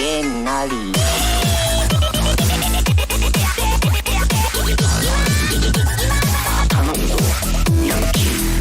げんなり頼むぞニャンキー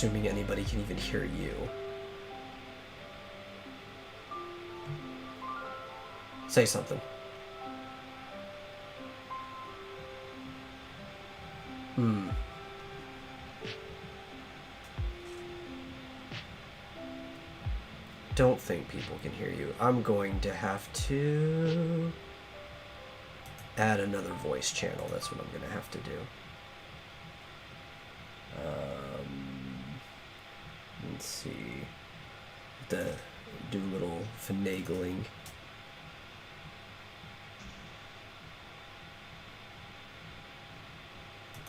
assuming anybody can even hear you. Say something. don't think people can hear you. I'm going to have to add another voice channel. That's what I'm going to have to do. Let's see. To do a little finagling.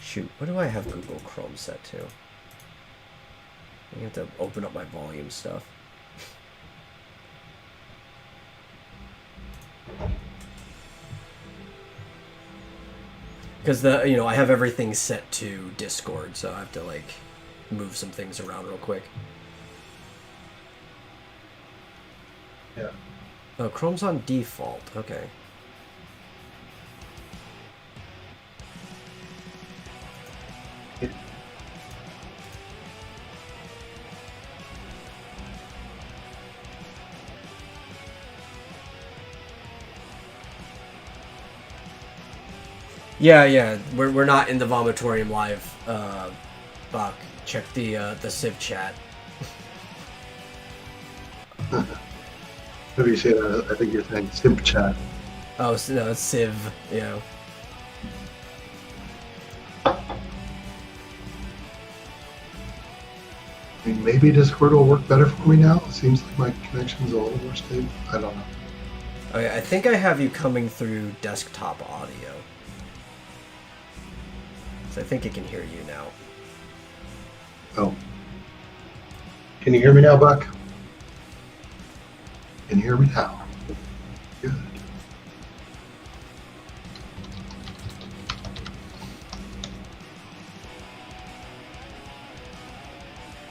Shoot, what do I have Google Chrome set to? I have to open up my volume stuff. Because I have everything set to Discord, so I have to like move some things around real quick. Yeah. Oh, Chrome's on default. Okay. Yeah. We're not in the Vomitorium live. Buck, check the Civ chat. Maybe you say that. I think you're saying simp chat. Oh, no, Civ. Yeah. I mean, maybe Discord will work better for me now. It seems like my connection's a little more stable. I don't know. Okay, I think I have you coming through desktop audio. So I think it can hear you now. Oh. Can you hear me now, Buck? Can you hear me now? Good.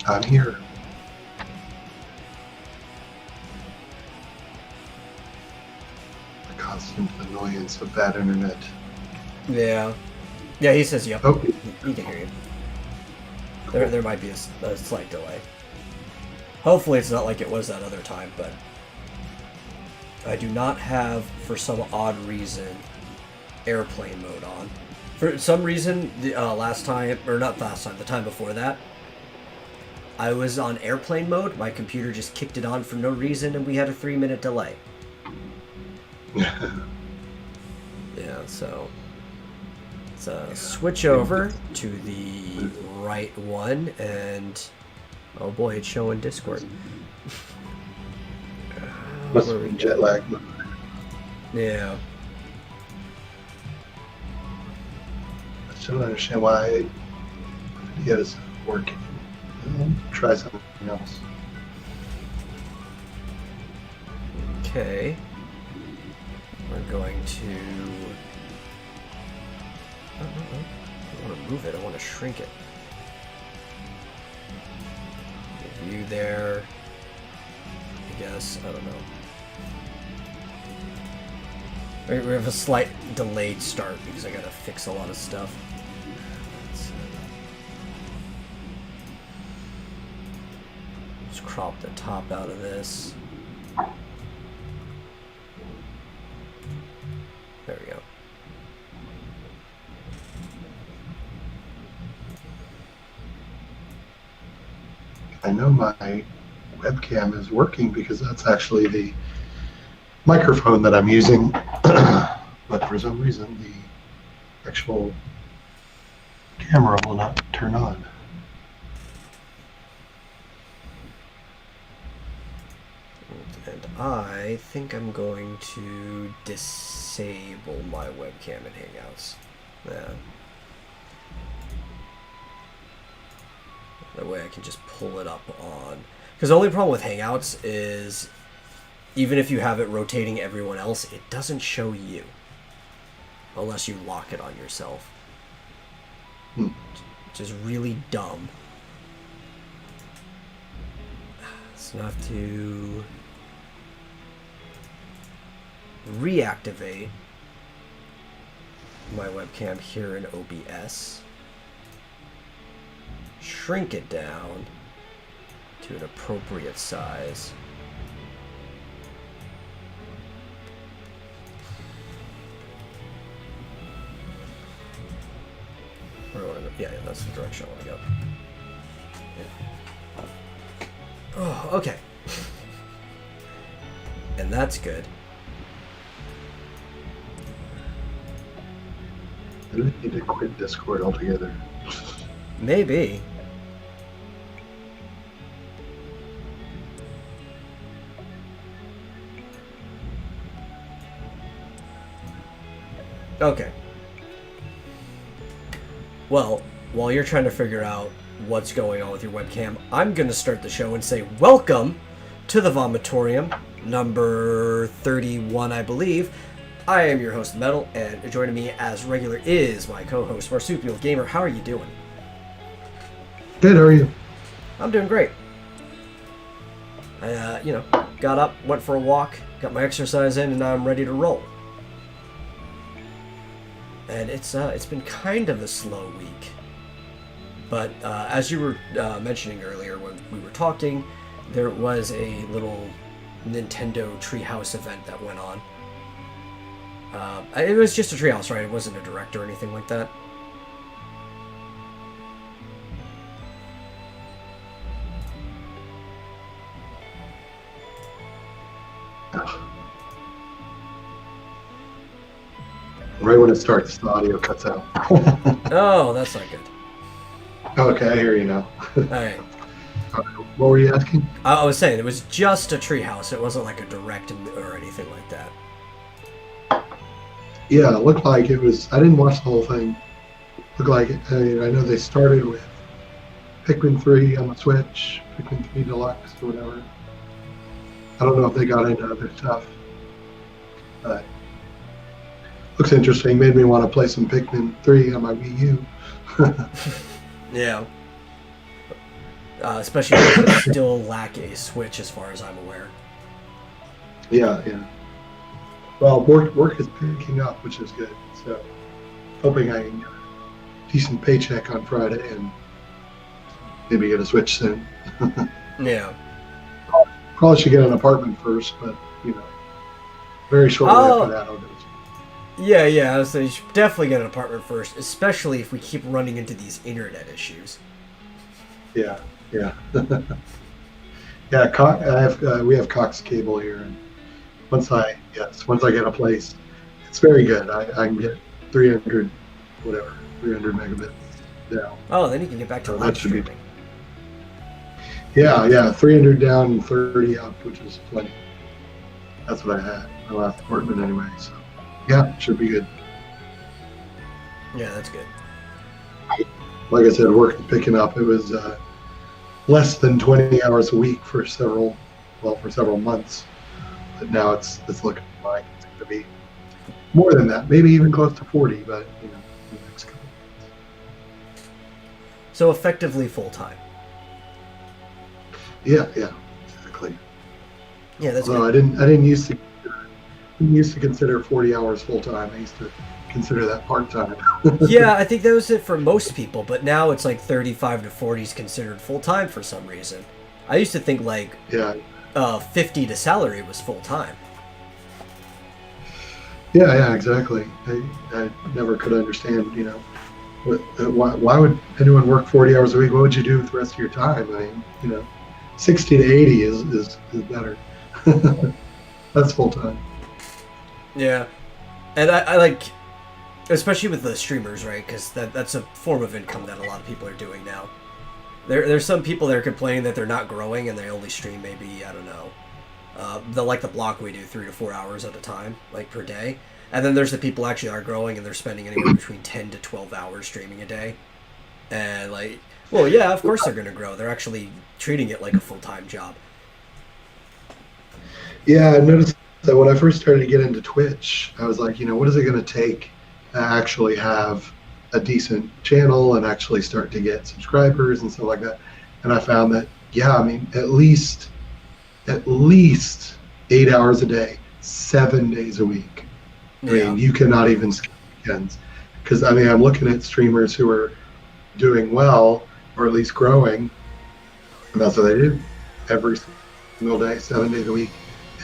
I'm here. The constant annoyance of bad internet. Yeah. Yeah, he says yep. Oh. He can hear you. There might be a slight delay. Hopefully it's not like it was that other time, but I do not have, for some odd reason, airplane mode on. For some reason, the time before that, I was on airplane mode. My computer just kicked it on for no reason, and we had a 3-minute delay. Yeah, so let's switch over to the right one, and oh boy, it's showing Discord. Must have been jet lag. Yeah. I still don't understand why video is working. Try something else. Okay. We're going to... I don't want to move it, I want to shrink it. View there. I guess, I don't know. We have a slight delayed start because I gotta fix a lot of stuff. Let's crop the top out of this. There we go. I know my webcam is working because that's actually the microphone that I'm using, but for some reason the actual camera will not turn on. And I think I'm going to disable my webcam in Hangouts. Yeah. That way I can just pull it up on... Because the only problem with Hangouts is, even if you have it rotating everyone else, it doesn't show you. Unless you lock it on yourself. Which is really dumb. So I have to reactivate my webcam here in OBS. Shrink it down to an appropriate size. Yeah, that's the direction I want to go. Yeah. Oh, okay. and that's good. I really need to quit Discord altogether. Maybe. Okay. Well, while you're trying to figure out what's going on with your webcam, I'm going to start the show and say welcome to the Vomitorium, number 31, I believe. I am your host, Metal, and joining me as regular is my co-host, Marsupial Gamer. How are you doing? Good, how are you? I'm doing great. I, got up, went for a walk, got my exercise in, and now I'm ready to roll. And it's been kind of a slow week. But as you were mentioning earlier when we were talking, there was a little Nintendo Treehouse event that went on. It was just a Treehouse, right? It wasn't a Direct or anything like that? Right when it starts, the audio cuts out. Oh, that's not good. Okay, I hear you now. Alright. What were you asking? I was saying, it was just a Treehouse. It wasn't like a Direct or anything like that. Yeah, it looked like it was. I didn't watch the whole thing. Looked like it. I know they started with Pikmin 3 on the Switch, Pikmin 3 Deluxe or whatever. I don't know if they got into other stuff. But looks interesting. Made me want to play some Pikmin 3 on my Wii U. Yeah. Especially if they still lack a Switch as far as I'm aware. Yeah. Well, work is picking up, which is good. So, hoping I can get a decent paycheck on Friday and maybe get a Switch soon. Yeah. Probably should get an apartment first, but very shortly after that, I'll do it. Yeah. I was saying you should definitely get an apartment first, especially if we keep running into these internet issues. Yeah. Yeah. We have Cox cable here, and once I get a place, it's very good. I can get 300 megabits down. Oh, then you can get back to So live that should be- streaming. Yeah, 300 down and 30 up, which is plenty. That's what I had my last apartment anyway. So yeah, should be good. Yeah, that's good. Like I said, work is picking up. It was less than 20 hours a week for several months, but now it's looking like it's going to be more than that, maybe even close to 40. But in the next couple months. So effectively full time. Yeah, exactly. Yeah, that's Although good. I didn't used to consider 40 hours full time. I used to consider that part time. Yeah, I think that was it for most people, but now it's like 35 to 40 is considered full time for some reason. I used to think like Yeah. 50 to salary was full time. Yeah, exactly. I never could understand, why would anyone work 40 hours a week? What would you do with the rest of your time? I mean, 60 to 80 is better. That's full time. Yeah. And I like, especially with the streamers, right? Because that's a form of income that a lot of people are doing now. There's some people that are complaining that they're not growing and they only stream maybe, I don't know, the block we do 3 to 4 hours at a time, like per day. And then there's the people actually are growing and they're spending anywhere between 10 to 12 hours streaming a day. And like, well, yeah, of course they're going to grow. They're actually treating it like a full-time job. Yeah, I noticed that when I first started to get into Twitch, I was like, what is it going to take to actually have a decent channel and actually start to get subscribers and stuff like that? And I found that, at least 8 hours a day, 7 days a week. I mean, you cannot even skip weekends. Because, I'm looking at streamers who are doing well, or at least growing, and that's what they do. Every single day, 7 days a week,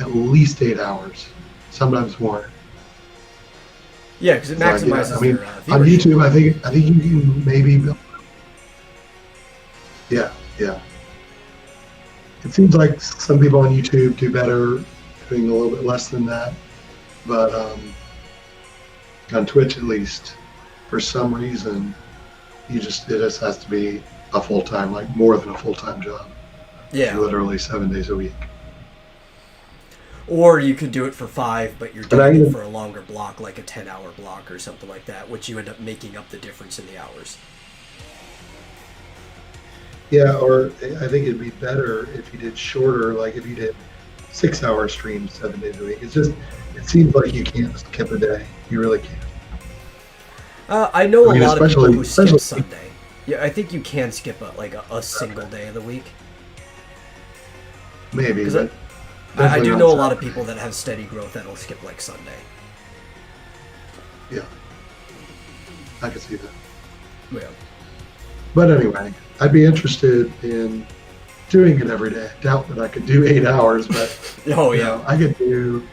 at least 8 hours, sometimes more. Yeah, because it maximizes their viewership. On YouTube, I think you can maybe build. Yeah. It seems like some people on YouTube do better doing a little bit less than that. But on Twitch, at least, for some reason, it just has to be a full-time, like more than a full-time job. Yeah. Literally 7 days a week. Or you could do it for 5, but you're doing it for a longer block, like a 10-hour block or something like that, which you end up making up the difference in the hours. Yeah, or I think it'd be better if you did shorter, like if you did 6-hour streams 7 days a week. It seems like you can't skip a day. You really can't. I know a lot of people who skip especially Sunday. Yeah, I think you can skip a single day of the week. Maybe, but I do definitely know a not lot of Saturday. people that have steady growth that'll skip like Sunday. Yeah, I could see that. Yeah. But anyway, I'd be interested in doing it every day. I doubt that I could do 8 hours, but Oh you yeah. know, I could do.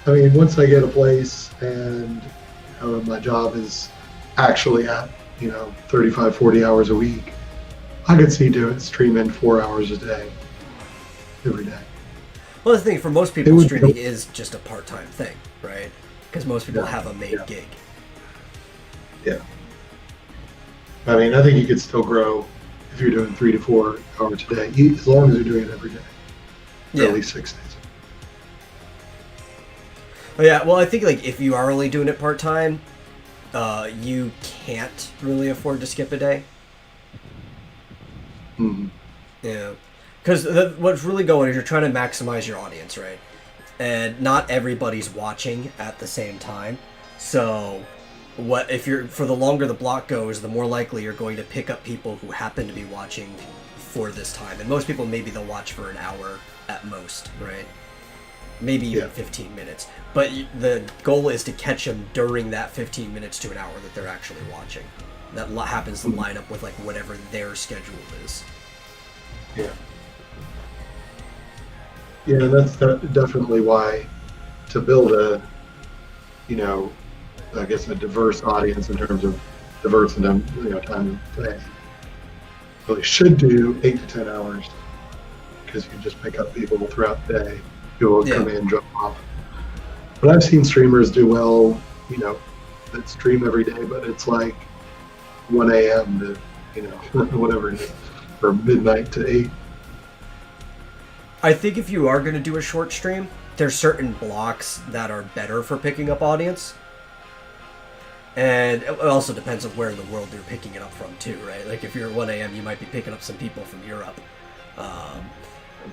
I mean, once I get a place and my job is actually at 35, 40 hours a week, I could see streaming 4 hours a day every day. Well, the thing for most It people, would- streaming is just a part-time thing, right? Because most people Yeah, have a main yeah. gig. Yeah. I mean, I think you could still grow if you're doing 3 to 4 hours a day, as long as you're doing it every day, or Yeah. at least 6 days. But yeah, well, I think like if you are only doing it part-time, you can't really afford to skip a day. Mhm. Yeah, because what's really going is you're trying to maximize your audience, right? And not everybody's watching at the same time. So, what if you're for the longer the block goes, the more likely you're going to pick up people who happen to be watching for this time. And most people maybe they'll watch for an hour at most, right? Maybe even Yeah. 15 minutes. But the goal is to catch them during that 15 minutes to an hour that they're actually watching. That happens to line up with like whatever their schedule is. Yeah. Yeah, that's definitely why to build I guess a diverse audience in terms of diverse and time to play. Really should do 8 to 10 hours because you can just pick up people throughout the day. People will come in, drop off. But I've seen streamers do well, that stream every day, but it's like 1 a.m. to, whatever it is, or midnight to 8. I think if you are going to do a short stream, there's certain blocks that are better for picking up audience. And it also depends on where in the world you're picking it up from too, right? Like if you're at 1 a.m., you might be picking up some people from Europe.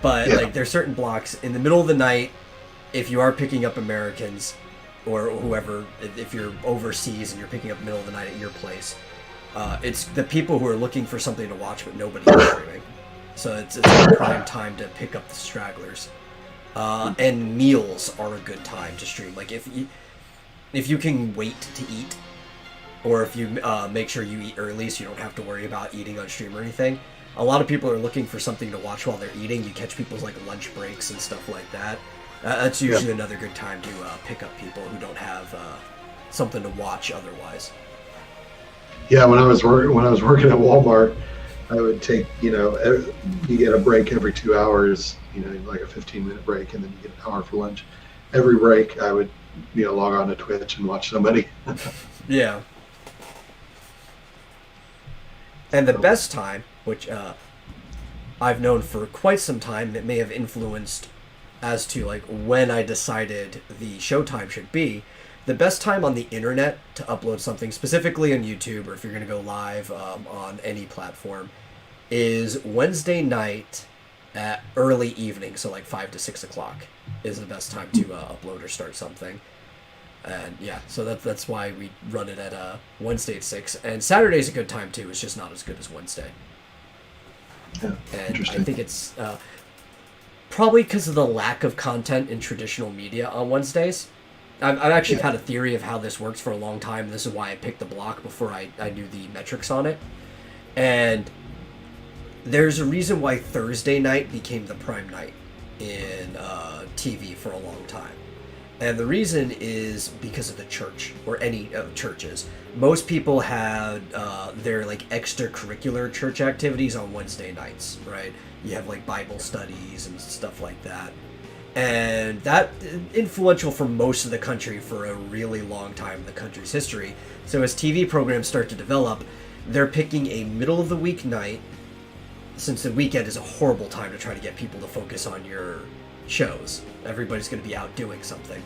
But like there's certain blocks in the middle of the night, if you are picking up Americans or whoever, if you're overseas and you're picking up middle of the night at your place, it's the people who are looking for something to watch but nobody's streaming. So it's a prime time to pick up the stragglers. And meals are a good time to stream. Like if you can wait to eat, or if you make sure you eat early so you don't have to worry about eating on stream or anything. A lot of people are looking for something to watch while they're eating. You catch people's like lunch breaks and stuff like that. That's usually another good time to pick up people who don't have something to watch otherwise. Yeah, when I was working at Walmart, I would take, you get a break every 2 hours, like a 15-minute break, and then you get an hour for lunch. Every break, I would, log on to Twitch and watch somebody. Yeah. And the best time, which I've known for quite some time, that may have influenced as to like when I decided the showtime should be, the best time on the internet to upload something, specifically on YouTube, or if you're going to go live on any platform, is Wednesday night at early evening, so like 5 to 6 o'clock is the best time to upload or start something. And yeah, so that's why we run it at Wednesday at 6. And Saturday's a good time too, it's just not as good as Wednesday. Yeah, And I think it's probably because of the lack of content in traditional media on Wednesdays. I've actually had a theory of how this works for a long time. This is why I picked the block before I knew the metrics on it. And there's a reason why Thursday night became the prime night in TV for a long time. And the reason is because of the church, or any churches. Most people had their like extracurricular church activities on Wednesday nights, right? You have like Bible studies and stuff like that. And that influential for most of the country for a really long time in the country's history. So as TV programs start to develop, they're picking a middle of the week night, since the weekend is a horrible time to try to get people to focus on your shows. Everybody's going to be out doing something.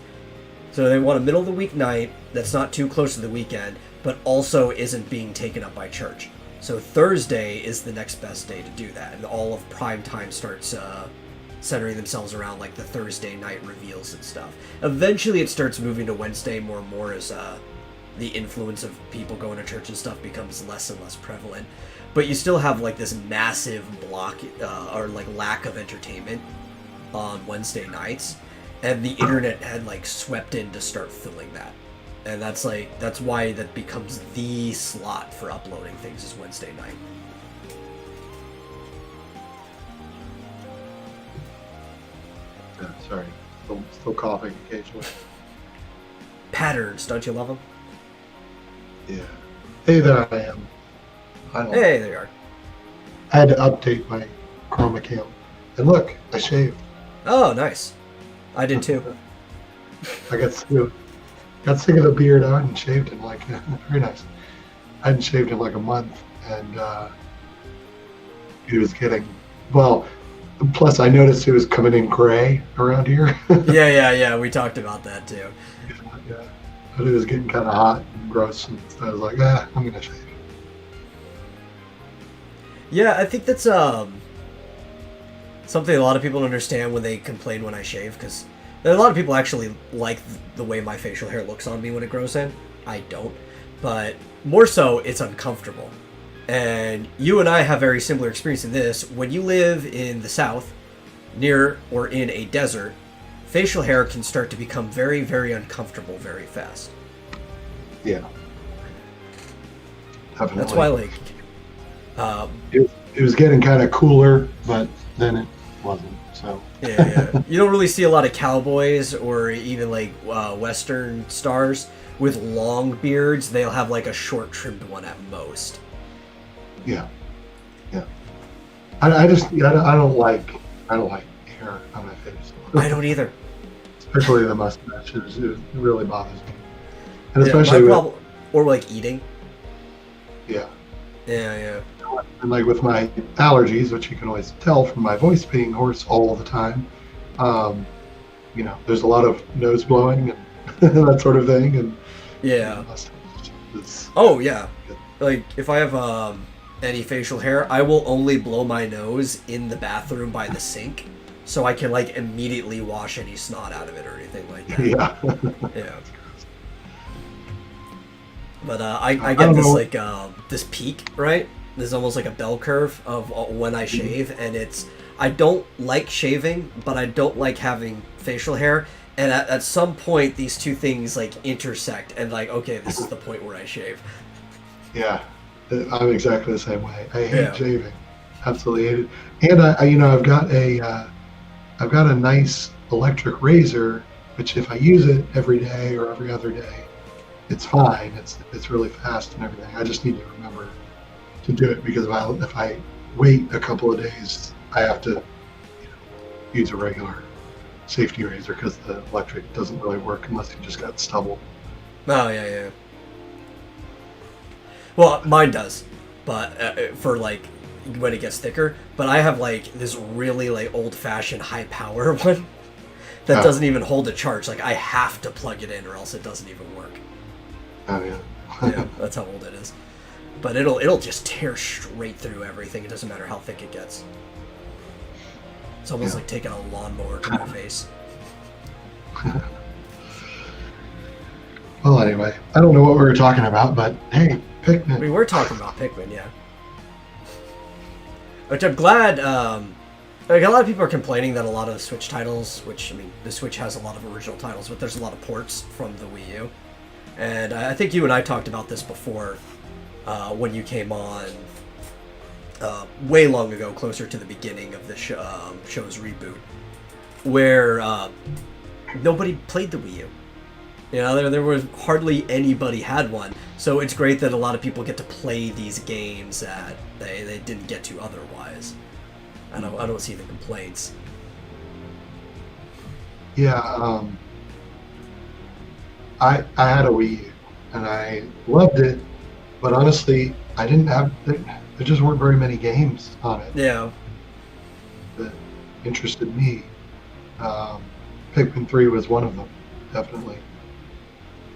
So they want a middle of the week night that's not too close to the weekend, but also isn't being taken up by church. So Thursday is the next best day to do that, and all of prime time starts centering themselves around like the Thursday night reveals and stuff. Eventually it starts moving to Wednesday more and more as the influence of people going to church and stuff becomes less and less prevalent. But you still have like this massive block or like lack of entertainment on Wednesday nights, and the internet had like swept in to start filling that. And that's why that becomes the slot for uploading things is Wednesday night. Sorry, still coughing occasionally. Patterns, don't you love them? Yeah. Hey, there I am. Hey, there you are. I had to update my chroma cam. And look, I shaved. Oh, nice. I did too. I got sick of the beard. I hadn't shaved in like, very nice. I hadn't shaved in like a month, and it was getting, well, plus I noticed it was coming in gray around here. Yeah, we talked about that too. Yeah. But it was getting kind of hot and gross, and so I was like, I'm going to shave. Yeah, I think that's something a lot of people don't understand when they complain when I shave, because a lot of people actually like the way my facial hair looks on me when it grows in. I don't. But more so, it's uncomfortable. And you and I have very similar experience in this. When you live in the South, near or in a desert, facial hair can start to become very, very uncomfortable very fast. Yeah. Definitely. That's why, like... it was getting kind of cooler, but then it wasn't, so... Yeah. You don't really see a lot of cowboys or even, like, Western stars with long beards. They'll have, like, a short trimmed one at most. Yeah. I don't like hair on my face. I don't either. Especially the mustache. It really bothers me. And especially or like eating. Yeah. Yeah. And like with my allergies, which you can always tell from my voice being hoarse all the time, there's a lot of nose blowing and that sort of thing. And yeah. Oh yeah. Like if I have any facial hair, I will only blow my nose in the bathroom by the sink, so I can like immediately wash any snot out of it or anything like that. Yeah. But I get this like this peak, right? There's almost like a bell curve of when I shave, and I don't like shaving, but I don't like having facial hair. And at some point, these two things like intersect, and like, okay, this is the point where I shave. Yeah, I'm exactly the same way. I hate shaving, absolutely hate it. And I've got a nice electric razor, which if I use it every day or every other day, it's fine. It's really fast and everything. I just need to remember to do it, because if I wait a couple of days, I have to use a regular safety razor, because the electric doesn't really work unless you just got stubble. Oh yeah. Well, mine does, but for like when it gets thicker. But I have like this really like old-fashioned high-power one that doesn't even hold a charge. Like I have to plug it in, or else it doesn't even work. Oh yeah. Yeah, that's how old it is. But it'll just tear straight through everything. It doesn't matter how thick it gets. It's almost like taking a lawnmower to my face. Well, anyway, I don't know what we were talking about, but hey, Pikmin. We were talking about Pikmin, yeah. Which I'm glad. Like a lot of people are complaining that a lot of Switch titles, which I mean, the Switch has a lot of original titles, but there's a lot of ports from the Wii U. And I think you and I talked about this before when you came on way long ago, closer to the beginning of the show's reboot, where nobody played the Wii U. You know, there was hardly anybody had one. So it's great that a lot of people get to play these games that they didn't get to otherwise. I don't see the complaints. Yeah, I had a Wii U and I loved it, but honestly, I didn't have there just weren't very many games on it Yeah. that interested me. Um, Pikmin 3 was one of them, definitely.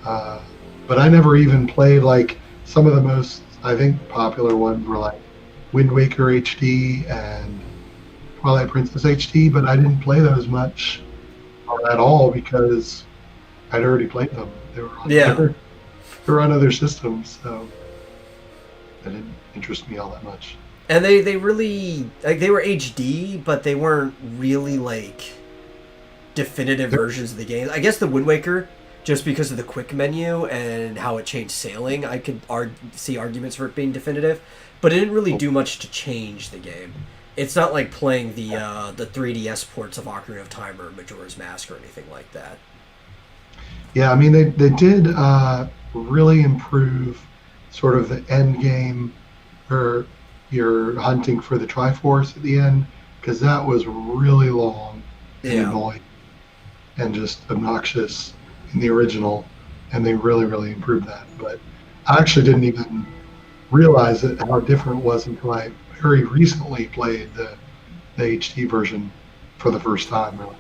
Uh, but I never even played like some of the most, I think, popular ones were like Wind Waker HD and Twilight Princess HD, but I didn't play those much or at all because I'd already played them. Yeah. They were on other systems, so they didn't interest me all that much. And they really like they were HD, but they weren't really like definitive They're, versions of the game. I guess the Wind Waker, just because of the quick menu and how it changed sailing, I could see arguments for it being definitive, but it didn't really do much to change the game. It's not like playing the 3DS ports of Ocarina of Time or Majora's Mask or anything like that. yeah, I mean they did really improve sort of the end game where you're hunting for the Triforce at the end because that was really long and Yeah. annoying and just obnoxious in the original, and they really improved that. But I actually didn't even realize it how different it was until I very recently played the HD version for the first time. Really,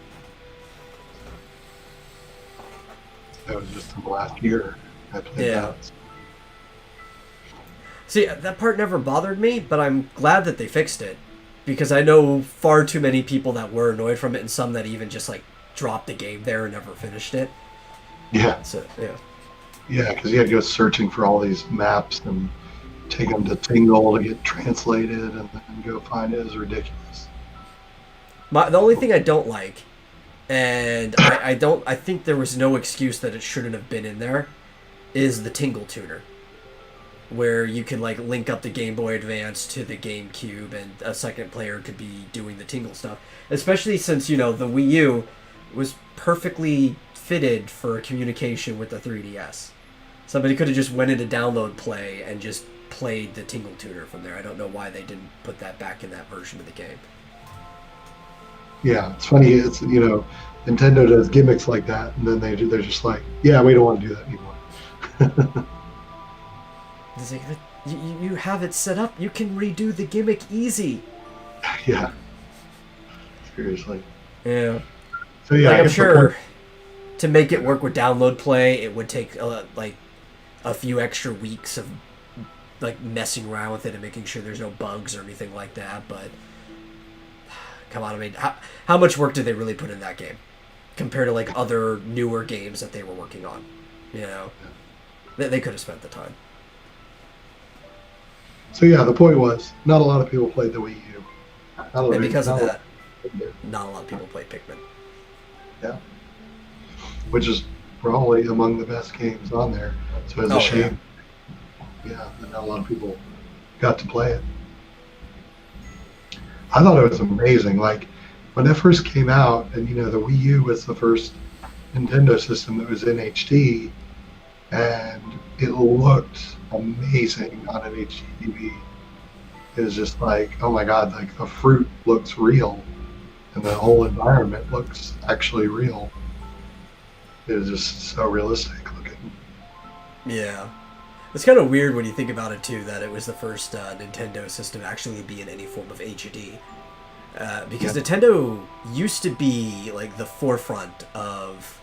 that was just in the last year I played Yeah. that. See, that part never bothered me, but I'm glad that they fixed it because I know far too many people that were annoyed from it, and some that even just like dropped the game there and never finished it. Yeah, So yeah, yeah, because you had to go searching for all these maps and take them to Tingle to get translated, and then go find it. Is ridiculous. the only thing I don't like, and I think there was no excuse that it shouldn't have been in there, is the Tingle tuner, where you can like link up the Game Boy Advance to the GameCube, and a second player could be doing the Tingle stuff. Especially since the Wii U was perfectly fitted for communication with the 3DS. Somebody could have just went into download play and just played the Tingle tuner from there. I don't know why they didn't put that back in that version of the game. Yeah, it's funny. It's Nintendo does gimmicks like that, and then they're just like, yeah, we don't want to do that anymore. It's like, you have it set up. You can redo the gimmick easy. Yeah, seriously. Yeah. So yeah, Like, I I'm guess the sure point, to make it work with download play, it would take like a few extra weeks of like messing around with it and making sure there's no bugs or anything like that. But come on, I mean, how much work did they really put in that game compared to like other newer games that they were working on? They could have spent the time. so yeah, the point was, not a lot of people played the Wii U. And because of not a that, lot, not a lot of people played Pikmin. yeah, which is probably among the best games on there. So it's Oh, a shame, yeah, that not a lot of people got to play it. I thought it was amazing. Like when it first came out, and the Wii U was the first Nintendo system that was in HD, and it looked amazing on an HD TV. It was just like, oh my God, like the fruit looks real, and the whole environment looks actually real. It was just so realistic looking. Yeah. It's kind of weird when you think about it too, that it was the first Nintendo system to actually be in any form of HD. Because Yeah. Nintendo used to be like the forefront of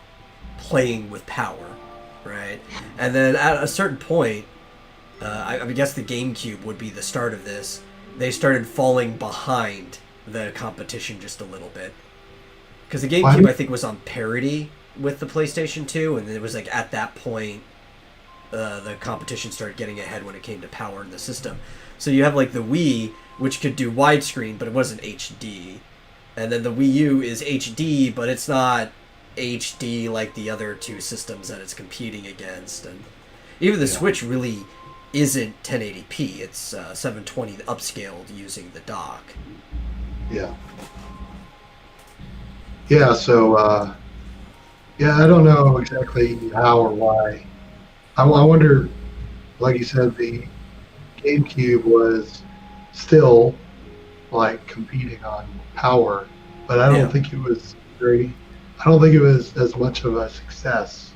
playing with power, right? And then at a certain point, I guess the GameCube would be the start of this. They started falling behind the competition just a little bit. Because the Why GameCube, do- I think, was on parity with the PlayStation 2, and it was like at that point the competition started getting ahead when it came to power in the system. So you have like the Wii, which could do widescreen, but it wasn't HD. And then the Wii U is HD, but it's not HD like the other two systems that it's competing against. And even the Yeah. Switch really isn't 1080p. It's 720 upscaled using the dock. Yeah. Yeah. So yeah, I don't know exactly how or why. I wonder, like you said, the GameCube was still like competing on power, but I Yeah. don't think it was very I don't think it was as much of a success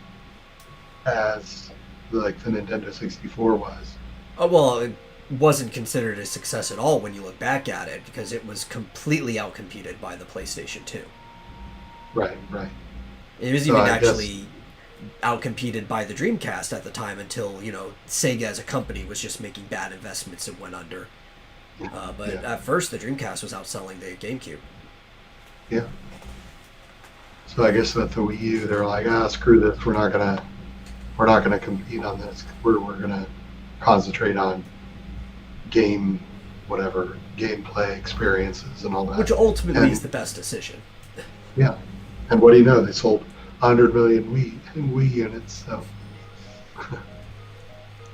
as like the Nintendo 64 was. Well, it wasn't considered a success at all when you look back at it because it was completely outcompeted by the PlayStation 2. Right, right. It was So even I actually outcompeted by the Dreamcast at the time until, Sega as a company was just making bad investments and went under. But Yeah. at first, the Dreamcast was outselling the GameCube. Yeah. So I guess with the Wii U, they're like, screw this. We're not gonna compete on this. We're gonna concentrate on gameplay experiences and all that. Which ultimately And- is the best decision. Yeah. And what do you know? They sold 100 million Wii units. So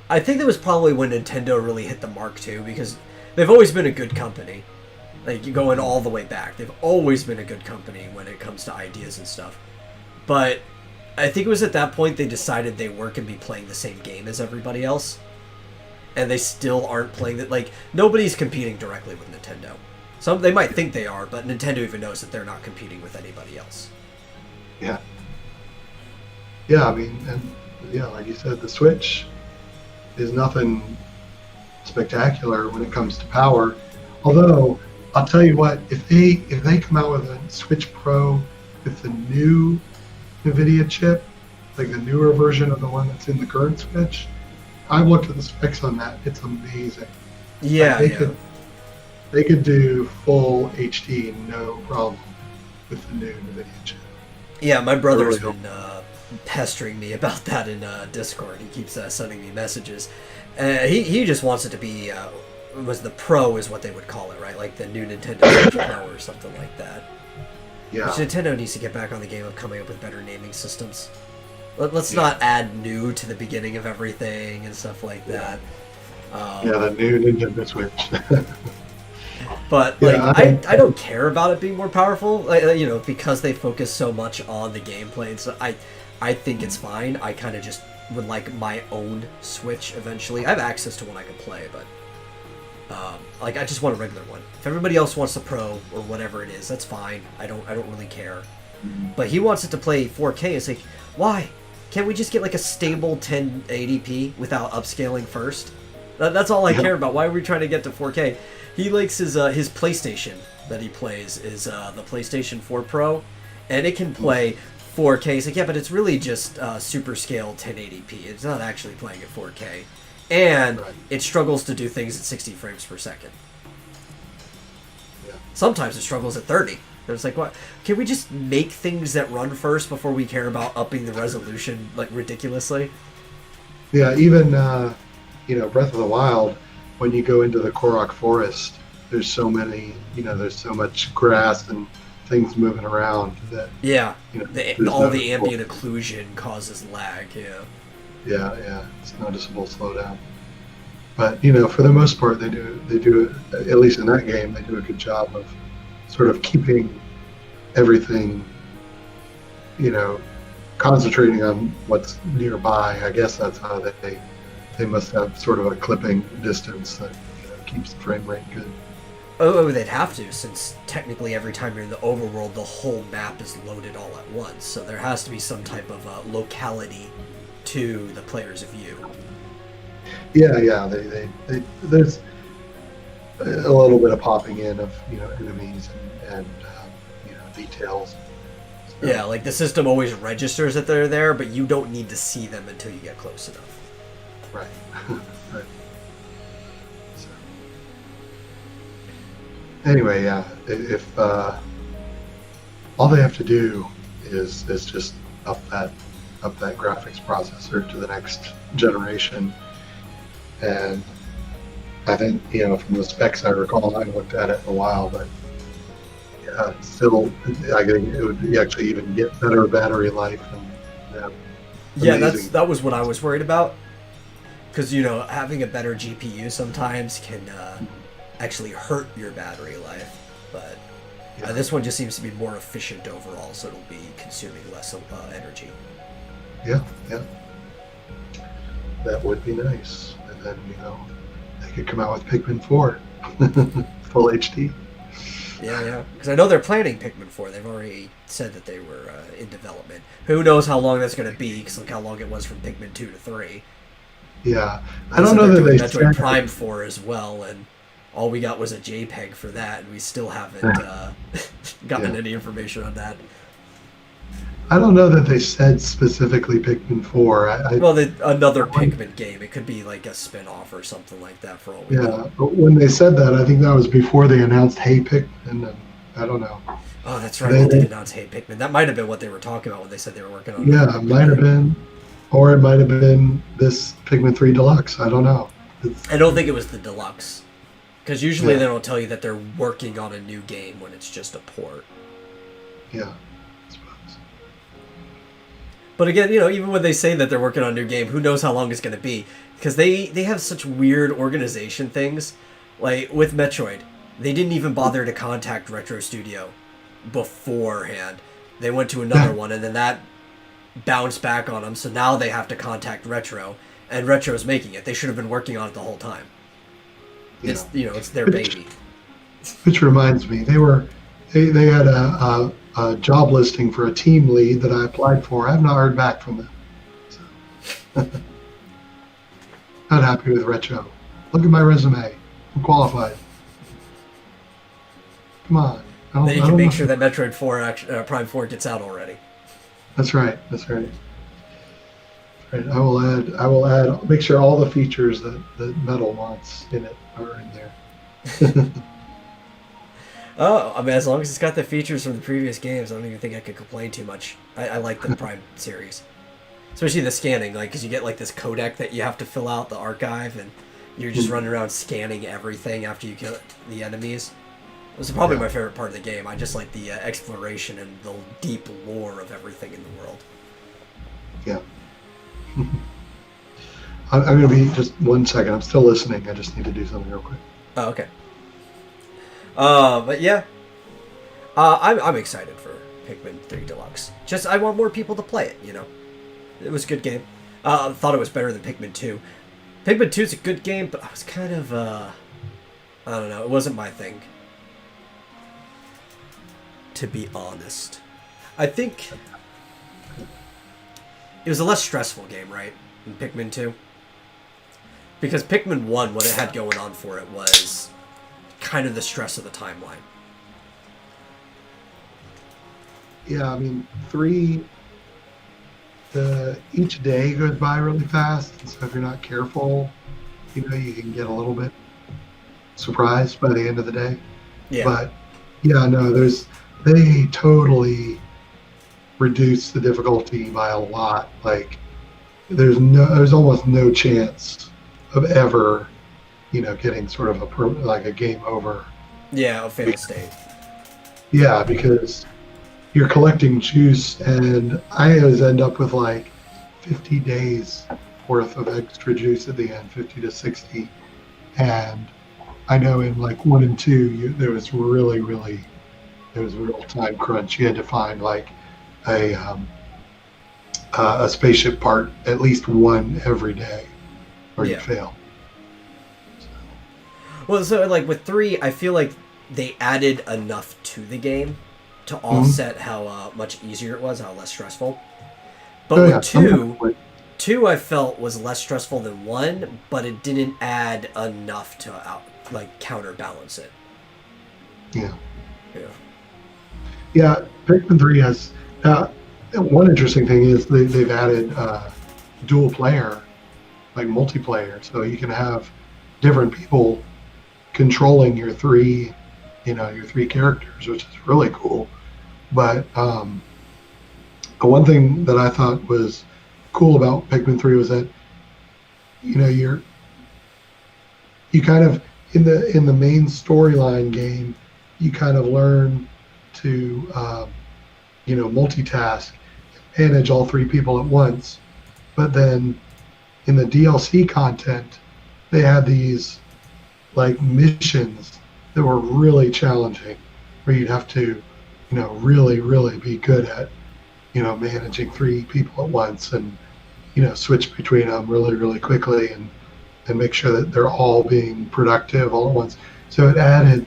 I think that was probably when Nintendo really hit the mark too, because they've always been a good company. Like, you going all the way back, they've always been a good company when it comes to ideas and stuff. But I think it was at that point they decided they weren't going to be playing the same game as everybody else. And they still aren't playing that. Like, nobody's competing directly with Nintendo. They might think they are, but Nintendo even knows that they're not competing with anybody else. yeah. Yeah, I mean, and yeah, like you said, the Switch is nothing spectacular when it comes to power. Although I'll tell you what, if they come out with a Switch Pro with the new NVIDIA chip, like the newer version of the one that's in the current Switch, I've looked at the specs on that. It's amazing. Yeah, Like, they could do full HD no problem with the new NVIDIA chip. Yeah, my brother's Really been pestering me about that in Discord. He keeps sending me messages. He just wants it to be, the Pro is what they would call it, right? Like the new Nintendo Switch Pro or something like that. Yeah. Which Nintendo needs to get back on the game of coming up with better naming systems. Let's not add new to the beginning of everything and stuff like that. Yeah, the new Nintendo Switch. But Yeah, I don't care about it being more powerful, because they focus so much on the gameplay. And so I think it's fine. I kind of just would like my own Switch eventually. I have access to one I can play, but I just want a regular one. If everybody else wants the Pro or whatever it is, that's fine. I don't really care. But he wants it to play 4K. It's like, why? Can't we just get like a stable 1080p without upscaling first? That's all I care about. Why are we trying to get to 4K? He likes his PlayStation that he plays is the PlayStation 4 Pro, and it can play 4K. He's like, yeah, but it's really just super scale 1080p. It's not actually playing at 4K. And it struggles to do things at 60 frames per second. Yeah. Sometimes it struggles at 30. It's like, what? Can we just make things that run first before we care about upping the resolution like ridiculously? Yeah, even Breath of the Wild, when you go into the Korok Forest, there's so much grass and things moving around that all the ambient occlusion causes lag. Yeah, it's noticeable slowdown. But for the most part, they do at least in that game, they do a good job of sort of keeping everything, concentrating on what's nearby. I guess that's how they must have sort of a clipping distance that keeps the frame rate good. Oh, they'd have to, since technically every time you're in the overworld, the whole map is loaded all at once. So there has to be some type of locality to the player's view. Yeah. There's a little bit of popping in of enemies and details. So, Yeah, like the system always registers that they're there, but you don't need to see them until you get close enough. right. Right. So, anyway, yeah. If all they have to do is just up that graphics processor to the next generation, and I think from the specs I recall, I haven't looked at it in a while, but still, I think it would actually even get better battery life. And, amazing. That was what I was worried about, because having a better GPU sometimes can actually hurt your battery life, but this one just seems to be more efficient overall, so it'll be consuming less energy. Yeah. That would be nice. And then, they could come out with Pikmin 4, full HD. Yeah. Because I know they're planning Pikmin 4. They've already said that they were in development. Who knows how long that's going to be? Because look how long it was from Pikmin 2 to 3. Yeah, I They don't said know they're that doing they Metroid said. Prime 4 as well, and all we got was a JPEG for that, and we still haven't gotten Yeah. any information on that. I don't know that they said specifically Pikmin 4. Well, another Pikmin game. It could be like a spin-off or something like that for all we know. Yeah, but when they said that, I think that was before they announced Hey Pikmin, and I don't know. Oh, that's right. They, They did they, announce Hey Pikmin. That might have been what they were talking about when they said they were working on yeah, another it Pikmin might have game. been, or it might have been this Pikmin 3 Deluxe. I don't know. I don't think it was the deluxe. Because usually Yeah. they don't tell you that they're working on a new game when it's just a port. Yeah, I suppose. But again, even when they say that they're working on a new game, who knows how long it's going to be? Because they have such weird organization things. Like, with Metroid, they didn't even bother to contact Retro Studio beforehand. They went to another one, and then that bounced back on them, so now they have to contact Retro, and Retro's making it. They should have been working on it the whole time. Yeah. It's their baby. Which reminds me, they had a job listing for a team lead that I applied for. I have not heard back from them. So. Not happy with Retro. Look at my resume. I'm qualified. Come on. Then you can make sure that Metroid 4 Prime 4 gets out already. That's right. Right. I will add. Make sure all the features that Metal wants in it are in there. Oh, I mean, as long as it's got the features from the previous games, I don't even think I could complain too much. I like the Prime series. Especially the scanning, because you get this codec that you have to fill out, the archive, and you're just running around scanning everything after you kill the enemies. It was probably my favorite part of the game. I just like the exploration and the deep lore of everything in the world. Yeah. I'm going to be just 1 second. I'm still listening. I just need to do something real quick. Oh, okay. But yeah, I'm excited for Pikmin 3 Deluxe. Just I want more people to play it. It was a good game. Thought it was better than Pikmin 2. Pikmin 2 is a good game, but I was kind of I don't know. It wasn't my thing, to be honest. I think it was a less stressful game, right, in Pikmin 2? Because Pikmin 1, what it had going on for it was kind of the stress of the timeline. Yeah, I mean, 3, each day goes by really fast, and so if you're not careful, you can get a little bit surprised by the end of the day. Yeah. But, yeah, no, they totally reduced the difficulty by a lot. There's almost no chance of ever, getting sort of a game over. Yeah, a fail state. Yeah, because you're collecting juice, and I always end up with 50 days worth of extra juice at the end, 50 to 60. And I know in 1 and 2, there was a real time crunch. You had to find a spaceship part, at least one every day, or you fail. Well, so with 3, I feel like they added enough to the game to offset how much easier it was, how less stressful. But with 2 I felt was less stressful than 1, but it didn't add enough to counterbalance it. Yeah. Yeah. Yeah, Pikmin 3 has one interesting thing is they've added dual player, multiplayer, so you can have different people controlling your three characters, which is really cool. But the one thing that I thought was cool about Pikmin 3 was that you kind of in the main storyline game, you kind of learn to multitask, manage all 3 people at once. But then in the DLC content, they had these missions that were really challenging, where you'd have to really, really be good at managing 3 people at once, and switch between them really, really quickly, and make sure that they're all being productive all at once. So it added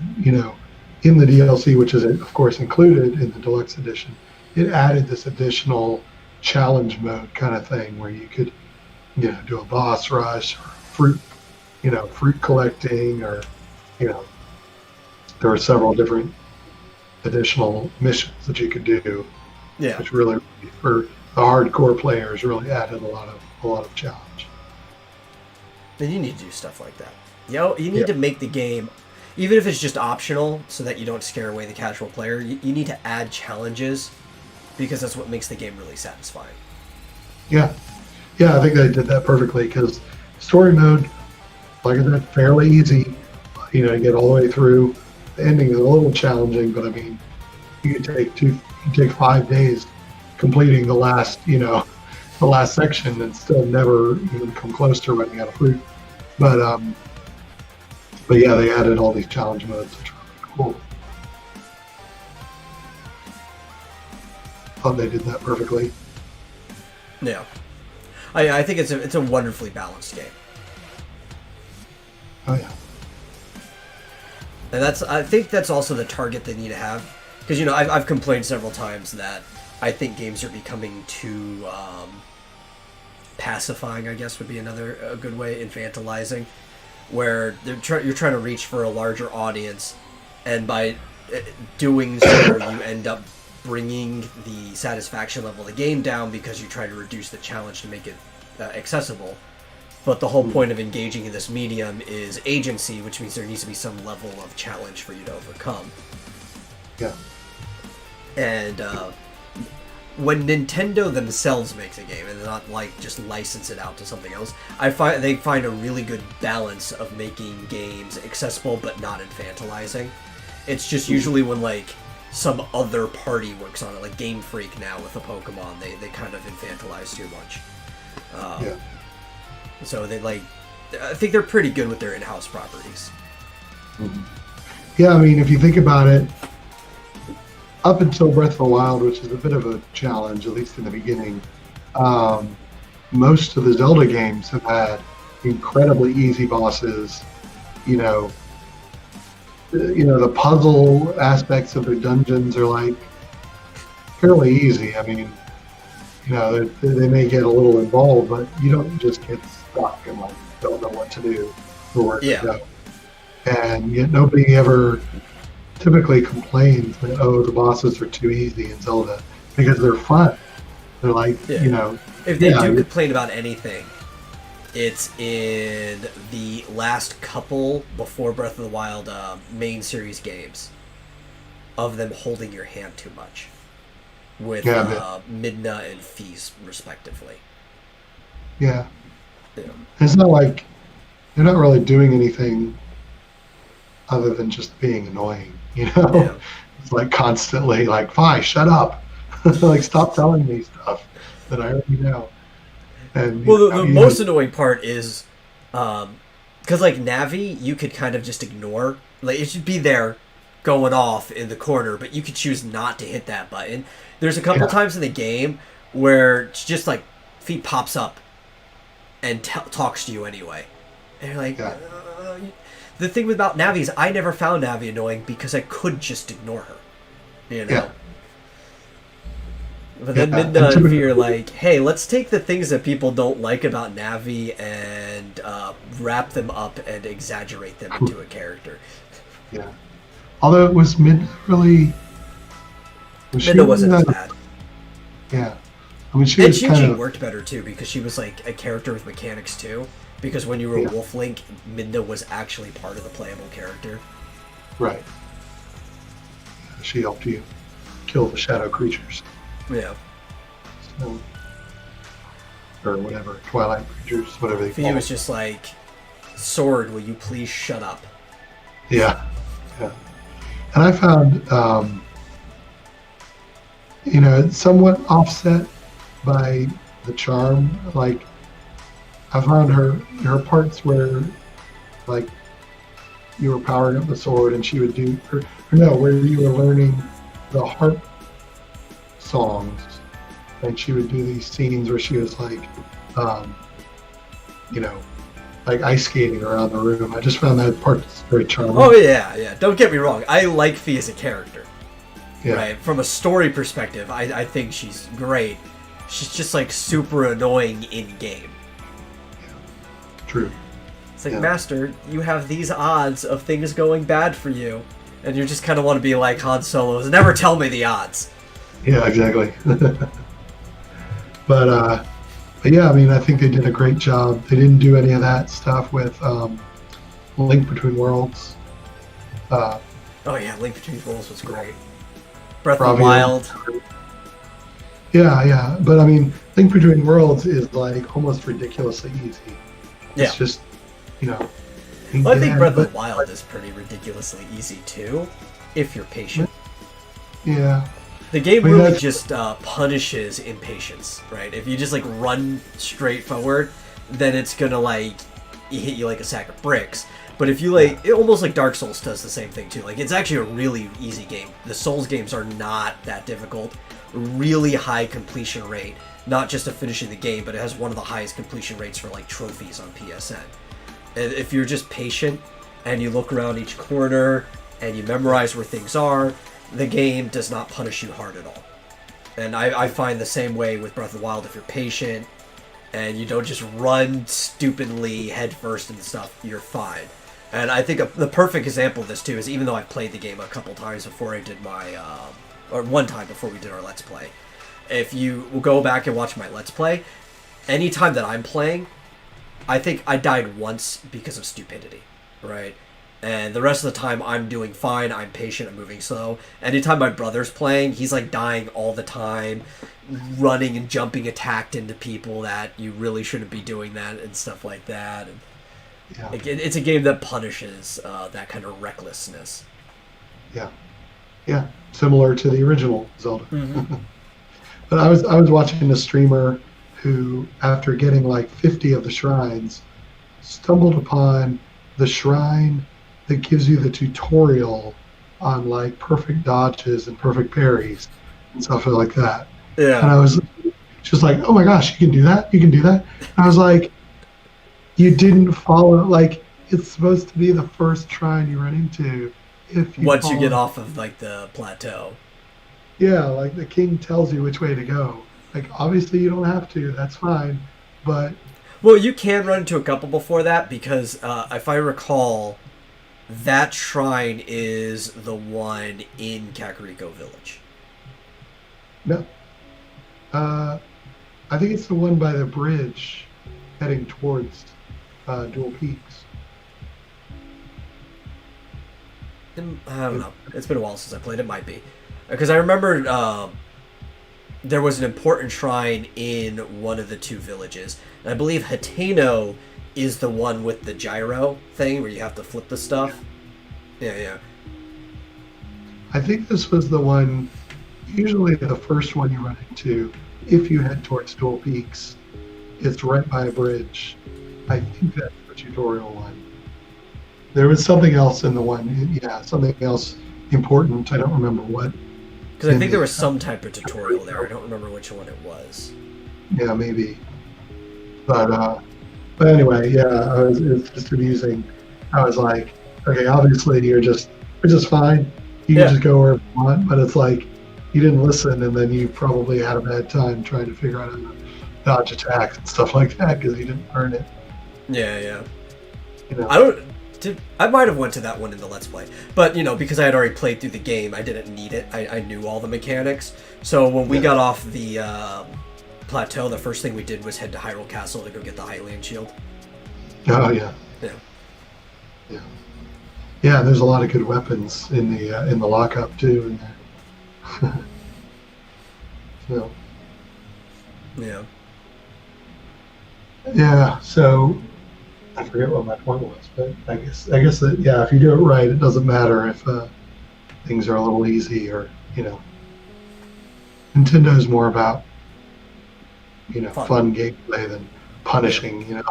in the DLC, which is of course included in the deluxe edition, it added this additional challenge mode kind of thing where you could, do a boss rush or fruit collecting, or, there were several different additional missions that you could do, Yeah. which really, for the hardcore players, really added a lot of challenge. Then you need to do stuff like that. You need to make the game, even if it's just optional, so that you don't scare away the casual player. You need to add challenges, because that's what makes the game really satisfying. Yeah, I think they did that perfectly, because story mode, like I said, fairly easy. You get all the way through. The ending is a little challenging, but I mean, you could take 5 days completing the last section and still never even come close to running out of fruit. But yeah, they added all these challenge modes, which were really cool. Thought they did that perfectly. Yeah, I think it's a wonderfully balanced game. Oh yeah. And I think that's also the target they need to have, because I've complained several times that I think games are becoming too pacifying, I guess would be a good way, infantilizing, where you're trying to reach for a larger audience, and by doing so you end up bringing the satisfaction level of the game down, because you try to reduce the challenge to make it accessible. But the whole point of engaging in this medium is agency, which means there needs to be some level of challenge for you to overcome. Yeah. And when Nintendo themselves makes a game, and not just license it out to something else, they find a really good balance of making games accessible but not infantilizing. It's just usually when some other party works on it, like Game Freak now with the Pokemon, they kind of infantilize too much. Yeah. So I think they're pretty good with their in-house properties. Mm-hmm. Yeah, I mean, if you think about it, up until Breath of the Wild, which is a bit of a challenge, at least in the beginning, most of the Zelda games have had incredibly easy bosses. The puzzle aspects of the dungeons are fairly easy. I mean, they may get a little involved, but you don't just get stuck and don't know what to do or where to go. And yet nobody ever typically complains that, the bosses are too easy in Zelda, because they're fun. They're if they do complain about anything, it's in the last couple before Breath of the Wild main series games, of them holding your hand too much with Midna and Feast respectively. Yeah. It's not like they're not really doing anything other than just being annoying, Yeah. It's constantly Fi, shut up. Stop telling me stuff that I already know. And the most annoying part is because Navi you could kind of just ignore. It should be there going off in the corner, but you could choose not to hit that button. There's a couple times in the game where it's just feet pops up and talks to you anyway, and you're the thing about Navi is I never found Navi annoying because I could just ignore her, Yeah. But then Midna, you're hey, let's take the things that people don't like about Navi and wrap them up and exaggerate them into a character. Yeah. Although it was Midna really... Midna wasn't as bad. Yeah. I mean, she was Shinji worked better too, because she was a character with mechanics too. Because when you were Wolf Link, Midna was actually part of the playable character. Right. She helped you kill the shadow creatures. Yeah. So, or whatever, Twilight creatures, whatever they call them. He was just Sword, will you please shut up? Yeah. And I found, it's somewhat offset by the charm. I found her parts where, you were powering up the sword and she would do, where you were learning the harp songs, and she would do these scenes where she was like ice skating around the room. I just found that part very charming. Oh yeah, yeah. Don't get me wrong. I like Fee as a character. Yeah. Right. From a story perspective, I think she's great. She's just like super annoying in game. True. It's like, Yeah. Master, you have these odds of things going bad for you, and you just kind of want to be like Han Solo's. Never tell me the odds. Yeah, exactly. But yeah, I mean, I think they did a great job. They didn't do any of that stuff with Link Between Worlds. Oh yeah, Link Between Worlds was great. Breath of Probably- the Wild. Yeah, but I mean, Link Between Worlds is like almost ridiculously easy. Yeah. It's just, you know. Well, I think yeah, Breath of but- the Wild is pretty ridiculously easy too, if you're patient. Yeah, The game I mean, really that's- just punishes impatience, right? If you just like run straight forward, then it's gonna like hit you like a sack of bricks. But if you like, it almost like Dark Souls does the same thing too. Like it's actually a really easy game. The Souls games are not that difficult. Really high completion rate, not just of finishing the game, but it has one of the highest completion rates for like trophies on PSN. And if you're just patient and you look around each corner and you memorize where things are, the game does not punish you hard at all. And I find the same way with Breath of the Wild. If you're patient and you don't just run stupidly headfirst and stuff, you're fine. And I think the perfect example of this too is, even though I've played the game a couple times before I did my, or one time before we did our Let's Play, if you will go back and watch my Let's Play, anytime that I'm playing, I think I died once because of stupidity, right? And the rest of the time, I'm doing fine. I'm patient. I'm moving slow. Anytime my brother's playing, he's like dying all the time, running and jumping attacked into people that you really shouldn't be doing that and stuff like that. And yeah, it's a game that punishes that kind of recklessness. yeah. Similar to the original Zelda. Mm-hmm. But I was watching a streamer who, after getting like 50 of the shrines, stumbled upon the shrine that gives you the tutorial on like perfect dodges and perfect parries and stuff like that. And I Yeah. was just like, oh my gosh, you can do that? You can do that? And I was like, you didn't follow, like, it's supposed to be the first shrine you run into if you Once you get follow- off of like the plateau. Yeah, like the king tells you which way to go. Like, obviously you don't have to, that's fine. But Well, you can run into a couple before that because if I recall, that shrine is the one in Kakariko Village. no, I think it's the one by the bridge heading towards Dual Peaks. I don't know. It's been a while since I played. It might be. Because I remember there was an important shrine in one of the two villages. And I believe Hateno is the one with the gyro thing where you have to flip the stuff. Yeah. I think this was the one, usually the first one you run into if you head towards Dual Peaks. It's right by a bridge. I think that's the tutorial one. There was something else in the one, yeah, something else important. I don't remember what. Because I think there was some type of tutorial there. I don't remember which one it was. Yeah, maybe. But anyway, yeah, it's just amusing. I was like, okay, obviously you're just fine. You Yeah. can just go wherever you want, but it's like you didn't listen, and then you probably had a bad time trying to figure out how to dodge attacks and stuff like that because you didn't learn it. Yeah. You know. I might have went to that one in the Let's Play, but because I had already played through the game, I didn't need it. I knew all the mechanics. So when we got off the plateau, the first thing we did was head to Hyrule Castle to go get the Hylian Shield. Oh yeah. Yeah. Yeah, there's a lot of good weapons in the lockup too. In there. So Yeah. yeah, so I forget what my point was, but I guess that yeah, if you do it right, it doesn't matter if things are a little easy or Nintendo's more about fun gameplay than punishing.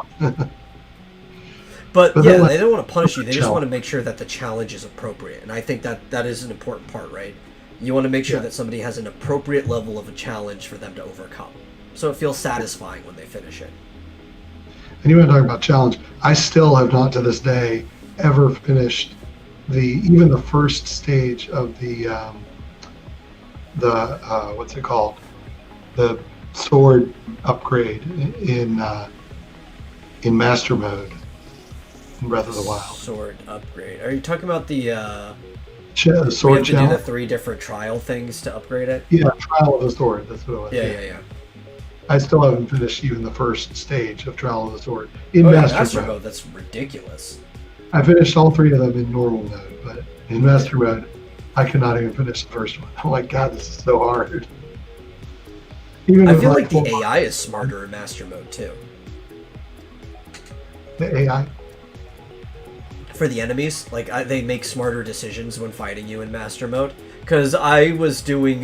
But But yeah, then, like, they don't want to punish you. They just challenge. want to make sure that the challenge is appropriate, and I think that is an important part, right? You want to make sure Yeah. that somebody has an appropriate level of a challenge for them to overcome, so it feels satisfying when they finish it. And you want to talk about challenge? I still have not to this day ever finished even the first stage of the what's it called? The sword upgrade in master mode in Breath of the Wild. Sword upgrade. Are you talking about the The sword we have to do challenge? the 3 different trial things to upgrade it? Yeah, Trial of the Sword. That's what it was. Yeah. I still haven't finished even the first stage of Trial of the Sword in Oh, master, mode. That's ridiculous. I finished all 3 of them in normal mode, but in master mode, I could not even finish the first one. Oh my god, this is so hard. Even I with feel like the full- AI is smarter in master mode too. the AI. For the enemies, like they make smarter decisions when fighting you in master mode. Because I was doing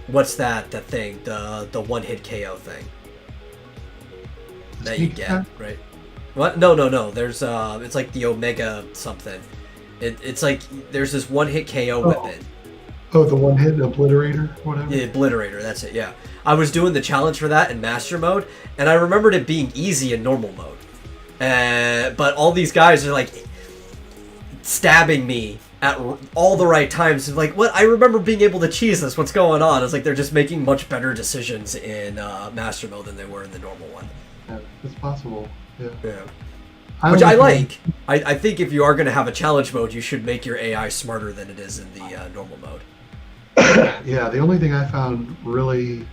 what's that thing, the one-hit KO thing that you Sneak get, attack? right? What? No. There's it's like the Omega something. It's like there's this one-hit KO weapon. Oh, the one hit obliterator, whatever. Yeah, Obliterator, that's it, yeah. I was doing the challenge for that in Master Mode, and I remembered it being easy in Normal Mode. But all these guys are, like, stabbing me at all the right times. Like, what? I remember being able to cheese this. What's going on? It's like they're just making much better decisions in Master Mode than they were in the normal one. Yeah, it's possible. Yeah. Yeah. Which I like. I think if you are going to have a challenge mode, you should make your AI smarter than it is in the normal mode. Yeah, the only thing I found really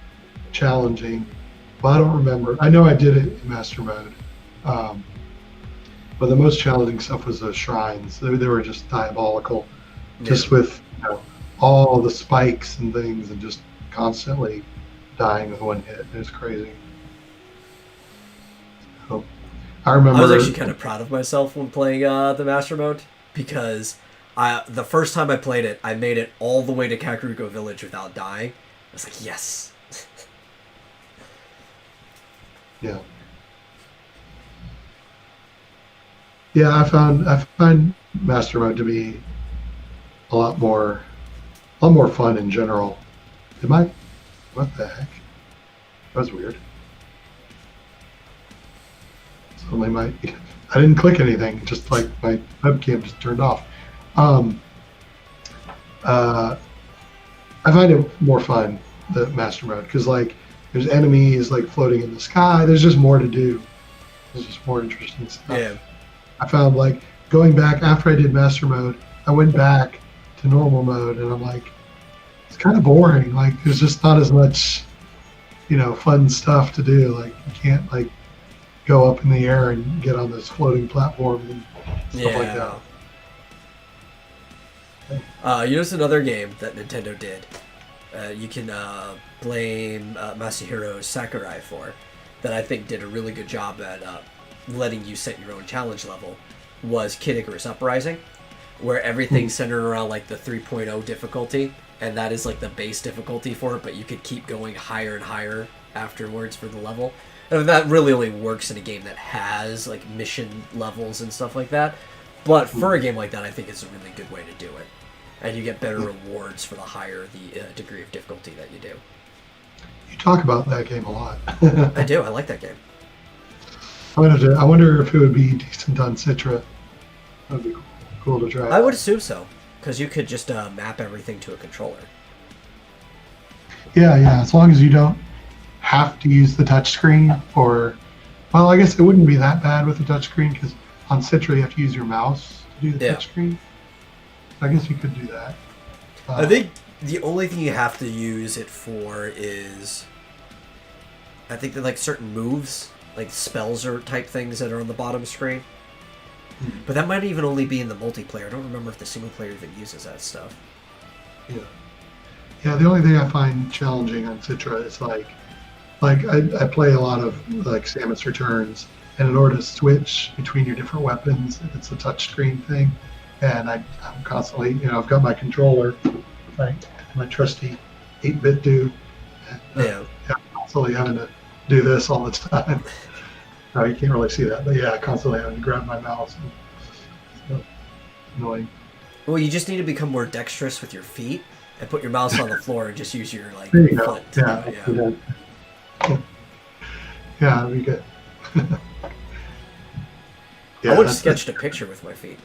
challenging, well, I don't remember. I know I did it in master mode, but the most challenging stuff was the shrines. They were just diabolical, just with all the spikes and things, and just constantly dying with one hit. It was crazy. So, I remember. I was actually kind of proud of myself when playing the master mode because the first time I played it, I made it all the way to Kakariko Village without dying. I was like, yes. Yeah. Yeah, I find master mode to be a lot more fun in general. What the heck? That was weird. Suddenly I didn't click anything, just like my webcam just turned off. I find it more fun, the master mode, because like there's enemies like floating in the sky. There's just more to do. There's just more interesting stuff. Yeah. I found like going back after I did master mode, I went back to normal mode, and I'm like, it's kind of boring. Like there's just not as much, fun stuff to do. Like you can't like go up in the air and get on this floating platform and stuff like that. Here's another game that Nintendo did. You can blame Masahiro Sakurai for, that I think did a really good job at letting you set your own challenge level, was Kid Icarus Uprising, where everything's centered around like the 3.0 difficulty, and that is like the base difficulty for it, but you could keep going higher and higher afterwards for the level. And that really only works in a game that has like mission levels and stuff like that. But for a game like that, I think it's a really good way to do it. And you get better rewards for the higher the degree of difficulty that you do. You talk about that game a lot. I do. I like that game. I wonder if it would be decent on Citra. That would be cool to try. I would assume so, because you could just map everything to a controller. Yeah, as long as you don't have to use the touchscreen, well, I guess it wouldn't be that bad with the touchscreen, because on Citra you have to use your mouse to do the touchscreen. I guess you could do that. I think the only thing you have to use it for is, I think that like certain moves, like spells or type things that are on the bottom screen. But that might even only be in the multiplayer. I don't remember if the single player even uses that stuff. Yeah, the only thing I find challenging on Citra is like I play a lot of like Samus Returns, and in order to switch between your different weapons, it's a touchscreen thing. And I'm constantly, I've got my controller, my trusty 8-bit dude. And, I'm constantly having to do this all the time. No, you can't really see that, but yeah, constantly having to grab my mouse. And, annoying. Well, you just need to become more dexterous with your feet and put your mouse on the floor and just use your like There you go. foot. Yeah, that'd be good. Yeah, I would have that's- sketched a picture with my feet.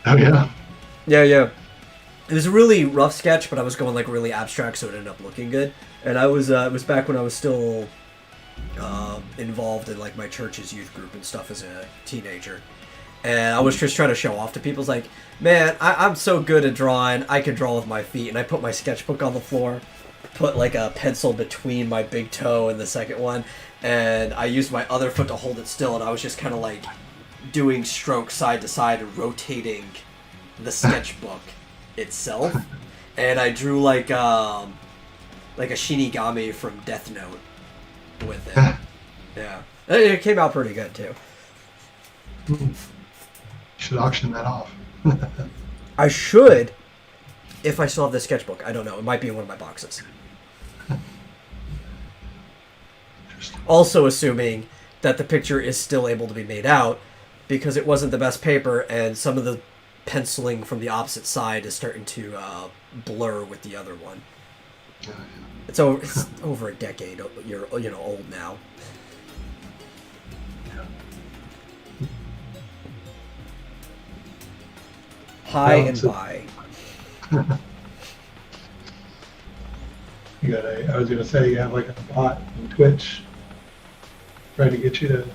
Oh yeah. Yeah. It was a really rough sketch, but I was going like really abstract, so it ended up looking good. And I was it was back when I was still involved in like my church's youth group and stuff as a teenager. And I was just trying to show off to people. It's like, man, I'm so good at drawing. I can draw with my feet. And I put my sketchbook on the floor, put like a pencil between my big toe and the second one, and I used my other foot to hold it still. And I was just kind of like doing strokes side to side and rotating the sketchbook itself. And I drew like a Shinigami from Death Note with it. Yeah, it came out pretty good too. You should auction that off. I should, if I still have the sketchbook. I don't know. It might be in one of my boxes. Interesting. Also assuming that the picture is still able to be made out, because it wasn't the best paper, and some of the penciling from the opposite side is starting to blur with the other one. Yeah. It's over a decade. You're old now. High and by. You got I was gonna say you have like a bot on Twitch trying to get you to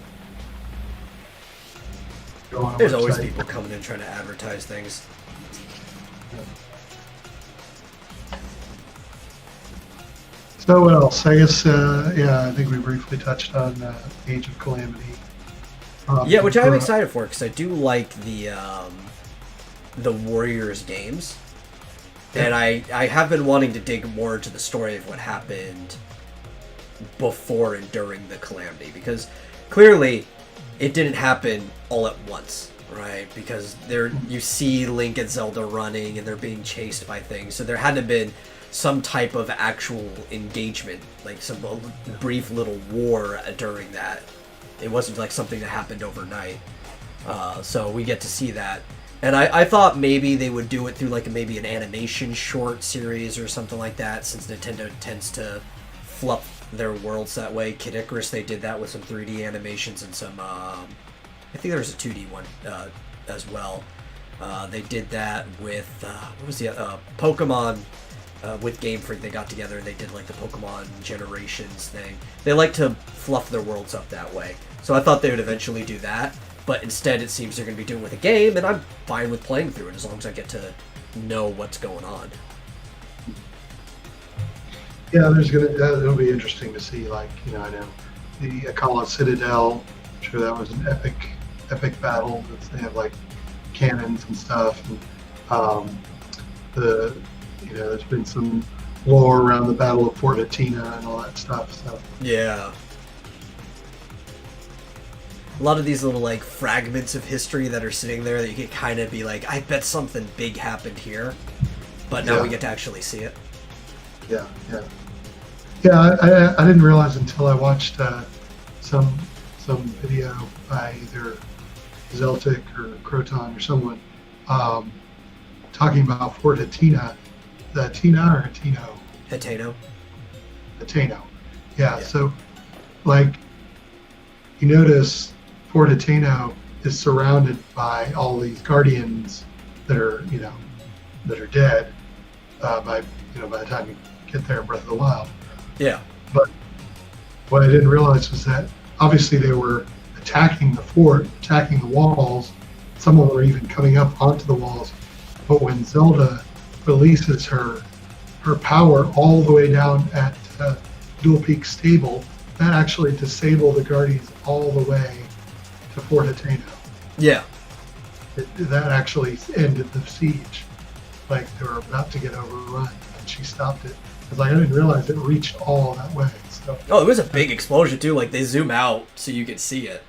go on a There's always website. people coming in trying to advertise things. So what else? I guess I think we briefly touched on Age of Calamity. Yeah, which I'm excited for, because I do like the Warriors games. And I have been wanting to dig more into the story of what happened before and during the Calamity, because clearly it didn't happen all at once, right? Because you see Link and Zelda running and they're being chased by things, so there had to have been some type of actual engagement, like some brief little war during that. It wasn't like something that happened overnight. So we get to see that. And I thought maybe they would do it through like maybe an animation short series or something like that, since Nintendo tends to fluff their worlds that way. Kid Icarus, they did that with some 3D animations and some, I think there was a 2D one as well. They did that with, what was the Pokemon, with Game Freak. They got together and they did like the Pokemon Generations thing. They like to fluff their worlds up that way. So I thought they would eventually do that. But instead, it seems they're going to be doing it with a game, and I'm fine with playing through it as long as I get to know what's going on. Yeah, it'll be interesting to see. Like, I know the Call of Citadel. I'm sure that was an epic battle. They have like cannons and stuff. And, there's been some lore around the Battle of Fort Atina and all that stuff. So Yeah. A lot of these little like fragments of history that are sitting there that you could kind of be like, I bet something big happened here, but now we get to actually see it. Yeah. I didn't realize until I watched some video by either Zeltic or Croton or someone talking about Fort Atina, the Atina or Atino? Ateno. Yeah. So, like, you notice Fort Ateno is surrounded by all these guardians that are, that are dead by the time you get there in Breath of the Wild. Yeah. But what I didn't realize was that obviously they were attacking the fort, attacking the walls. Some of them were even coming up onto the walls. But when Zelda releases her power all the way down at Dual Peak Stable, that actually disabled the guardians all the way to Fort Ateno. Yeah. That actually ended the siege. Like, they were about to get overrun, and she stopped it. Because I didn't realize it reached all that way. So, Oh, it was a big explosion too. Like they zoom out so you could see it.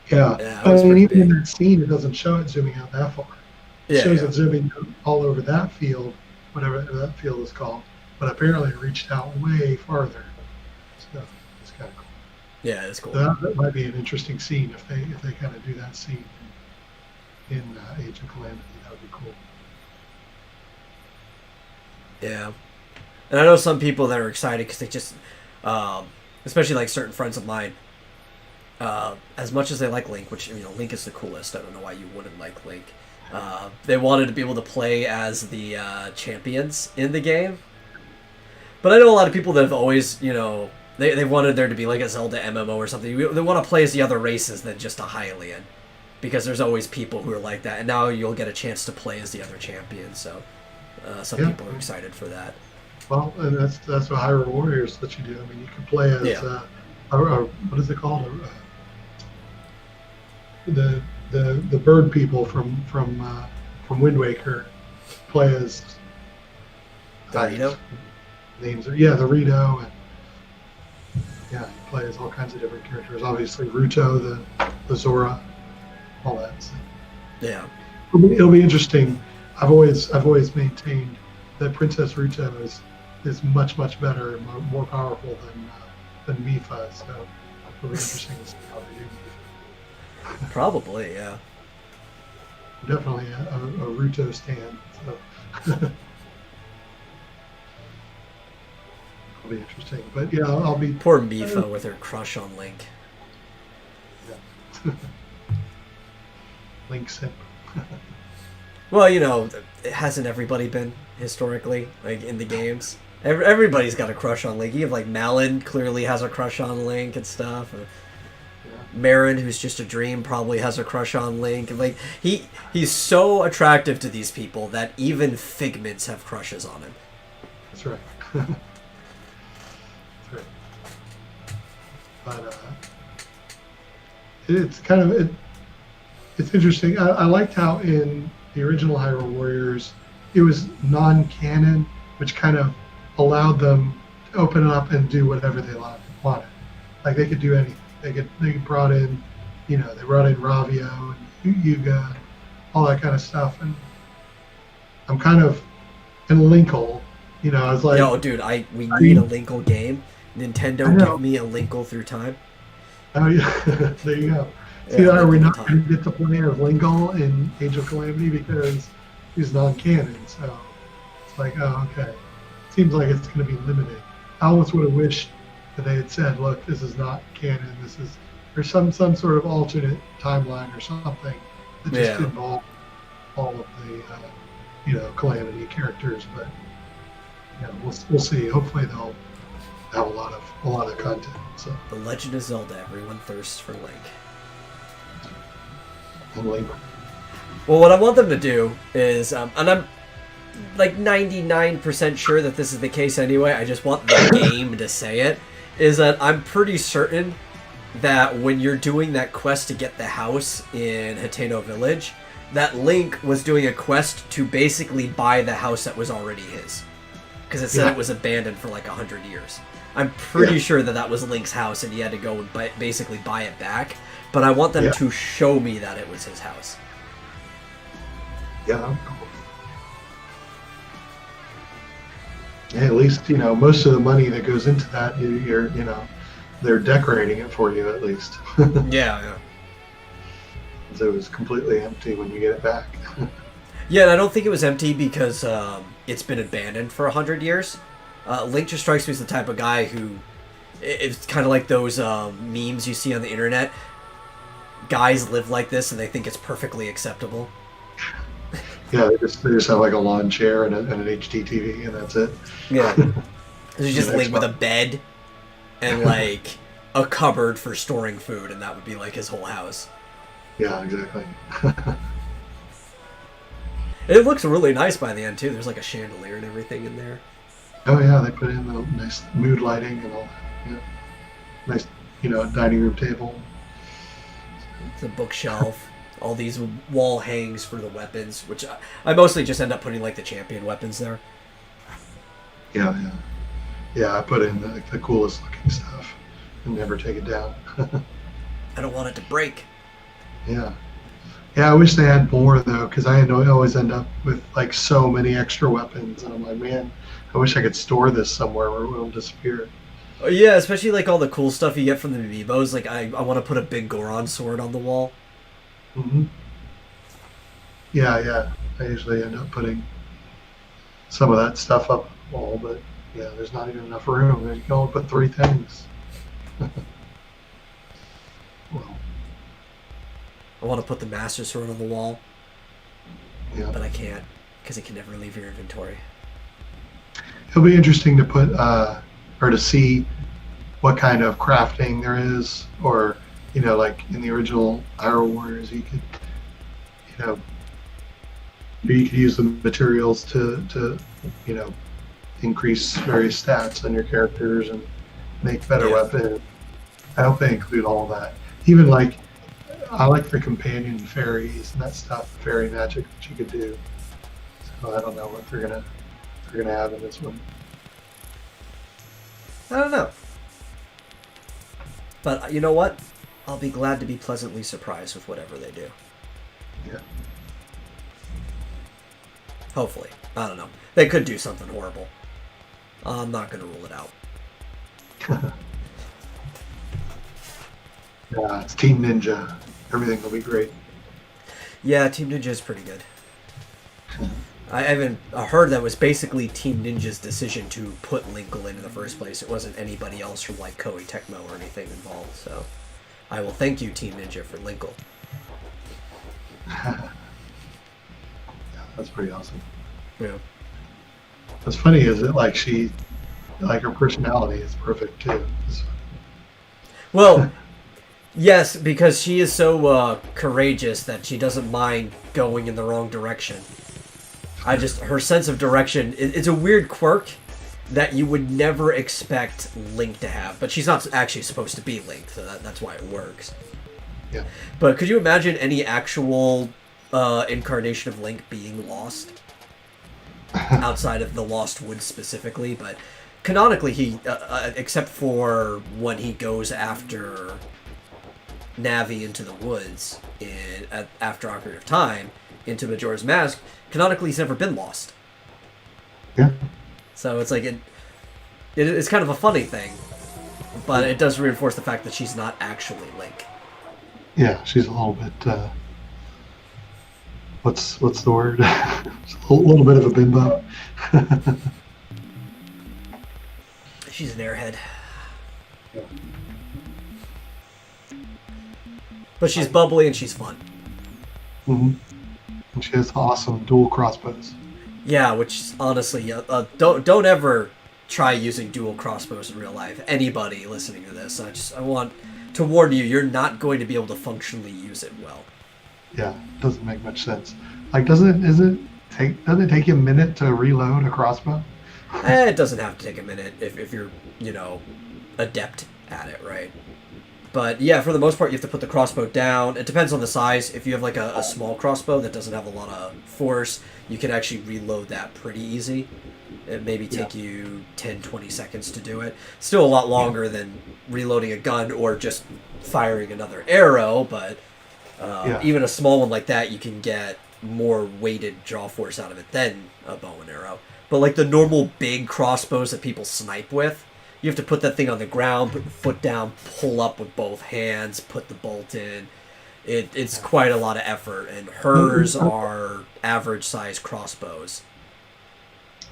yeah. Yeah, it But was I mean, pretty even in big. that scene, it doesn't show it zooming out that far. It Yeah, shows yeah. it zooming all over that field, whatever that field is called. But apparently it reached out way farther. So it's kind of cool. Yeah, it's cool. So that might be an interesting scene if they kind of do that scene in Age of Calamity. That would be cool. Yeah. And I know some people that are excited because they just, especially like certain friends of mine, as much as they like Link, which Link is the coolest. I don't know why you wouldn't like Link. They wanted to be able to play as the champions in the game, but I know a lot of people that have always they wanted there to be like a Zelda MMO or something. They want to play as the other races than just a Hylian, because there's always people who are like that, and now you'll get a chance to play as the other champions. So some people are excited for that. Well, and that's what Hyrule Warriors lets you do. I mean, you can play as what is it called? The bird people from Wind Waker play as Rito? Names are the Rito, and you play as all kinds of different characters. Obviously, Ruto, the Zora, all that. So. Yeah, it'll be interesting. I've always maintained that Princess Ruto is much better and more powerful than Mipha. So it'll be interesting to see how they do Mipha. Probably, yeah. Definitely a Ruto stan. So it'll be interesting. But yeah, I'll be poor Mipha with her crush on Link. Yeah. Link simp. Well, hasn't everybody been historically, like in the games? Everybody's got a crush on Link. You have like Malin clearly has a crush on Link and stuff. Marin, who's just a dream, probably has a crush on Link. Like he's so attractive to these people that even figments have crushes on him. That's right. That's right. But it's kind of it's interesting. I liked how in the original Hyrule Warriors it was non-canon, which kind of allowed them to open it up and do whatever they wanted. Like they could do anything. They brought in, they brought in Ravio and Yuga, all that kind of stuff. And I'm kind of in Linkle, I was like, yo, dude, we need a Linkle game. Nintendo, give me a Linkle through time. Oh yeah, there you go. See, are we not going to get to play as Linkle in Age of Calamity because he's non-canon? So it's like, oh, okay. Seems like it's going to be limited. I almost would have wished that they had said, look, this is not canon. This is there's some sort of alternate timeline or something that just involved all of the Calamity characters. But we'll see. Hopefully they'll have a lot of content. So The Legend of Zelda. Everyone thirsts for Link. Well, what I want them to do is, and I'm like 99% sure that this is the case anyway, I just want the game to say it, is that I'm pretty certain that when you're doing that quest to get the house in Hateno Village, that Link was doing a quest to basically buy the house that was already his. Because it said it was abandoned for like 100 years. I'm pretty sure that was Link's house and he had to go and basically buy it back. But I want them to show me that it was his house. Yeah. Yeah, at least, most of the money that goes into that, they're decorating it for you at least. Yeah. So it was completely empty when you get it back. Yeah, and I don't think it was empty because it's been abandoned for 100 years. Link just strikes me as the type of guy who, it's kind of like those memes you see on the internet. Guys live like this and they think it's perfectly acceptable. Yeah, they just have like a lawn chair and an HD TV and that's it. Yeah. There's just Link with a bed and like a cupboard for storing food, and that would be like his whole house. Yeah, exactly. It looks really nice by the end too. There's like a chandelier and everything in there. Oh yeah, they put in the nice mood lighting and all that. Yeah. Nice, dining room table. It's a bookshelf. All these wall hangs for the weapons, which I mostly just end up putting like the champion weapons there. Yeah. Yeah, I put in the coolest looking stuff and never take it down. I don't want it to break. Yeah. Yeah, I wish they had more though, because I always end up with like so many extra weapons, and I'm like, man, I wish I could store this somewhere where it won't disappear. Oh, yeah, especially like all the cool stuff you get from the amiibos. Like I want to put a big Goron sword on the wall. Mm-hmm. Yeah. I usually end up putting some of that stuff up on the wall, but yeah, there's not even enough room. You can only put 3 things. I want to put the Master Sword on the wall, Yeah. but I can't because it can never leave your inventory. It'll be interesting to put or to see what kind of crafting there is, or like in the original Hyrule Warriors, you could use the materials to increase various stats on your characters and make better weapons. I hope they include all of that. Even like I like the companion fairies and that stuff, fairy magic that you could do. So I don't know what they're gonna have in this one. I don't know. But you know what? I'll be glad to be pleasantly surprised with whatever they do. Yeah. Hopefully. I don't know. They could do something horrible. I'm not going to rule it out. Yeah, it's Team Ninja. Everything will be great. Yeah, Team Ninja is pretty good. I haven't heard that was basically Team Ninja's decision to put Linkle in the first place. It wasn't anybody else from like Koei Tecmo or anything involved. So I will thank you, Team Ninja, for Linkle. Yeah, that's pretty awesome. Yeah. What's funny is that her personality is perfect too. Well, yes, because she is so courageous that she doesn't mind going in the wrong direction. Her sense of direction, it's a weird quirk that you would never expect Link to have. But she's not actually supposed to be Link, so that's why it works. Yeah. But could you imagine any actual incarnation of Link being lost? Outside of the Lost Woods specifically, but canonically he, except for when he goes after Navi into the woods after Ocarina of Time, into Majora's Mask, canonically he's never been lost. Yeah. So it's like it's kind of a funny thing, but it does reinforce the fact that she's not actually Link. Yeah, she's a little bit. What's the word? A little bit of a bimbo. She's an airhead. Yeah. But she's bubbly and she's fun. Mm-hmm. And she has awesome dual crossbows. Yeah, which honestly, don't ever try using dual crossbows in real life. Anybody listening to this, I want to warn you, you're not going to be able to functionally use it well. Yeah, it doesn't make much sense. Like, doesn't it take you a minute to reload a crossbow? It doesn't have to take a minute if you're, adept at it, right? But yeah, for the most part, you have to put the crossbow down. It depends on the size. If you have like a small crossbow that doesn't have a lot of force, you can actually reload that pretty easy. It maybe take you 10, 20 seconds to do it. Still a lot longer than reloading a gun or just firing another arrow, but even a small one like that, you can get more weighted draw force out of it than a bow and arrow. But like the normal big crossbows that people snipe with, you have to put that thing on the ground, put your foot down, pull up with both hands, put the bolt in. It's quite a lot of effort, and hers are average size crossbows.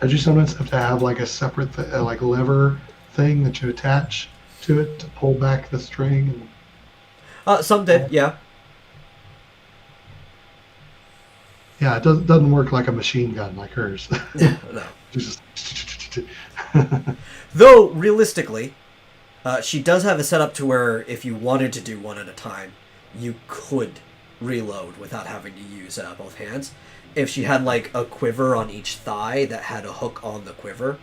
Don't you sometimes have to have like a separate lever thing that you attach to it to pull back the string? Some did, yeah. Yeah, it doesn't work like a machine gun like hers. No. Just Though, realistically, she does have a setup to where if you wanted to do one at a time, you could reload without having to use both hands. If she had like a quiver on each thigh that had a hook on the quiver,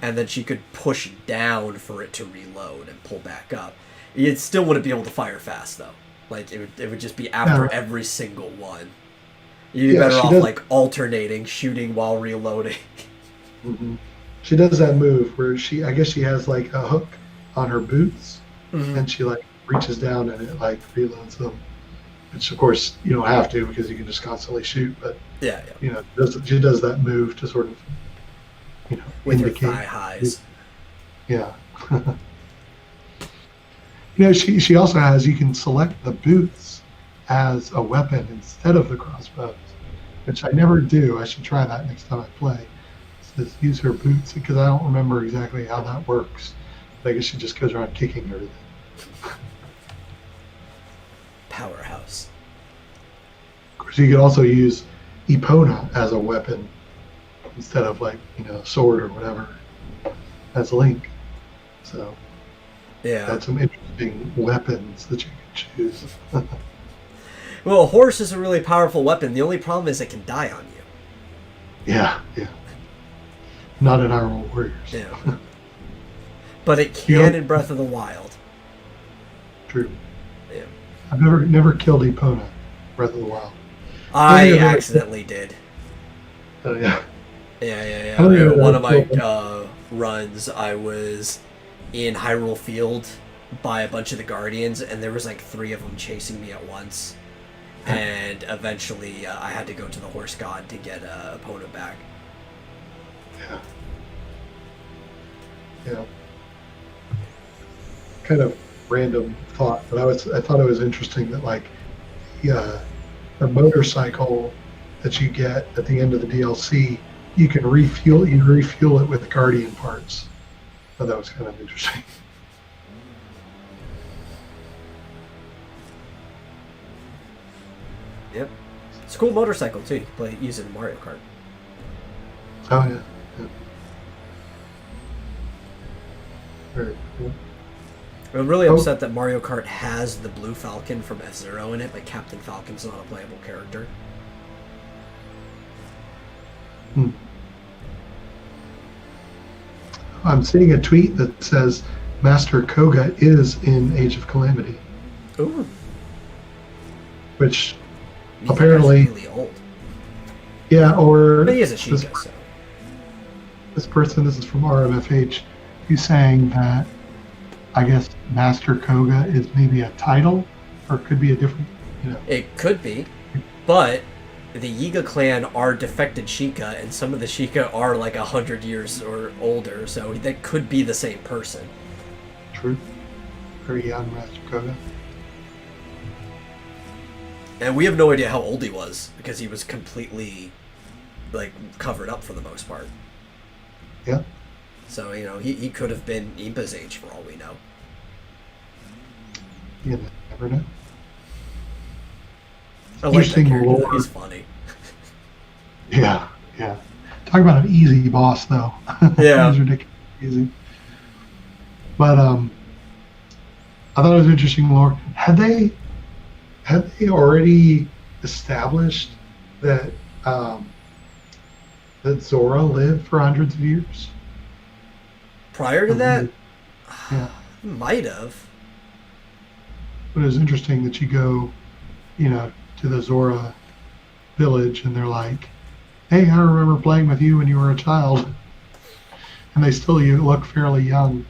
and then she could push down for it to reload and pull back up. It still wouldn't be able to fire fast, though. Like, it would just be after every single one. You'd be better off, like, alternating, shooting while reloading. Mm-hmm. She does that move where I guess she has, like, a hook on her boots, and she, like, reaches down and it, like, reloads them. Which, of course, you don't have to because you can just constantly shoot, but, she does that move to sort of, with indicate. your thigh highs. Yeah. She also has, you can select the boots as a weapon instead of the crossbows, which I never do. I should try that next time I play. It says use her boots, because I don't remember exactly how that works. But I guess she just goes around kicking everything. Powerhouse. So you could also use Epona as a weapon instead of like, sword or whatever as Link. So Yeah. that's some interesting weapons that you can choose. Well, a horse is a really powerful weapon. The only problem is it can die on you. Yeah. Not in Hyrule Warriors. Yeah. But it can in Breath of the Wild. True. Yeah. I've never killed Epona, Breath of the Wild. I accidentally did. Oh, yeah. Yeah. One of my runs, I was in Hyrule Field by a bunch of the Guardians, and there was like 3 of them chasing me at once. And eventually, I had to go to the Horse God to get Epona back. Yeah. Kind of random thought, but I thought it was interesting that like the motorcycle that you get at the end of the DLC, you can refuel it with Guardian parts. I thought that was kind of interesting. Yep. It's a cool motorcycle too. You can use it in Mario Kart. Oh yeah. Very cool. I'm really upset that Mario Kart has the Blue Falcon from F-Zero in it, but Captain Falcon's not a playable character. I'm seeing a tweet that says Master Koga is in Age of Calamity. Ooh. Which apparently really old. Yeah, or but he is a Sheikah, so. This person, this is from RMFH, he's saying that I guess Master Koga is maybe a title, or it could be a different, It could be, but the Yiga clan are defected Sheikah, and some of the Sheikah are like 100 years or older, so that could be the same person. True. Very young Master Koga. And we have no idea how old he was, because he was completely, covered up for the most part. Yeah. So, he could have been Impa's age for all we know. You never know. I like that character. Lore. He's funny. Yeah. Talk about an easy boss, though. Yeah. He's ridiculously easy. But I thought it was interesting lore. Had they already established that that Zora lived for hundreds of years? Prior to that? Yeah. Might have. But it was interesting that you go, to the Zora village and they're like, hey, I remember playing with you when you were a child. And they still look fairly young.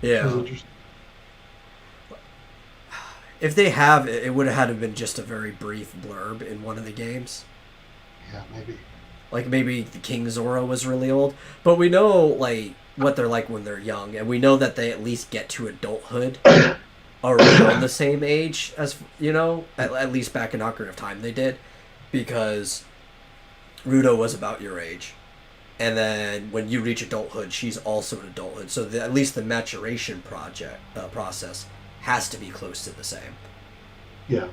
Yeah. It was interesting. If they have, it would have had to been just a very brief blurb in one of the games. Yeah, maybe. Like maybe King Zora was really old. But we know, what they're like when they're young. And we know that they at least get to adulthood around the same age as, at least back in Ocarina of Time they did. Because Ruto was about your age. And then when you reach adulthood, she's also in adulthood. So at least the maturation process has to be close to the same. Yeah.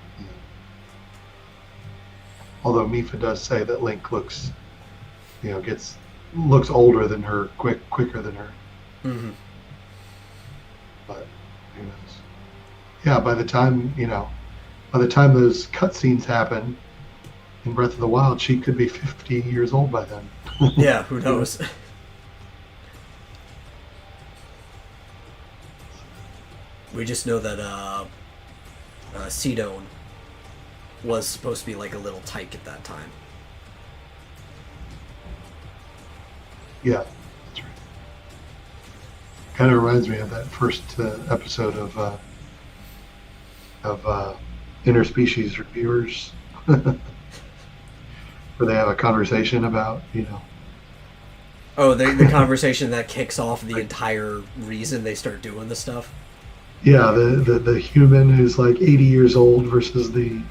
Although Mifa does say that Link looks older than her, quicker than her. Mm-hmm. But who knows? Yeah, by the time those cutscenes happen in Breath of the Wild, she could be 50 years old by then. Yeah, who knows? We just know that Sidone was supposed to be like a little tyke at that time. Yeah, that's right. Kind of reminds me of that first episode of Interspecies Reviewers, where they have a conversation about, Oh, the conversation that kicks off the entire reason they start doing the stuff? Yeah, the human who's like 80 years old versus the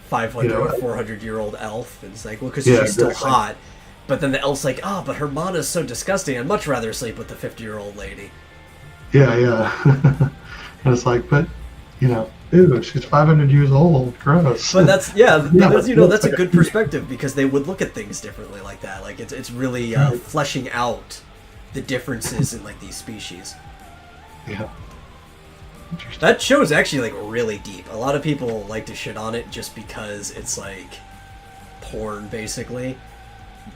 500 or 400-year-old elf. And it's like, well, because she's still hot. But then the elf's like, but her mana's so disgusting. I'd much rather sleep with the 50-year-old lady. Yeah. And it's like, but Ew, she's 500 years old. Gross. But that's that's a like good perspective because they would look at things differently like that. Like it's really fleshing out the differences in like these species. Yeah. That show is actually like really deep. A lot of people like to shit on it just because it's like porn basically,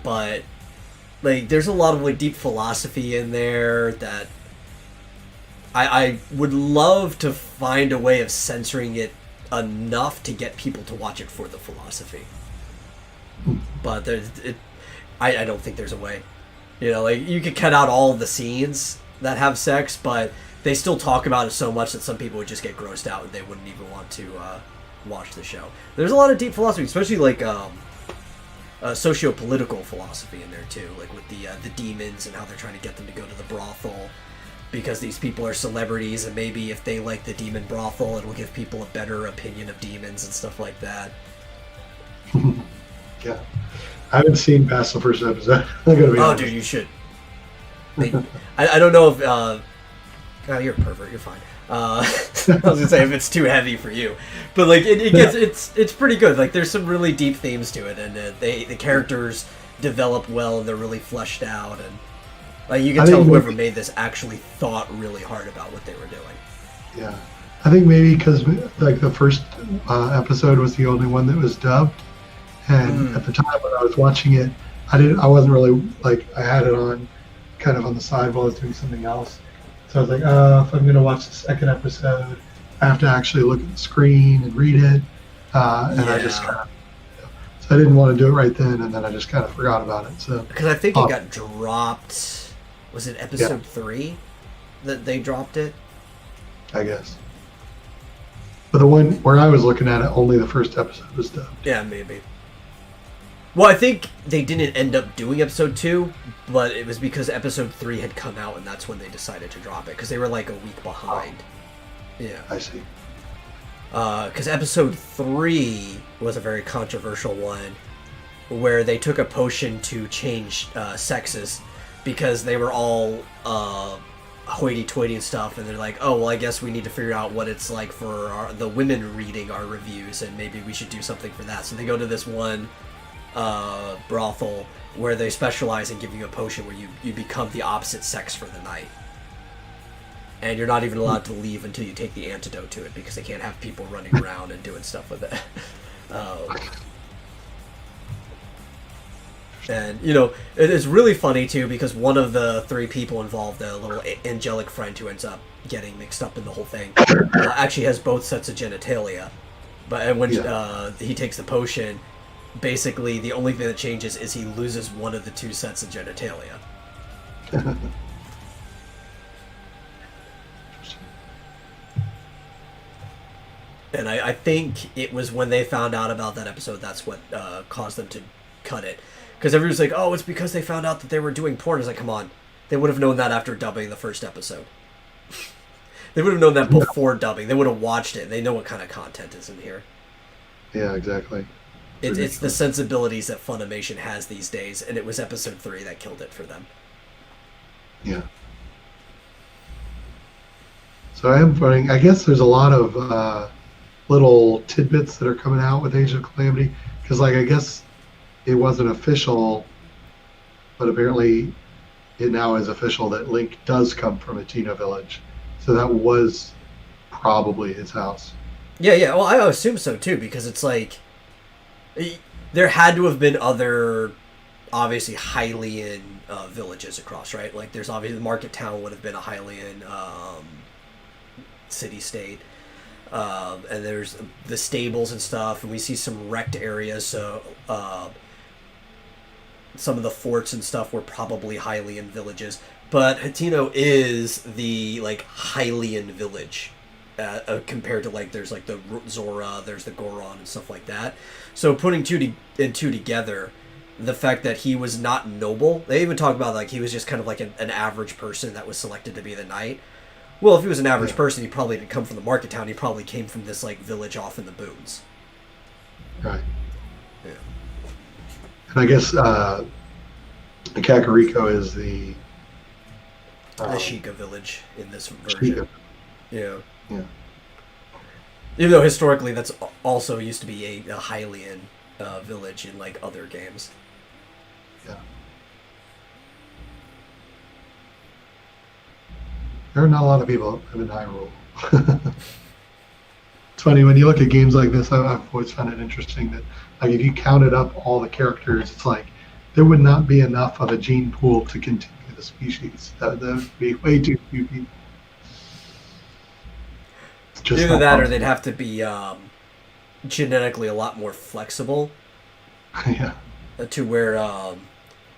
but like there's a lot of like deep philosophy in there that I would love to find a way of censoring it enough to get people to watch it for the philosophy. But I don't think there's a way. Like you could cut out all of the scenes that have sex, but they still talk about it so much that some people would just get grossed out and they wouldn't even want to watch the show. There's a lot of deep philosophy, especially like socio-political philosophy in there too, like with the demons and how they're trying to get them to go to the brothel because these people are celebrities, and maybe if they like the demon brothel, it'll give people a better opinion of demons and stuff like that. Yeah. I haven't seen past the first episode. I gotta be honest. Dude, you should. I don't know if... you're a pervert. You're fine. I was gonna say if it's too heavy for you, but like it gets it's pretty good. Like there's some really deep themes to it, and the characters develop well, and they're really fleshed out, and like you can tell whoever made this actually thought really hard about what they were doing. Yeah, I think maybe because like the first episode was the only one that was dubbed, and at the time when I was watching it, I wasn't really like I had it on kind of on the side while I was doing something else. So I was like, if I'm going to watch the second episode, I have to actually look at the screen and read it. And I just kind of, so I didn't want to do it right then, and then I just kind of forgot about it. So because I think it got dropped. Was it episode 3 that they dropped it? I guess. But the one where I was looking at it, only the first episode was dubbed. Yeah, maybe. Well, I think they didn't end up doing episode 2, but it was because episode 3 had come out, and that's when they decided to drop it, because they were like a week behind. Yeah. I see. Because episode 3 was a very controversial one, where they took a potion to change sexes, because they were all hoity-toity and stuff, and they're like, oh, well, I guess we need to figure out what it's like for the women reading our reviews, and maybe we should do something for that. So they go to this one brothel where they specialize in giving you a potion where you become the opposite sex for the night, and you're not even allowed to leave until you take the antidote to it, because they can't have people running around and doing stuff with it. And it is really funny too, because one of the 3 people involved, a little angelic friend who ends up getting mixed up in the whole thing, actually has both sets of genitalia, and when he takes the potion, basically the only thing that changes is he loses one of the 2 sets of genitalia. And I think it was when they found out about that episode, that's what caused them to cut it. Because everyone's like, oh, it's because they found out that they were doing porn. It's like, come on. They would have known that after dubbing the first episode. They would have known that before dubbing. They would have watched it. They know what kind of content is in here. Yeah, exactly. It's the sensibilities that Funimation has these days, and it was episode 3 that killed it for them. Yeah. So I am finding, I guess there's a lot of little tidbits that are coming out with Age of Calamity, because like I guess it wasn't official, but apparently it now is official that Link does come from a Tino village. So that was probably his house. Yeah. Well, I assume so too, because it's like there had to have been other, obviously, Hylian villages across, right? Like there's obviously the Market Town would have been a Hylian city-state. And there's the stables and stuff, and we see some wrecked areas, so some of the forts and stuff were probably Hylian villages. But Hateno is the, like, Hylian village, compared to, like, there's, like, the Zora, there's the Goron and stuff like that. So putting 2 and 2 together, the fact that he was not noble, they even talk about, like, he was just kind of like an average person that was selected to be the knight. Well, if he was an average person, he probably didn't come from the market town. He probably came from this, like, village off in the boons. Right. Yeah. And I guess the Kakariko is the Sheikah village in this version. Sheikah. Yeah. Yeah. Even though historically that's also used to be a Hylian village in like other games. Yeah. There are not a lot of people that live in Hyrule. It's funny when you look at games like this. I've always found it interesting that, like, if you counted up all the characters, it's like there would not be enough of a gene pool to continue the species. That would be way too few people. It's just Either not that, or possible. they'd have to be genetically a lot more flexible Yeah, to where not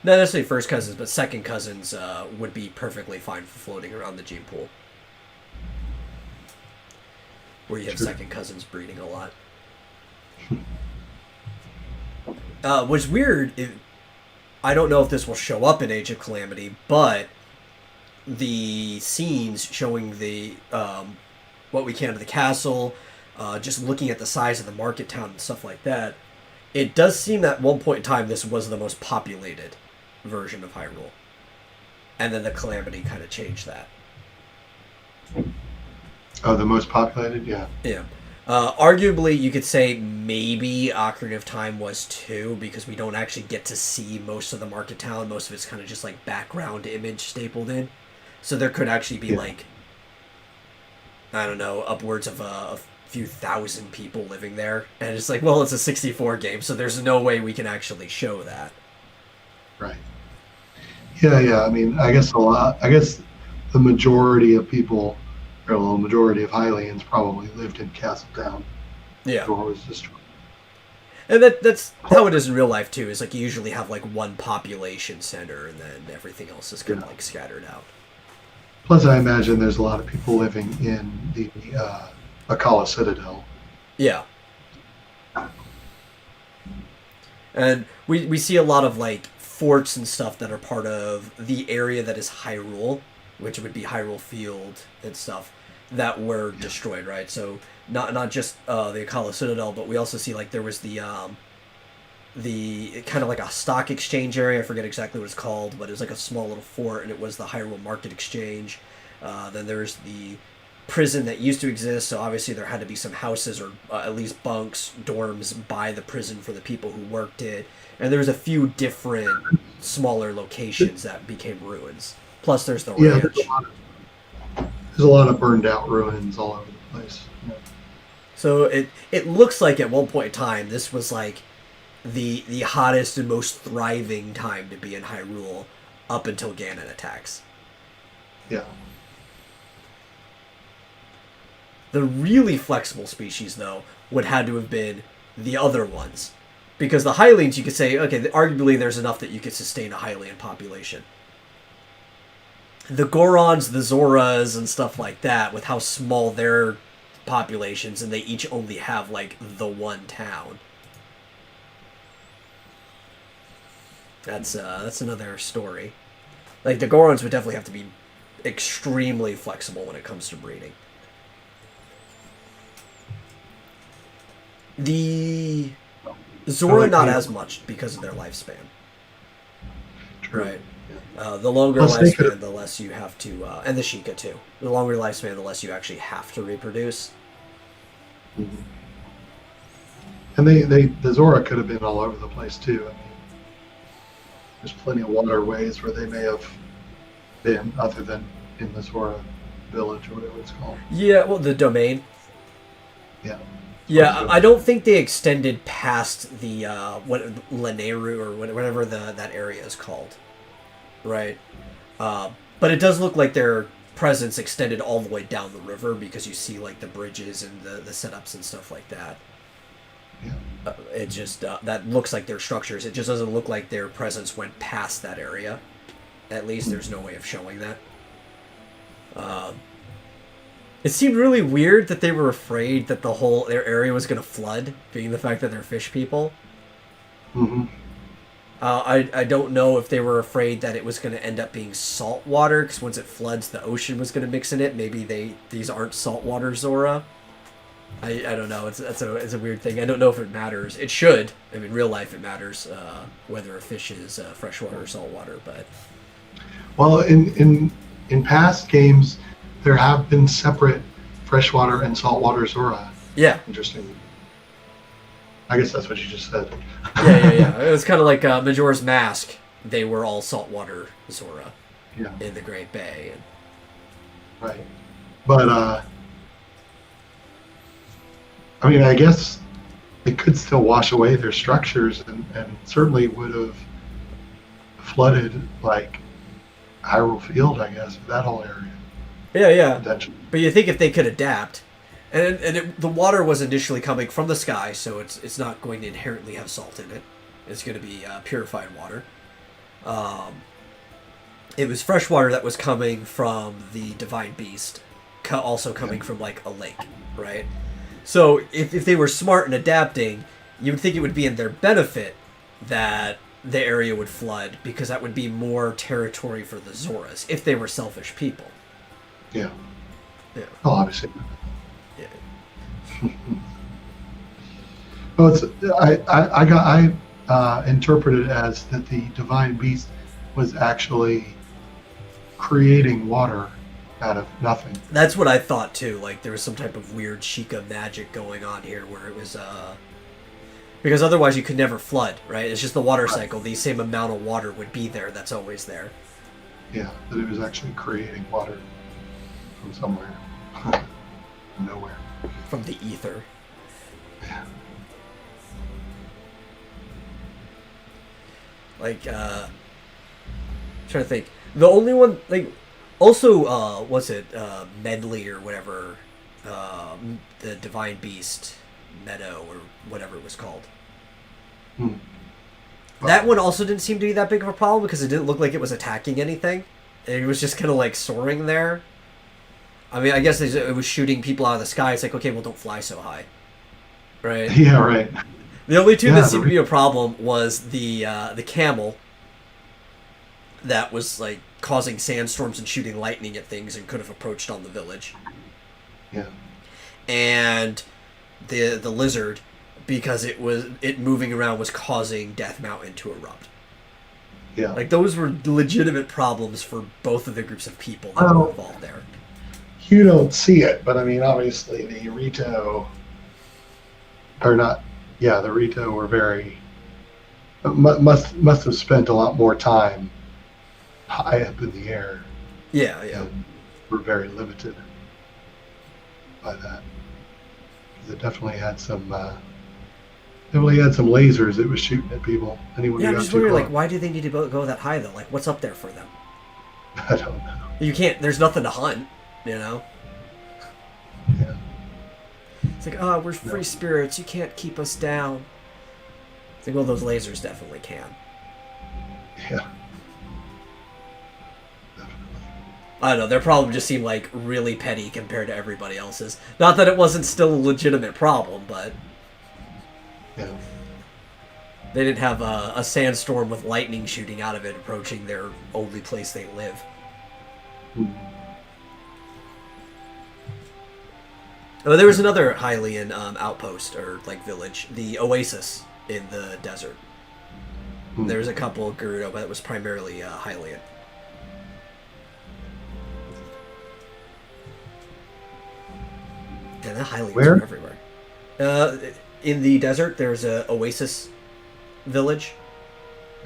necessarily first cousins, but second cousins would be perfectly fine for floating around the gene pool. Where you have True. second cousins breeding a lot. What's weird, I don't know if this will show up in Age of Calamity, but the scenes showing the what we can of the castle, just looking at the size of the market town and stuff like that, it does seem that at one point in time this was the most populated version of Hyrule. And then the Calamity kind of changed that. oh, the most populated. Yeah, Yeah. Arguably, you could say maybe Ocarina of Time was too, because we don't actually get to see most of the market town. Most of it's kind of just like background image stapled in. So there could actually be Yeah. like, I don't know, upwards of a few thousand people living there. And it's like, well, it's a 64 game, so there's no way we can actually show that. right. Yeah, yeah. I mean, I guess the majority of people, or the majority of Hylians, probably lived in Castletown. Yeah. Or was destroyed. And that's how it is in real life too. Is like you usually have like one population center, and then everything else is kind of Yeah. like scattered out. Plus, I imagine there's a lot of people living in the Akala Citadel. Yeah. And we see a lot of like forts and stuff that are part of the area that is Hyrule, which would be Hyrule Field and stuff that were destroyed, right? So not just the Akala Citadel, but we also see like there was the kind of like a stock exchange area. I forget exactly what it's called, but it was like a small little fort, and it was the Hyrule Market Exchange. Then there's the prison that used to exist, so obviously there had to be some houses or at least bunks, dorms by the prison for the people who worked it. And there was a few different smaller locations that became ruins. Plus there's the Yeah, ranch. there's a lot of burned out ruins all over the place. Yeah. So it looks like at one point in time this was like the hottest and most thriving time to be in Hyrule up until Ganon attacks. Yeah. The really flexible species, though, would had to have been the other ones. Because the Hylians, you could say, okay, arguably there's enough that you could sustain a Hylian population. The Gorons, the Zoras, and stuff like that, with how small their populations, and they each only have, like, the one town. That's another story. Like, the Gorons would definitely have to be extremely flexible when it comes to breeding. The Zora like not the- as much because of their lifespan. True. Right. The longer Plus they lifespan, could- the less you have to, and the Sheikah too. The longer lifespan, the less you actually have to reproduce. Mhm. And the Zora could have been all over the place too. I mean, there's plenty of waterways where they may have been, other than in the Zora village or whatever it's called. Yeah, well, the domain. Yeah. Yeah, I don't think they extended past the what Lanayru or whatever that area is called, right? But it does look like their presence extended all the way down the river because you see like the bridges and the setups and stuff like that. Yeah. It just that looks like their structures. It just doesn't look like their presence went past that area. At least there's no way of showing that. It seemed really weird that they were afraid that their area was going to flood, being the fact that they're fish people. Hmm. I don't know if they were afraid that it was going to end up being salt water, because once it floods, the ocean was going to mix in it. Maybe these aren't saltwater Zora. I don't know. It's a weird thing. I don't know if it matters. It should. I mean, real life it matters whether a fish is freshwater or saltwater. But Well, in past games, there have been separate freshwater and saltwater Zora. Yeah. Interesting. I guess that's what you just said. Yeah. It was kind of like Majora's Mask. They were all saltwater Zora Yeah. in the Great Bay. And... Right. But, I mean, I guess it could still wash away their structures and certainly would have flooded, like, Hyrule Field, I guess, that whole area. Yeah. Potentially. But you think if they could adapt, the water was initially coming from the sky, so it's not going to inherently have salt in it. It's going to be purified water. It was fresh water that was coming from the Divine Beast, also coming from like a lake, right? So if they were smart and adapting, you would think it would be in their benefit that the area would flood, because that would be more territory for the Zoras if they were selfish people. Yeah. Yeah. Oh, obviously. Yeah. Well, it's I interpreted it as that the Divine Beast was actually creating water out of nothing. That's what I thought too. Like there was some type of weird Sheikah magic going on here, where it was because otherwise you could never flood, right? It's just the water cycle. The same amount of water would be there. That's always there. Yeah, that it was actually creating water from somewhere, nowhere. From the ether. Yeah. Like, trying to think. The only one, like, also, what's it, Medley or whatever, the Divine Beast Meadow or whatever it was called. That one also didn't seem to be that big of a problem because it didn't look like it was attacking anything. It was just kind of like soaring there. I mean, I guess it was shooting people out of the sky. It's like, okay, well, don't fly so high. Right? Yeah, right. The only two that seemed to be a problem was the camel that was like causing sandstorms and shooting lightning at things and could have approached on the village. Yeah. And the lizard, because it moving around was causing Death Mountain to erupt. Yeah. Like those were legitimate problems for both of the groups of people that were involved there. You don't see it, but I mean, obviously the Rito are not. Yeah, the Rito were very must have spent a lot more time high up in the air. Yeah. And were very limited by that. It definitely had some. Definitely had some lasers it was shooting at people. Anyone who I'm got just too wondering, close. like, why do they need to go that high though? Like, what's up there for them? I don't know. You can't. There's nothing to hunt. You know. Yeah. It's like, we're free spirits. You can't keep us down. It's like, well, those lasers definitely can. Yeah. I don't know. Their problem just seemed like really petty compared to everybody else's. Not that it wasn't still a legitimate problem, but Yeah. they didn't have a sandstorm with lightning shooting out of it approaching their only place they live. Oh, there was another Hylian outpost, or like village, the Oasis in the desert. There was a couple of Gerudo, but it was primarily Hylian. Yeah, the Hylians Where? are everywhere. In the desert, there's a Oasis village.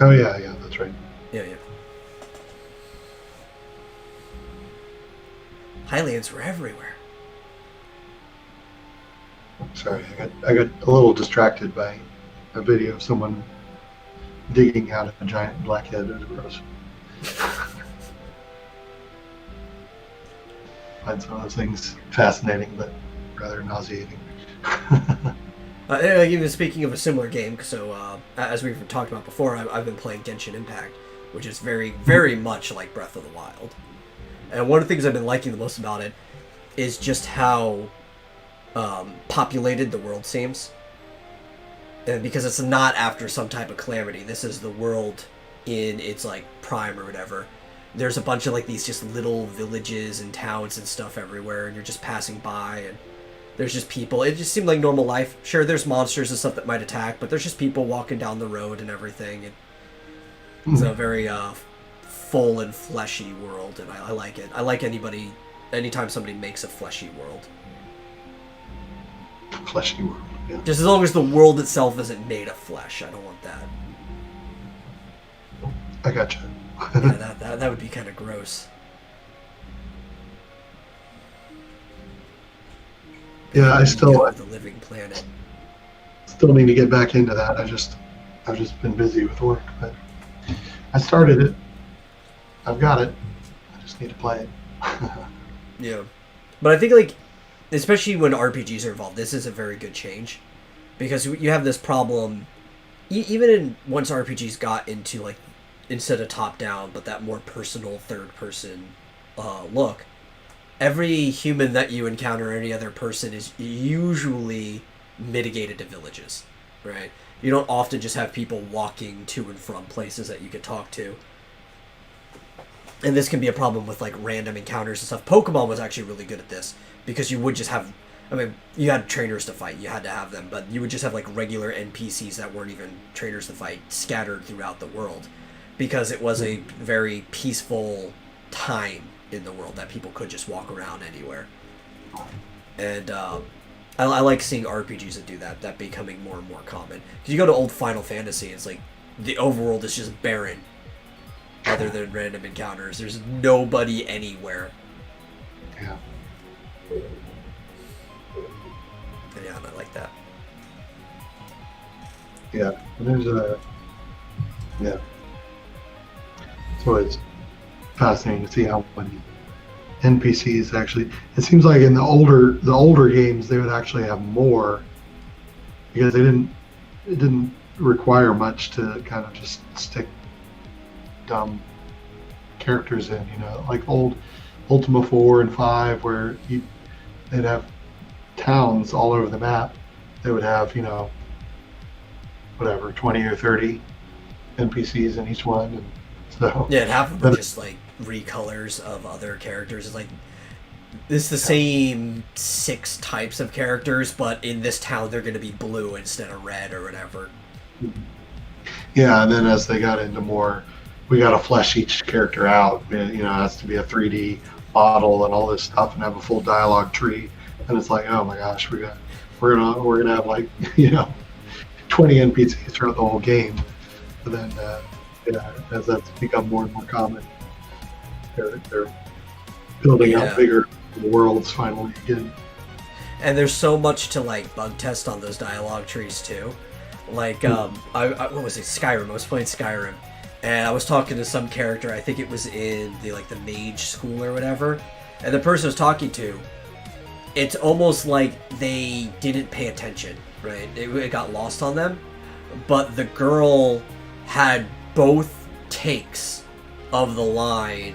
Oh yeah, that's right. Yeah. Hylians were everywhere. Sorry, I got a little distracted by a video of someone digging out a giant blackhead. It was gross. Find some of those things fascinating, but rather nauseating. Even speaking of a similar game, so as we've talked about before, I've been playing Genshin Impact, which is very, very much like Breath of the Wild. And one of the things I've been liking the most about it is just how populated the world seems. And because it's not after some type of calamity, this is the world in its like prime or whatever. There's a bunch of like these just little villages and towns and stuff everywhere, and you're just passing by, and there's just people. It just seemed like normal life. Sure, there's monsters and stuff that might attack, but there's just people walking down the road and everything. It's a very full and fleshy world, and I like it. I like anytime somebody makes a fleshy world. fleshy world. Yeah. Just as long as the world itself isn't made of flesh. I don't want that. I gotcha. Yeah, that would be kind of gross. Yeah, I still the living planet. still need to get back into that. I've just been busy with work, but I started it. I've got it. I just need to play it. Yeah, but I think like, especially when RPGs are involved, this is a very good change, because you have this problem, even in once RPGs got into like, instead of top down, but that more personal third person look. Every human that you encounter, any other person, is usually mitigated to villages, right? You don't often just have people walking to and from places that you could talk to. And this can be a problem with like random encounters and stuff. Pokemon was actually really good at this, because you would just have, I mean, you had trainers to fight, you had to have them, but you would just have like regular NPCs that weren't even trainers to fight scattered throughout the world, because it was a very peaceful time in the world that people could just walk around anywhere. And I like seeing RPGs that do that becoming more and more common. Because you go to old Final Fantasy, it's like the overworld is just barren, other than random encounters. There's nobody anywhere. Yeah. And yeah, I like that. Yeah. There's yeah. So it's fascinating to see how many NPCs actually. It seems like in the older games they would actually have more, because it didn't require much to kind of just stick dumb characters in. You know, like old Ultima 4 and 5, where they'd have towns all over the map. They would have, you know, whatever, 20 or 30 NPCs in each one, and so yeah, and half of them are just like recolors of other characters. It's like, it's the same 6 types of characters, but in this town they're going to be blue instead of red or whatever. Yeah, and then as they got into more, we got to flesh each character out. You know, it has to be a 3D model and all this stuff, and have a full dialogue tree. And it's like, oh my gosh, we're gonna have like, you know, 20 NPCs throughout the whole game. But then, yeah, as that's become more and more common, they're building out bigger worlds finally again. And there's so much to like bug test on those dialogue trees too. Like, I what was it? Skyrim. I was playing Skyrim, and I was talking to some character. I think it was in the mage school or whatever. And the person I was talking to, it's almost like they didn't pay attention, right? It got lost on them. But the girl had both takes of the line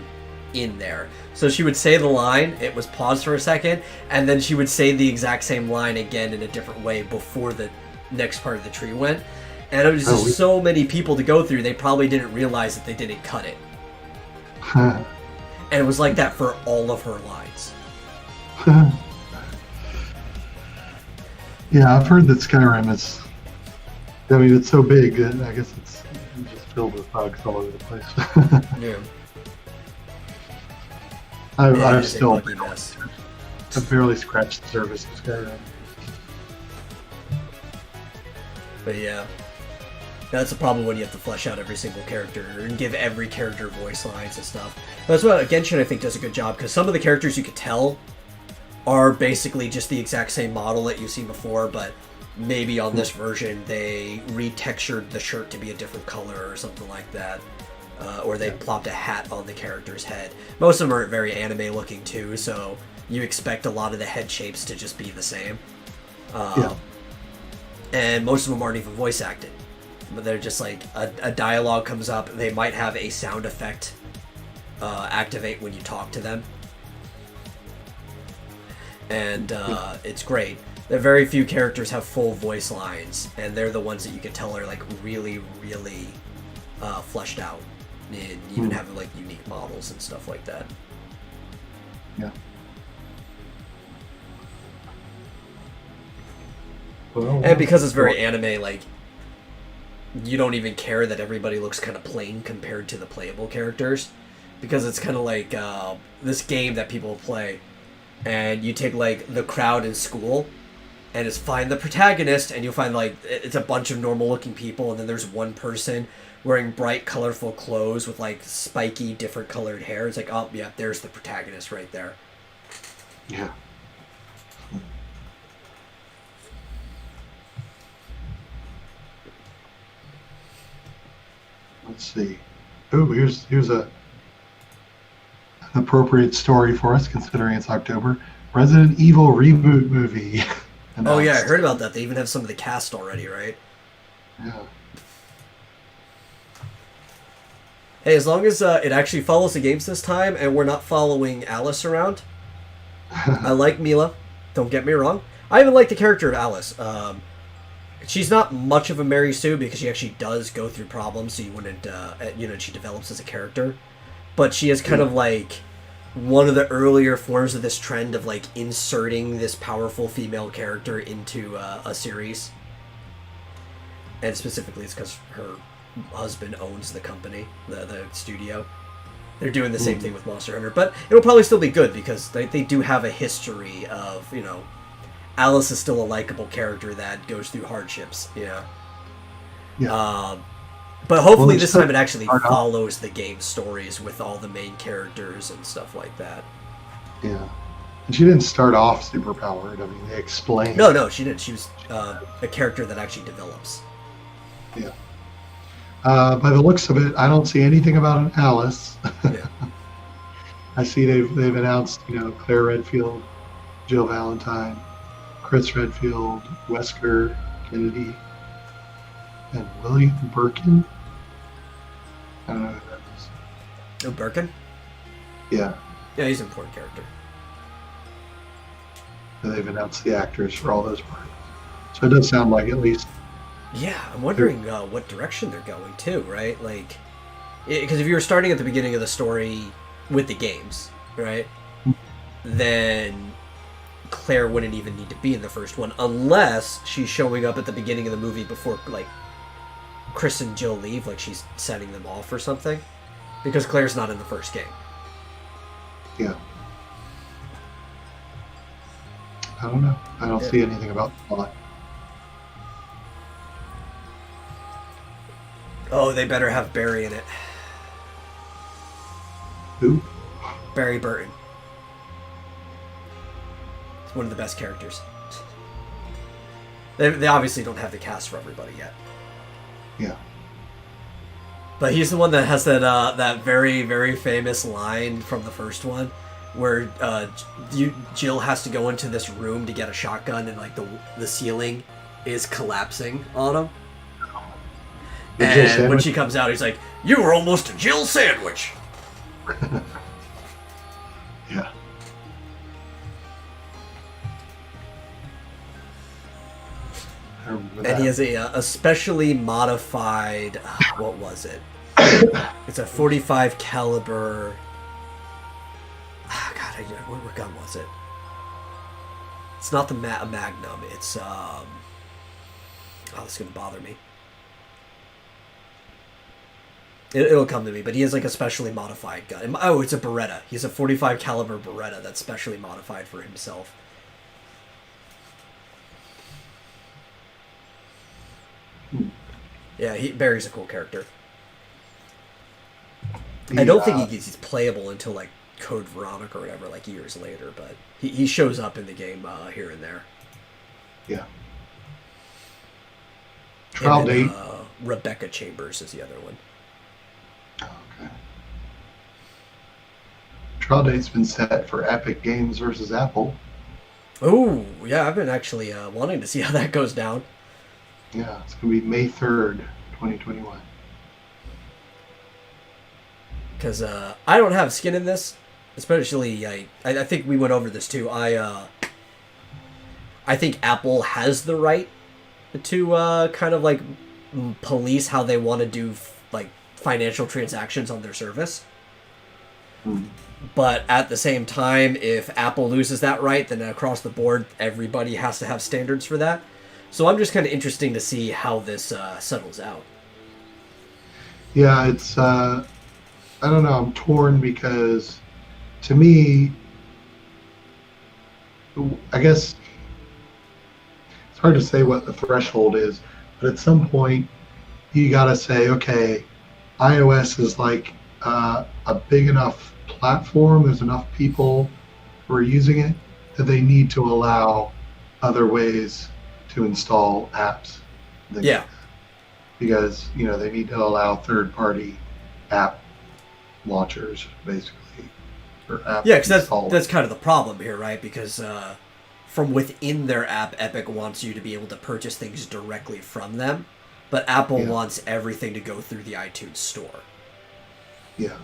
in there. So she would say the line, it was paused for a second, and then she would say the exact same line again in a different way before the next part of the tree went. And it was just so many people to go through, they probably didn't realize that they didn't cut it. And it was like that for all of her lines. Yeah, I've heard that Skyrim is, I mean, it's so big, I guess it's just filled with bugs all over the place. Yeah. I've still I've barely scratched the surface of Skyrim. But yeah, that's the problem when you have to flesh out every single character and give every character voice lines and stuff. That's what Genshin, I think, does a good job, because some of the characters you could tell are basically just the exact same model that you've seen before, but maybe on this version they retextured the shirt to be a different color or something like that. Or they plopped a hat on the character's head. Most of them aren't very anime looking too, so you expect a lot of the head shapes to just be the same. And most of them aren't even voice acted. But they're just like, a dialogue comes up, they might have a sound effect activate when you talk to them. And it's great. There very few characters have full voice lines, and they're the ones that you can tell are like really, really fleshed out. And even have like unique models and stuff like that. Yeah. Well, And because it's very anime, like, you don't even care that everybody looks kind of plain compared to the playable characters, because it's kind of like this game that people play, and you take like the crowd in school, and it's find the protagonist, and you'll find like it's a bunch of normal looking people, and then there's one person wearing bright colorful clothes with like spiky different colored hair. It's like, oh yeah, there's the protagonist right there. Yeah. Let's see. Oh, here's an appropriate story for us considering it's October. Resident Evil reboot movie. Oh yeah, I heard about that. They even have some of the cast already, right? Yeah. Hey, as long as it actually follows the games this time, and we're not following Alice around. I like Mila. Don't get me wrong. I even like the character of Alice. She's not much of a Mary Sue because she actually does go through problems, so you wouldn't, she develops as a character. But she is kind of like one of the earlier forms of this trend of like inserting this powerful female character into a series. And specifically, it's because her husband owns the company, the studio. They're doing the same thing with Monster Hunter, but it'll probably still be good because they do have a history of, Alice is still a likable character that goes through hardships, Yeah. But hopefully this still time it actually follows the game stories with all the main characters and stuff like that. Yeah. And she didn't start off super powered. I mean, they explained. No, she didn't. She was a character that actually develops. Yeah. By the looks of it, I don't see anything about an Alice. Yeah. I see they've announced, Claire Redfield, Jill Valentine, Chris Redfield, Wesker Kennedy, and William Birkin. I don't know who that is. Oh, Birkin? Yeah. Yeah, he's an important character. And they've announced the actors for all those parts. So it does sound like at least. Yeah, I'm wondering what direction they're going to, right? Like, because if you were starting at the beginning of the story with the games, right, then Claire wouldn't even need to be in the first one unless she's showing up at the beginning of the movie before, like, Chris and Jill leave, like she's setting them off or something, because Claire's not in the first game. Yeah. I don't know. I don't see anything about the plot. Oh, they better have Barry in it. Who? Barry Burton. It's one of the best characters. They obviously don't have the cast for everybody yet. Yeah. But he's the one that has that very, very famous line from the first one, where Jill has to go into this room to get a shotgun, and like the ceiling is collapsing on him. And when she comes out, he's like, "You were almost a Jill sandwich." Yeah. And he has a specially modified, what was it? It's a 45 caliber. God, what gun was it? It's not the Magnum. It's oh, this is gonna bother me. It'll come to me, but he has like a specially modified gun. Oh, it's a Beretta. He has a 45 caliber Beretta that's specially modified for himself. Yeah, Barry's a cool character. I don't think he's playable until like Code Veronica or whatever, like years later, but he shows up in the game here and there. Yeah. Trial date. Rebecca Chambers is the other one. Okay. Trial date's been set for Epic Games versus Apple. Oh, yeah, I've been actually wanting to see how that goes down. Yeah, it's going to be May 3rd, 2021. Because I don't have skin in this, especially, I think we went over this too. I think Apple has the right to kind of like police how they want to do like financial transactions on their service. But at the same time, if Apple loses that right, then across the board, everybody has to have standards for that. So I'm just kind of interesting to see how this settles out. Yeah, it's, I don't know, I'm torn because to me, I guess hard to say what the threshold is, but at some point you got to say, okay, iOS is like a big enough platform. There's enough people who are using it that they need to allow other ways to install apps. Yeah. Because they need to allow third-party app launchers, basically, or app. Yeah, because that's kind of the problem here, right? Because from within their app, Epic wants you to be able to purchase things directly from them, but Apple wants everything to go through the iTunes store. Yeah.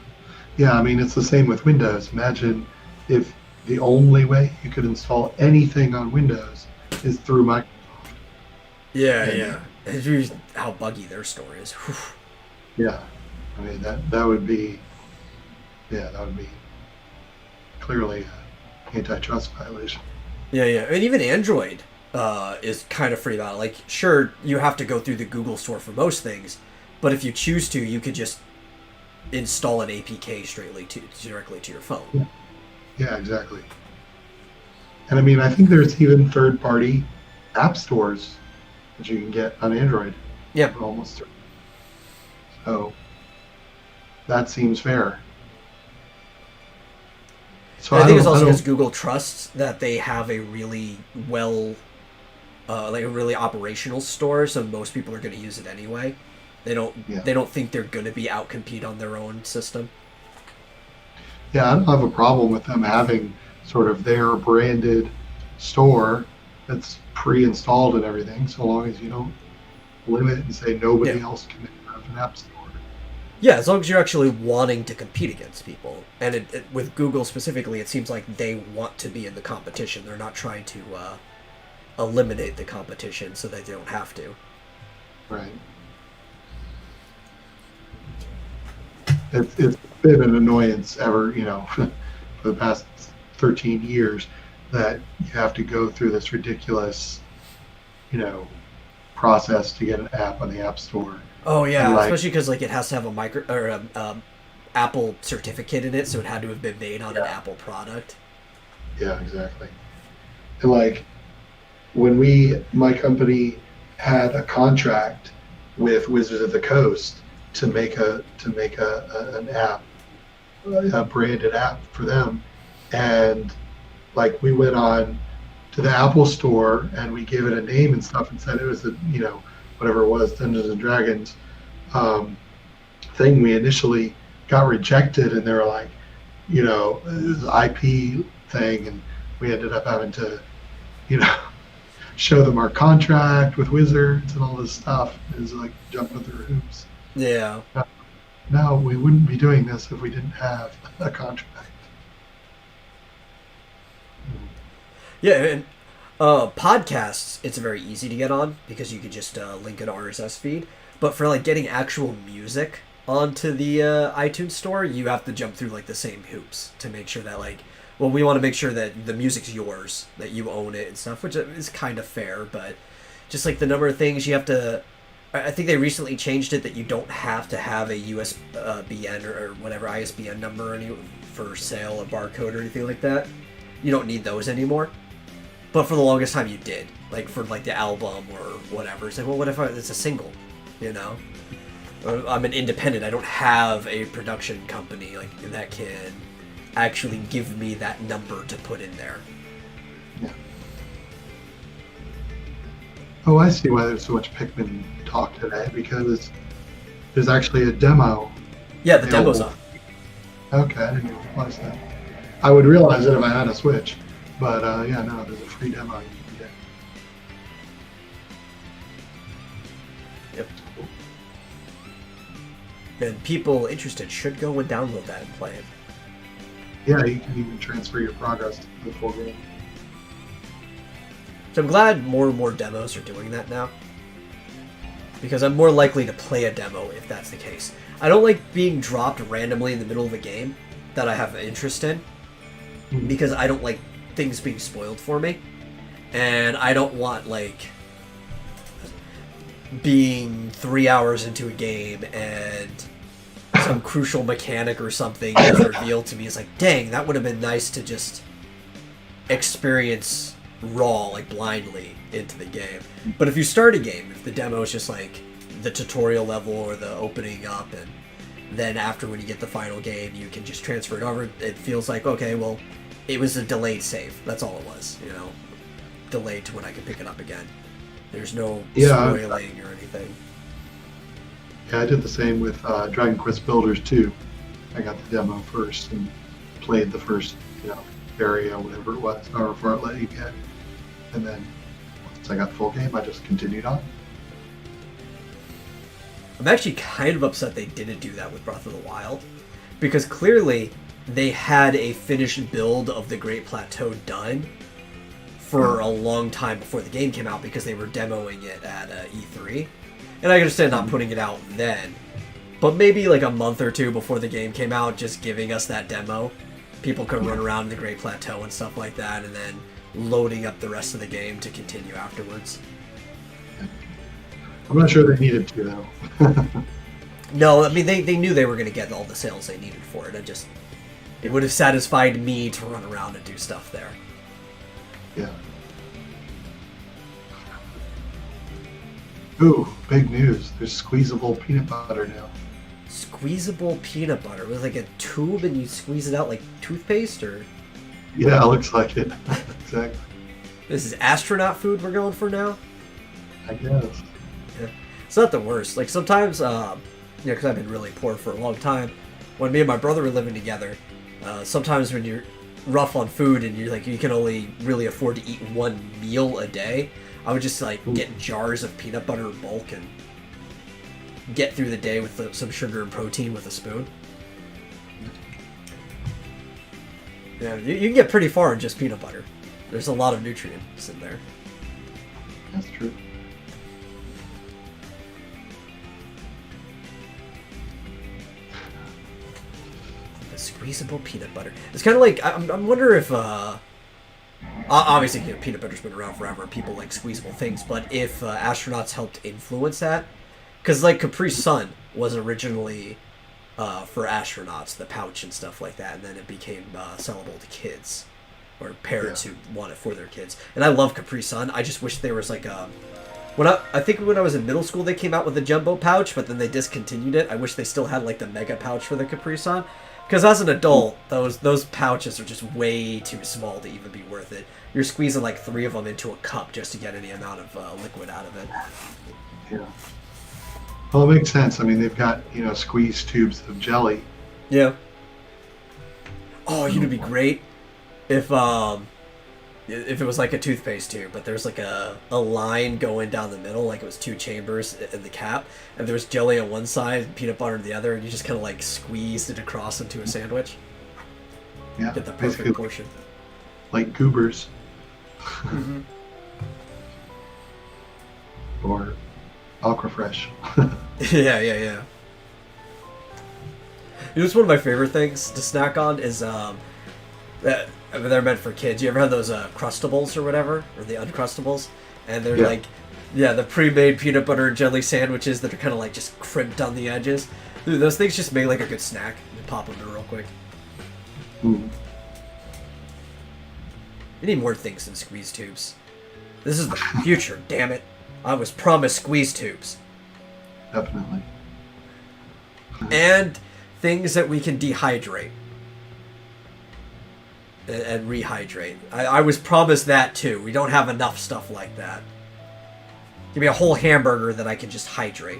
Yeah, I mean, it's the same with Windows. Imagine if the only way you could install anything on Windows is through Microsoft. Yeah. It's just how buggy their store is. Whew. Yeah. I mean, that would be clearly an antitrust violation. Yeah. And even Android is kind of free about it. Like, sure, you have to go through the Google store for most things, but if you choose to, you could just install an APK directly to your phone. Yeah, exactly. And I mean, I think there's even third-party app stores that you can get on Android. Yeah. Almost. So that seems fair. So I think it's also because Google trusts that they have a really like a really operational store, so most people are going to use it anyway. They don't think they're going to be outcompete on their own system. Yeah, I don't have a problem with them having sort of their branded store that's pre-installed and everything, so long as you don't limit and say nobody else can have an app store. Yeah, as long as you're actually wanting to compete against people. And with Google specifically, it seems like they want to be in the competition. They're not trying to eliminate the competition so that they don't have to. Right. It's been an annoyance ever, for the past 13 years that you have to go through this ridiculous, process to get an app on the App Store. Oh yeah, especially because it has to have a Apple certificate in it, so it had to have been made on an Apple product. Yeah, exactly. And when my company had a contract with Wizards of the Coast to make an app, a branded app for them, and we went on to the Apple Store and we gave it a name and stuff and said it was whatever it was, Dungeons and Dragons thing. We initially got rejected, and they were like, this is an IP thing, and we ended up having to show them our contract with Wizards and all this stuff. It was like jumping through hoops. Yeah. No, we wouldn't be doing this if we didn't have a contract. Yeah, and podcasts, it's very easy to get on because you can just link an RSS feed. But for getting actual music onto the iTunes store, you have to jump through the same hoops to make sure that we want to make sure that the music's yours, that you own it and stuff, which is kind of fair. But just the number of things you have to. I think they recently changed it that you don't have to have a USBN or whatever ISBN number for sale, a barcode or anything like that. You don't need those anymore. But for the longest time you did. For the album or whatever. It's what if it's a single, I'm an independent. I don't have a production company that can actually give me that number to put in there. Yeah. Oh, I see why there's so much Pikmin talk today, because there's actually a demo. Yeah, the demo's up. Okay, I didn't even realize that. I would realize it if I had a Switch, but no, there's a free demo you can get. Yep. And people interested should go and download that and play it. Yeah, you can even transfer your progress to the full game. So I'm glad more and more demos are doing that now, because I'm more likely to play a demo if that's the case. I don't like being dropped randomly in the middle of a game that I have an interest in, because I don't like things being spoiled for me, and I don't want being 3 hours into a game and some crucial mechanic or something is revealed to me. It's dang, that would have been nice to just experience raw, like blindly into the game. But if you start a game, if the demo is just like the tutorial level or the opening up, and then after when you get the final game, you can just transfer it over, it feels like, okay, well, it was a delayed save. That's all it was, you know, delayed to when I can pick it up again. There's no spoiling or anything. Yeah, I did the same with Dragon Quest Builders 2. I got the demo first and played the first, area, whatever it was, however far it let you get. And then once I got the full game, I just continued on. I'm actually kind of upset they didn't do that with Breath of the Wild, because clearly they had a finished build of the Great Plateau done for a long time before the game came out, because they were demoing it at E3. And I understand not putting it out then, but maybe like a month or two before the game came out, just giving us that demo. People could run around the Great Plateau and stuff like that, and then loading up the rest of the game to continue afterwards. I'm not sure they needed to, though. No, I mean, they knew they were going to get all the sales they needed for it. It would have satisfied me to run around and do stuff there. Yeah. Ooh, big news. There's squeezable peanut butter now. Squeezable peanut butter? With like a tube and you squeeze it out like toothpaste, or? Yeah, it looks like it. Exactly. This is astronaut food we're going for now? I guess. Yeah. It's not the worst. Like sometimes, because I've been really poor for a long time, when me and my brother were living together, sometimes when you're rough on food and you can only really afford to eat one meal a day, I would just get jars of peanut butter in bulk and get through the day with some sugar and protein with a spoon. Yeah, you can get pretty far in just peanut butter. There's a lot of nutrients in there. That's true. The squeezable peanut butter. It's kind of like, I wonder if, obviously, peanut butter's been around forever and people like squeezable things, but if astronauts helped influence that, because Capri Sun was originally for astronauts, the pouch and stuff like that, and then it became sellable to kids or parents who want it for their kids. And I love Capri Sun. I just wish there was I think when I was in middle school they came out with a jumbo pouch, but then they discontinued it. I wish they still had the mega pouch for the Capri Sun, because as an adult, those pouches are just way too small to even be worth it. You're squeezing 3 of them into a cup just to get any amount of liquid out of it. Yeah. Well, it makes sense. I mean, they've got, squeeze tubes of jelly. Yeah. Oh, it'd be great if it was like a toothpaste tube, but there's a line going down the middle, it was 2 chambers in the cap, and there was jelly on one side and peanut butter on the other, and you just kind of squeezed it across into a sandwich. Yeah. Get the perfect portion. Like goobers. Mm-hmm. Or Aquafresh. Yeah. It's one of my favorite things to snack on is that they're meant for kids. You ever had those Crustables or whatever, or the Uncrustables? And they're the pre-made peanut butter and jelly sandwiches that are kind of just crimped on the edges. Dude, those things just make a good snack. You pop them in real quick. Mm. You need more things than squeeze tubes. This is the future, damn it. I was promised squeeze tubes. Definitely. And things that we can dehydrate. And rehydrate. I was promised that too. We don't have enough stuff like that. Give me a whole hamburger that I can just hydrate.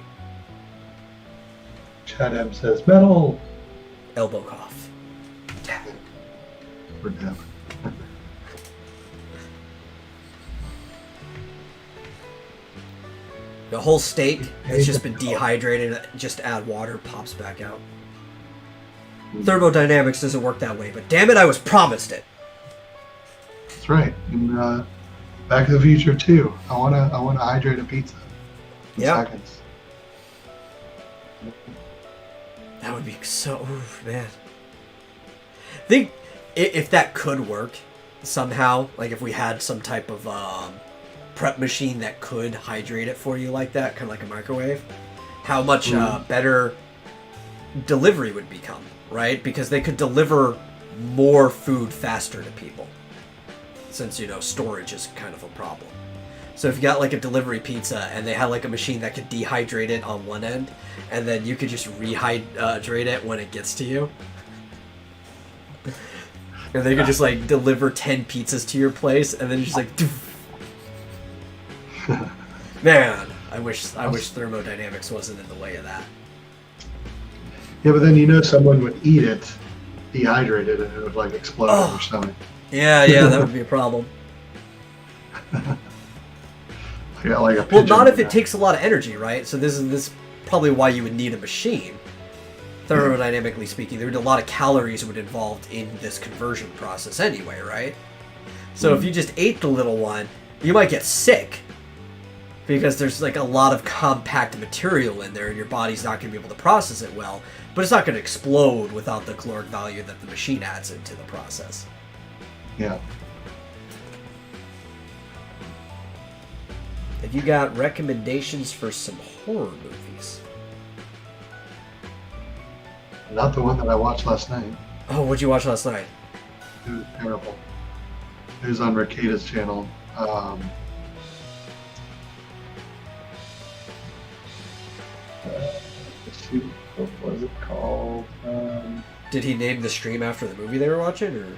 Chad M says, metal! Elbow cough. We're down. The whole steak has just been dehydrated, just add water, pops back out. Thermodynamics doesn't work that way, but damn it, I was promised it. That's right. In Back to the Future 2, I wanna hydrate a pizza in seconds. That would be so, man. I think if that could work somehow, if we had some type of prep machine that could hydrate it for you like that, kind of like a microwave, how much better delivery would become, right? Because they could deliver more food faster to people. since, storage is kind of a problem. So if you got like a delivery pizza and they had like a machine that could dehydrate it on one end, and then you could just rehydrate it when it gets to you. And they could just like deliver 10 pizzas to your place, and then just like, man, I wish thermodynamics wasn't in the way of that. Yeah, but then someone would eat it, dehydrated, and it would like explode in your stomach. Yeah, that would be a problem. Yeah, like a Well, pigeon not if would it takes a lot of energy, right? So this is probably why you would need a machine. Thermodynamically speaking, there would be a lot of calories would involved in this conversion process anyway, right? So if you just ate the little one, you might get sick because there's like a lot of compact material in there, and your body's not going to be able to process it well. But it's not going to explode without the caloric value that the machine adds into the process. Yeah. Have you got recommendations for some horror movies? Not the one that I watched last night. Oh, what'd you watch last night? It was terrible. It was on Mercator's channel. Let's see, what was it called? Did he name the stream after the movie they were watching, or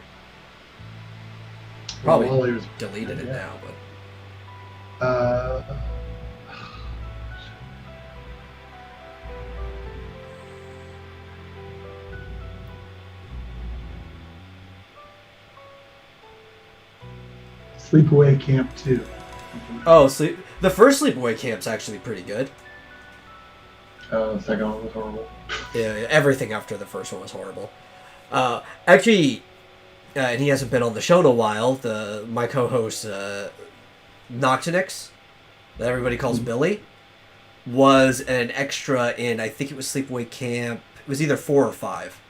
probably well, he was, deleted it now? But Sleepaway Camp 2. oh, the first Sleepaway Camp's actually pretty good. The second one was horrible. Yeah, everything after the first one was horrible. Actually, and he hasn't been on the show in a while. My co-host Noctinix, that everybody calls Billy, was an extra in, I think it was Sleepaway Camp. It was either 4 or 5.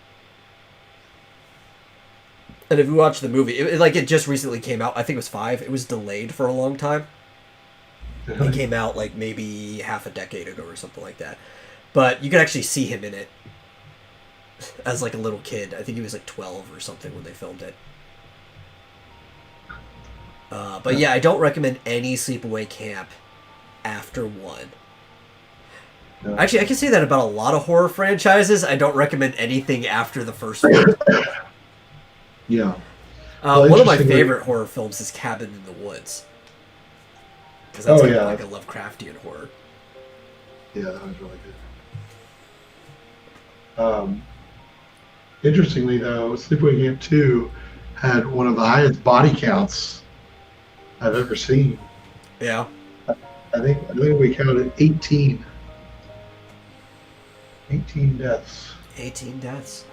And if you watch the movie, it just recently came out. I think it was 5. It was delayed for a long time. It came out like maybe half a decade ago or something like that. But you could actually see him in it as like a little kid. I think he was like 12 or something when they filmed it. But yeah, I don't recommend any Sleepaway Camp after 1. No. Actually, I can say that about a lot of horror franchises. I don't recommend anything after the first one. Yeah. One of my favorite horror films is Cabin in the Woods. Because that's like a Lovecraftian horror. Yeah, that was really good. Interestingly, though, Sleepaway Camp 2 had one of the highest body counts I've ever seen. Yeah. I think we counted 18. 18 deaths. 18 deaths.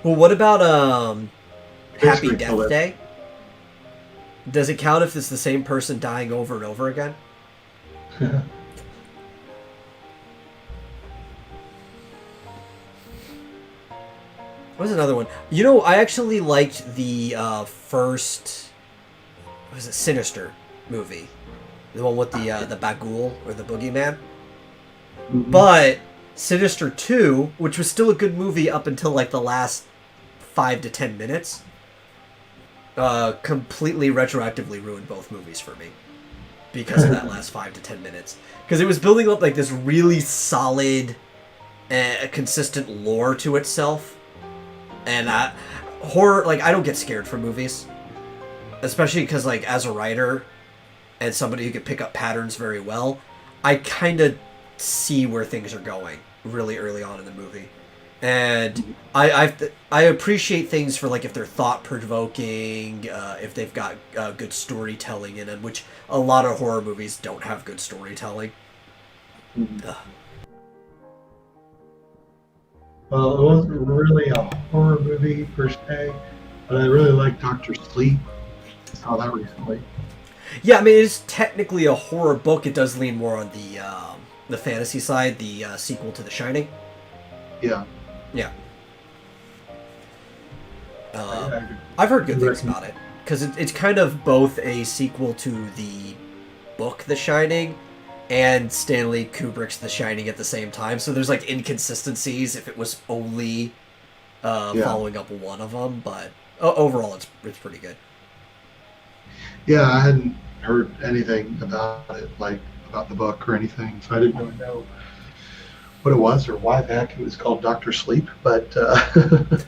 Well, what about Happy Death Day? Does it count if it's the same person dying over and over again? What's another one? I actually liked the first, what was it, Sinister movie. The one with the Bagul, or the Boogeyman. Mm-hmm. But Sinister 2, which was still a good movie up until like the last 5 to 10 minutes, completely retroactively ruined both movies for me because of that last 5 to 10 minutes. Because it was building up like this really solid, consistent lore to itself. And horror, like, I don't get scared from movies. Especially because, like, as a writer and somebody who can pick up patterns very well, I kind of see where things are going really early on in the movie. And I appreciate things for, like, if they're thought-provoking, if they've got good storytelling in them, which a lot of horror movies don't have good storytelling. Well, it wasn't really a horror movie per se, but I really like Dr. Sleep. I saw that recently. Yeah, I mean, it's technically a horror book. It does lean more on the fantasy side, the sequel to The Shining. Yeah. Yeah. I've heard good things about it, because it's kind of both a sequel to the book The Shining and Stanley Kubrick's The Shining at the same time. So there's like inconsistencies if it was only Yeah. following up one of them, but overall it's pretty good. Yeah, I hadn't heard anything about it, like about the book or anything, so I didn't really know what it was or why the heck it was called Doctor Sleep. But it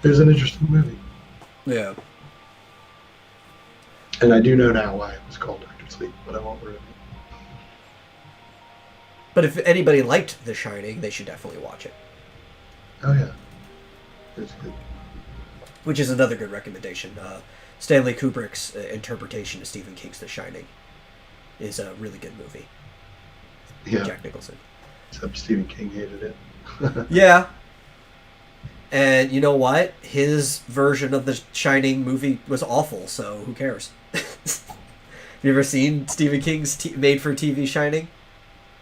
was an interesting movie, Yeah. and I do know now why it was called Doctor Sleep, but I won't ruin it. But if anybody liked The Shining, they should definitely watch it. Oh yeah, it's good. Which is another good recommendation. Stanley Kubrick's interpretation of Stephen King's The Shining is a really good movie. Yeah, Jack Nicholson. except Stephen King hated it. Yeah. And you know what? His version of The Shining movie was awful, so who cares? Have you ever seen Stephen King's made-for-TV Shining?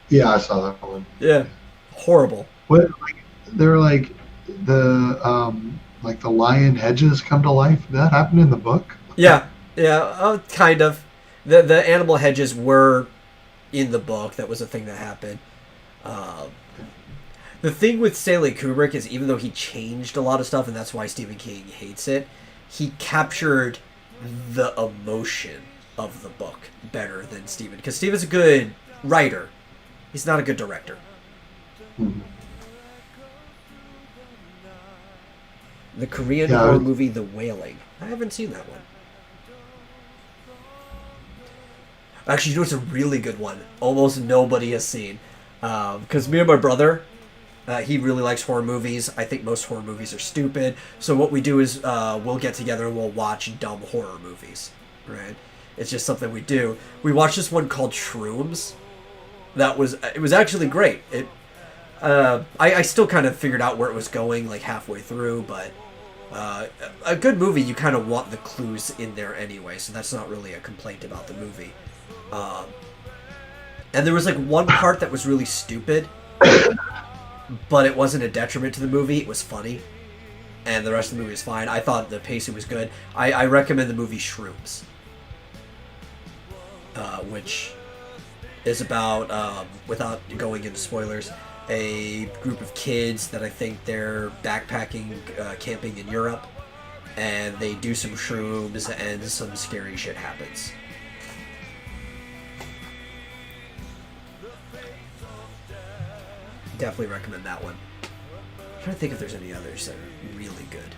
Yeah, I saw that one. Yeah. Horrible. What? They're like the lion hedges come to life. That happened in the book. Yeah. Yeah, kind of. The animal hedges were in the book. That was a thing that happened. The thing with Stanley Kubrick is even though he changed a lot of stuff, and that's why Stephen King hates it, he captured the emotion of the book better than Stephen. Because Stephen's a good writer. He's not a good director. Mhm. The Korean Yeah, horror movie The Wailing. I haven't seen that one. Actually, you know it's a really good one. Almost nobody has seen. Because me and my brother, he really likes horror movies. I think most horror movies are stupid. So what we do is we'll get together and we'll watch dumb horror movies. Right? It's just something we do. We watched this one called Shrooms. It was actually great. I still kind of figured out where it was going like halfway through, but a good movie, you kind of want the clues in there anyway, so that's not really a complaint about the movie. And there was like one part that was really stupid, but it wasn't a detriment to the movie. It was funny, and the rest of the movie was fine. I thought the pacing was good. I recommend the movie Shrooms, which is about, without going into spoilers, a group of kids that I think they're backpacking, camping in Europe, and they do some shrooms and some scary shit happens. Definitely recommend that one. I'm trying to think if there's any others that are really good.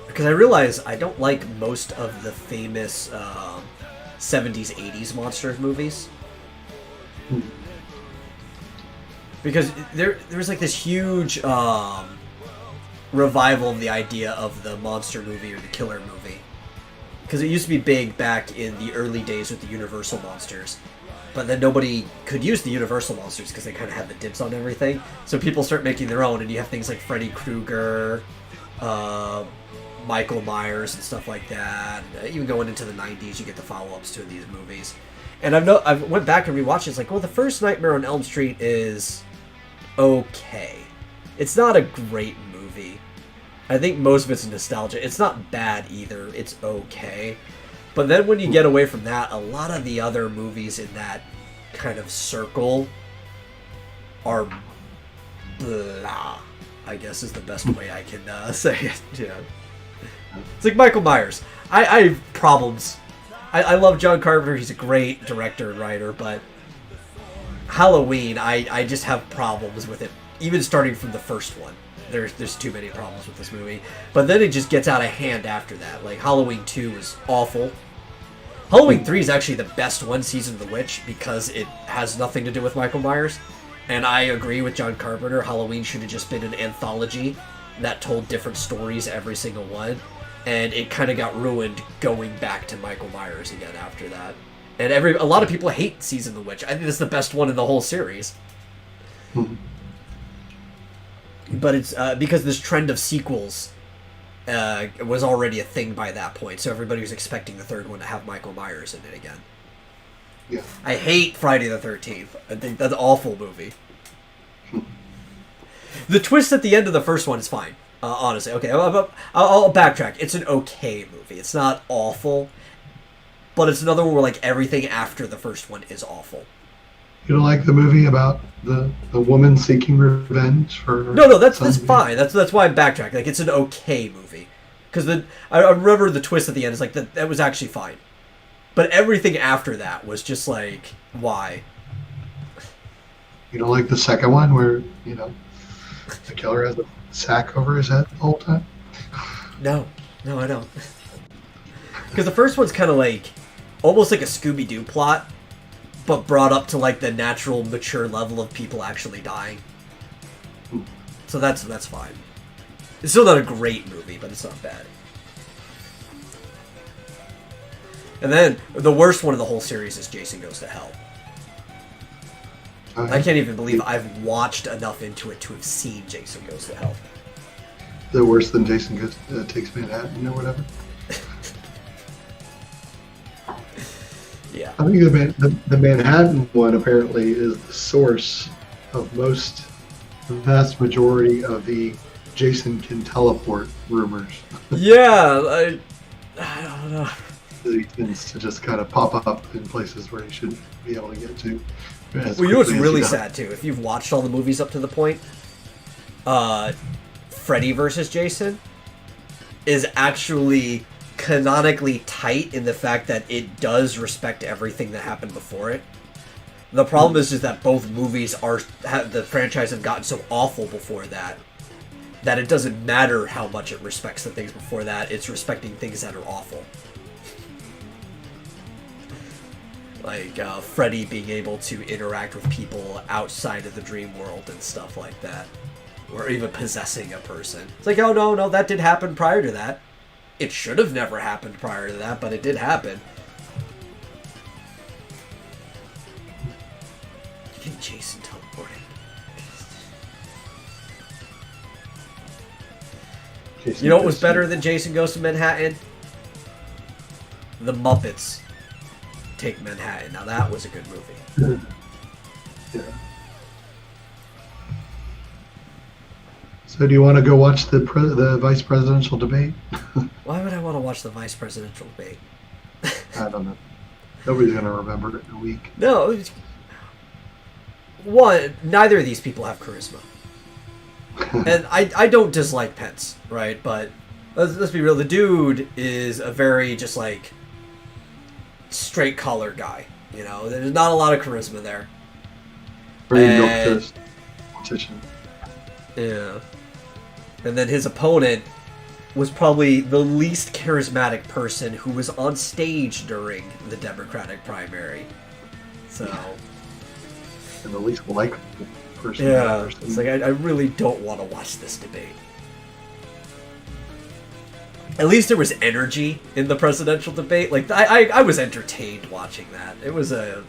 Because I realize I don't like most of the famous 70s, 80s monsters movies. Because there was like this huge revival of the idea of the monster movie or the killer movie. Because it used to be big back in the early days with the Universal monsters. But then nobody could use the Universal monsters because they kind of had the dibs on everything. So people start making their own, and you have things like Freddy Krueger, Michael Myers, and stuff like that. Even going into the 90s, you get the follow-ups to these movies. And I went back and rewatched it. It's like, well, the first Nightmare on Elm Street is okay. It's not a great movie. I think most of it's nostalgia. It's not bad either. It's okay. But then when you get away from that, a lot of the other movies in that kind of circle are blah, I guess is the best way I can say it. Yeah. It's like Michael Myers. I have problems. I love John Carpenter. He's a great director and writer, but Halloween, I just have problems with it. Even starting from the first one. There's too many problems with this movie. But then it just gets out of hand after that. Like, Halloween 2 was awful. Halloween 3 is actually the best one, Season of the Witch, because it has nothing to do with Michael Myers. And I agree with John Carpenter. Halloween should have just been an anthology that told different stories every single one. And it kind of got ruined going back to Michael Myers again after that. And a lot of people hate Season of the Witch. I think it's the best one in the whole series. But it's because this trend of sequels was already a thing by that point, so everybody was expecting the third one to have Michael Myers in it again. Yeah. I hate Friday the 13th. I think that's an awful movie. The twist at the end of the first one is fine, honestly. Okay, I'll backtrack. It's an okay movie. It's not awful, but it's another one where like everything after the first one is awful. You don't like the movie about the woman seeking revenge for her No, that's son's fine. That's why I'm backtracking. Like, it's an okay movie. Because I remember the twist at the end is like, that was actually fine. But everything after that was just like, why? You don't like the second one where, the killer has a sack over his head the whole time? No, I don't. Because the first one's kind of like, almost like a Scooby-Doo plot, but brought up to like the natural, mature level of people actually dying. So that's fine. It's still not a great movie, but it's not bad. And then, the worst one of the whole series is Jason Goes to Hell. I can't even believe I've watched enough into it to have seen Jason Goes to Hell. The worse than Jason Takes Manhattan or whatever? Yeah. I think the Manhattan one apparently is the source of the vast majority of the Jason can teleport rumors. Yeah, I don't know. He tends to just kind of pop up in places where he shouldn't be able to get to. Well, you know what's really sad too? If you've watched all the movies up to the point, Freddy versus Jason is actually canonically tight in the fact that it does respect everything that happened before it. The problem is that both movies the franchise have gotten so awful before that it doesn't matter how much it respects the things before that. It's respecting things that are awful. Like Freddy being able to interact with people outside of the dream world and stuff like that. Or even possessing a person. It's like, oh no, that did happen prior to that. It should have never happened prior to that, but it did happen. You get Jason teleporting. You know what was better than Jason Goes to Manhattan? The Muppets Take Manhattan. Now that was a good movie. Yeah. So do you want to go watch the vice presidential debate? Why would I want to watch the vice presidential debate? I don't know. Nobody's going to remember it in a week. No. One, neither of these people have charisma. And I don't dislike Pence, right? But let's be real. The dude is a very just like straight collar guy. You know, there's not a lot of charisma there. Very milquetoast politician. Yeah. And then his opponent was probably the least charismatic person who was on stage during the Democratic primary. So. And the least likable person. Yeah. It's like, I really don't want to watch this debate. At least there was energy in the presidential debate. Like, I was entertained watching that. It was a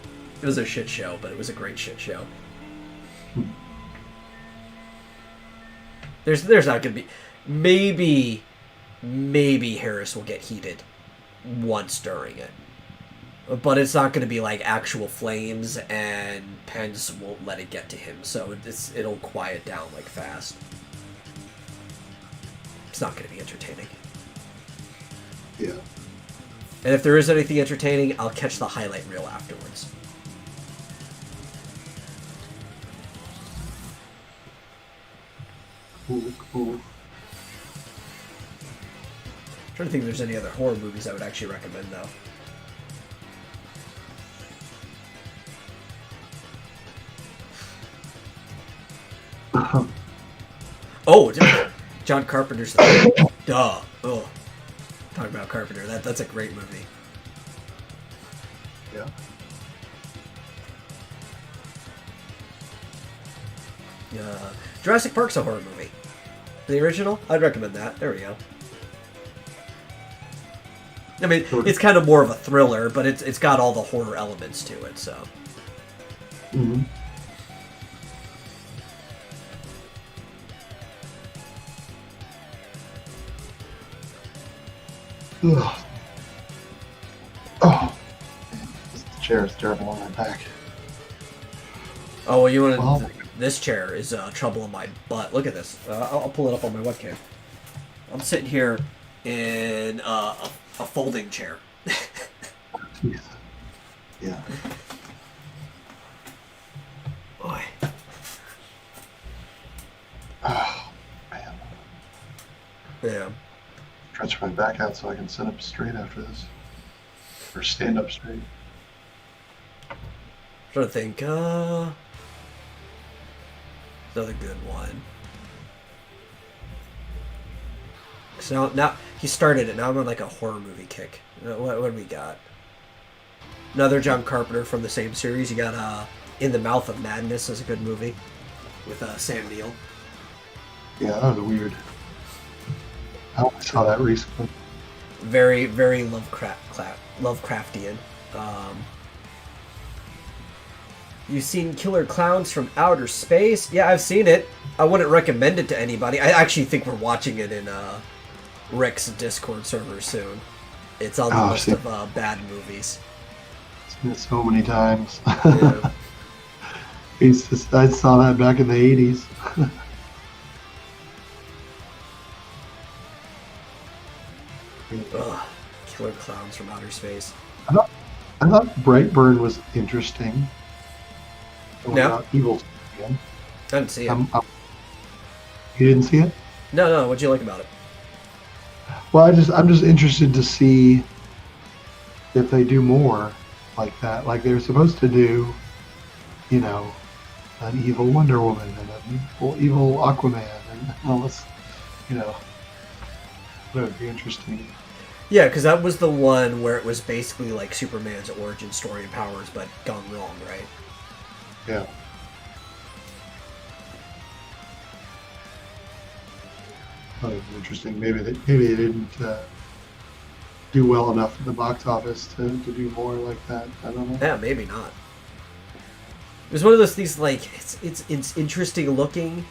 shit show, but it was a great shit show. There's not going to be... Maybe Harris will get heated once during it. But it's not going to be like actual flames, and Pence won't let it get to him. So it'll quiet down like fast. It's not going to be entertaining. Yeah. And if there is anything entertaining, I'll catch the highlight reel afterwards. Cool. I'm trying to think if there's any other horror movies I would actually recommend, though. Oh, John Carpenter's Duh. Oh. Talking about Carpenter. That's a great movie. Yeah. Jurassic Park's a horror movie. The original? I'd recommend that. There we go. I mean, it's kind of more of a thriller, but it's got all the horror elements to it, so. Mm-hmm. Ugh. Oh. This chair is terrible on my back. Oh, well, you want to... This chair is trouble in my butt. Look at this. I'll pull it up on my webcam. I'm sitting here in a folding chair. Yeah. Yeah. Stretch my back out so I can sit up straight after this. Or stand up straight. Trying to think, another good one. So now he started it. Now I'm on like a horror movie kick. What do we got? Another John Carpenter from the same series. You got In the Mouth of Madness is a good movie with Sam Neill. Yeah, that was weird. I only saw that recently. Very, very Lovecraftian. You've seen Killer Clowns from Outer Space? Yeah, I've seen it. I wouldn't recommend it to anybody. I actually think we're watching it in Rick's Discord server soon. It's on the list of bad movies. Seen it so many times. Yeah. I saw that back in the 80s. Ugh, Killer Clowns from Outer Space. I thought Brightburn was interesting. Yeah. Evil. I didn't see it. You didn't see it? No. What'd you like about it? Well, I'm just interested to see if they do more like that. Like they're supposed to do, you know, an evil Wonder Woman and an evil Aquaman and all this, you know. That would be interesting. Yeah, because that was the one where it was basically like Superman's origin story and powers, but gone wrong, right? Yeah. That was interesting. Maybe they didn't do well enough at the box office to do more like that. I don't know. Yeah, maybe not. It was one of those things like it's interesting looking,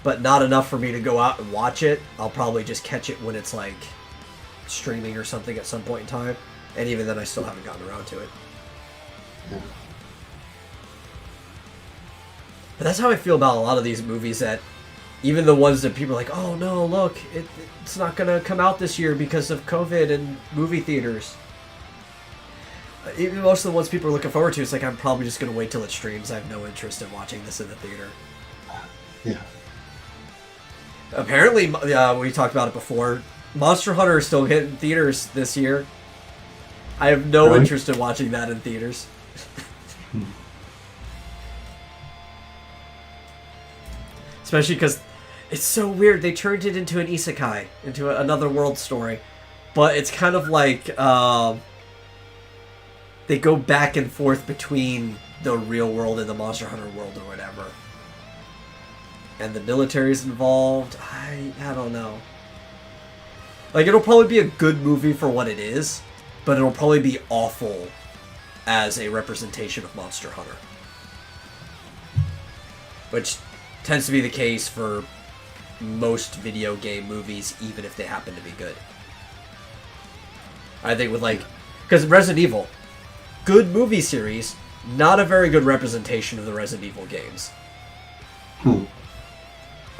but not enough for me to go out and watch it. I'll probably just catch it when it's like streaming or something at some point in time, and even then I still haven't gotten around to it. Yeah. But that's how I feel about a lot of these movies, that even the ones that people are like, oh no, look, it's not going to come out this year because of COVID and movie theaters. Even most of the ones people are looking forward to, it's like, I'm probably just going to wait till it streams. I have no interest in watching this in the theater. Yeah. Apparently, we talked about it before, Monster Hunter is still hitting theaters this year. I have no interest in watching that in theaters. Especially because it's so weird. They turned it into an isekai, into another world story. But it's kind of like they go back and forth between the real world and the Monster Hunter world or whatever. And the military's involved. I don't know. Like, it'll probably be a good movie for what it is, but it'll probably be awful as a representation of Monster Hunter. Which tends to be the case for most video game movies, even if they happen to be good. I think with, like... Because Resident Evil, good movie series, not a very good representation of the Resident Evil games.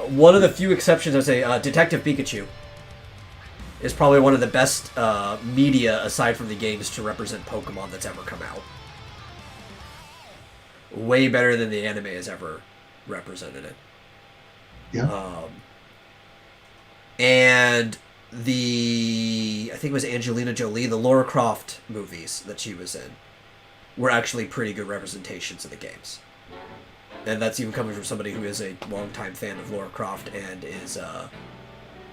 One of the few exceptions, I would say, Detective Pikachu is probably one of the best media, aside from the games, to represent Pokemon that's ever come out. Way better than the anime has ever represented it. Yeah. And I think it was Angelina Jolie, the Lara Croft movies that she was in, were actually pretty good representations of the games. And that's even coming from somebody who is a longtime fan of Lara Croft and is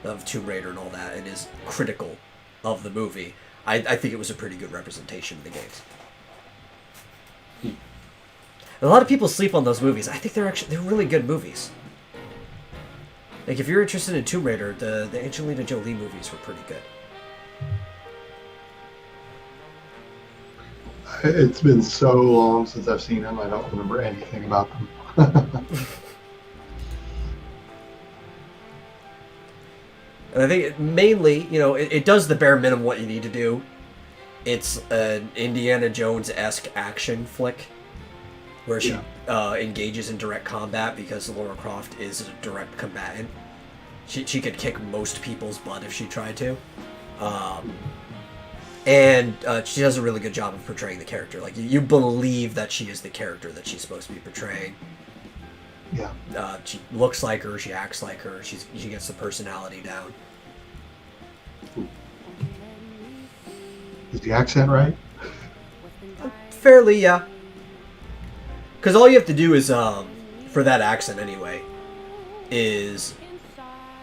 of Tomb Raider and all that, and is critical of the movie. I think it was a pretty good representation of the games. A lot of people sleep on those movies. I think they're really good movies. Like, if you're interested in Tomb Raider, the Angelina Jolie movies were pretty good. It's been so long since I've seen them, I don't remember anything about them. And I think mainly, it does the bare minimum what you need to do. It's an Indiana Jones-esque action flick where she engages in direct combat, because Lara Croft is a direct combatant. She could kick most people's butt if she tried to. And she does a really good job of portraying the character. Like, you believe that she is the character that she's supposed to be portraying. Yeah. She looks like her, she acts like her, she gets the personality down. Is the accent right? Fairly, yeah. Because all you have to do is, for that accent anyway, is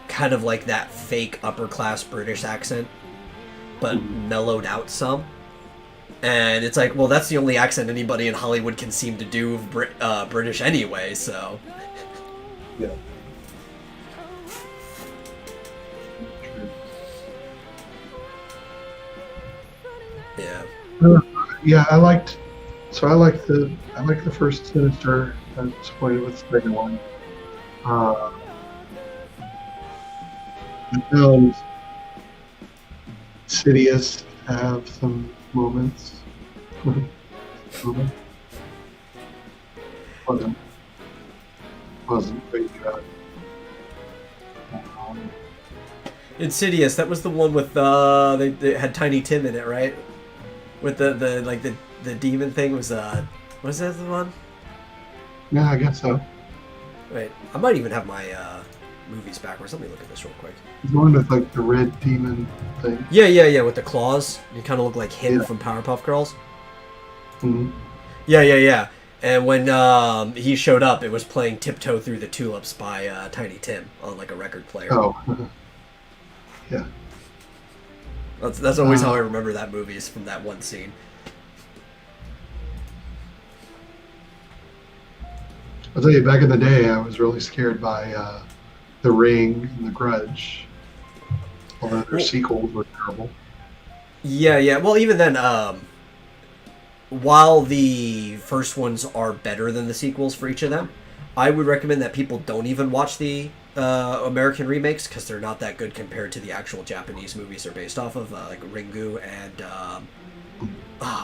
kind of like that fake upper class British accent, but mellowed out some. And it's like, well, that's the only accent anybody in Hollywood can seem to do British anyway, so. Yeah. Yeah. Yeah, I liked the first Sinister. I'm disappointed with the second one. Uh, the films Sidious have some moments. wasn't wasn't pretty good. Insidious, that was the one with, they had Tiny Tim in it, right? With the demon thing was, was that the one? Yeah, I guess so. Wait, I might even have my, movies backwards. Let me look at this real quick. The one with like the red demon thing. Yeah, with the claws. You kind of look like him from Powerpuff Girls. Mm-hmm. Yeah. And when he showed up, it was playing Tiptoe Through the Tulips by Tiny Tim on like a record player. Oh. Yeah. That's always how I remember that movie, is from that one scene. I'll tell you, back in the day, I was really scared by The Ring and The Grudge. Although their sequels were terrible. Yeah. Well, even then, while the first ones are better than the sequels for each of them, I would recommend that people don't even watch the American remakes, because they're not that good compared to the actual Japanese movies they're based off of, like Ringu and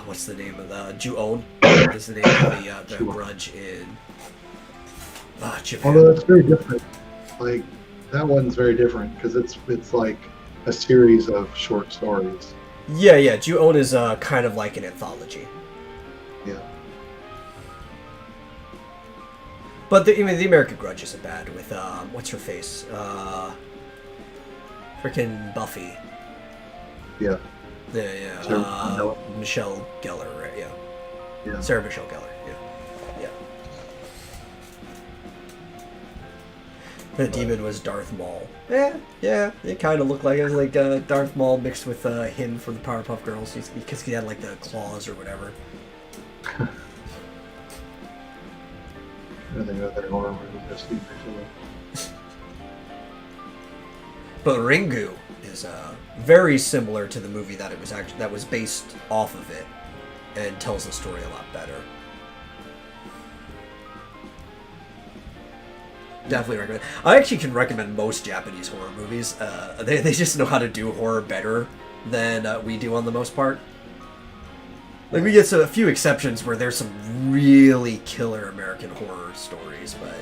what's the name of the Ju-On is the name of the Grudge in Japan. Although it's very different. Like, that one's very different because it's like a series of short stories. Yeah. Ju-On is kind of like an anthology. Yeah. But the American Grudge isn't bad with what's her face? Freaking Buffy. Yeah. Yeah. Michelle Gellar, right? Yeah. Sarah Michelle Gellar. Yeah. The demon was Darth Maul. Yeah. It kind of looked like it was like Darth Maul mixed with him from the Powerpuff Girls, because he had like the claws or whatever. I think other horror movies I've seen recently. But Ringu is very similar to the movie that was based off of it, and tells the story a lot better. Definitely recommend. I actually can recommend most Japanese horror movies. They just know how to do horror better than we do on the most part. Like, we get a few exceptions where there's some really killer American horror stories, but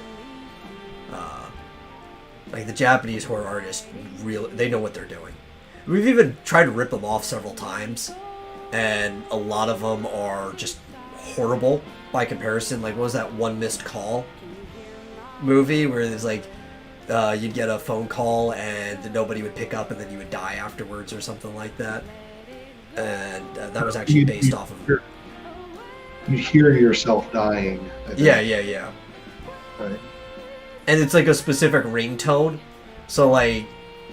like the Japanese horror artists, they know what they're doing. We've even tried to rip them off several times, and a lot of them are just horrible by comparison. Like, what was that One Missed Call movie where there's like you'd get a phone call and nobody would pick up, and then you would die afterwards or something like that. And that was actually based off of... You hear yourself dying. Yeah. Right. And it's like a specific ringtone. So, like,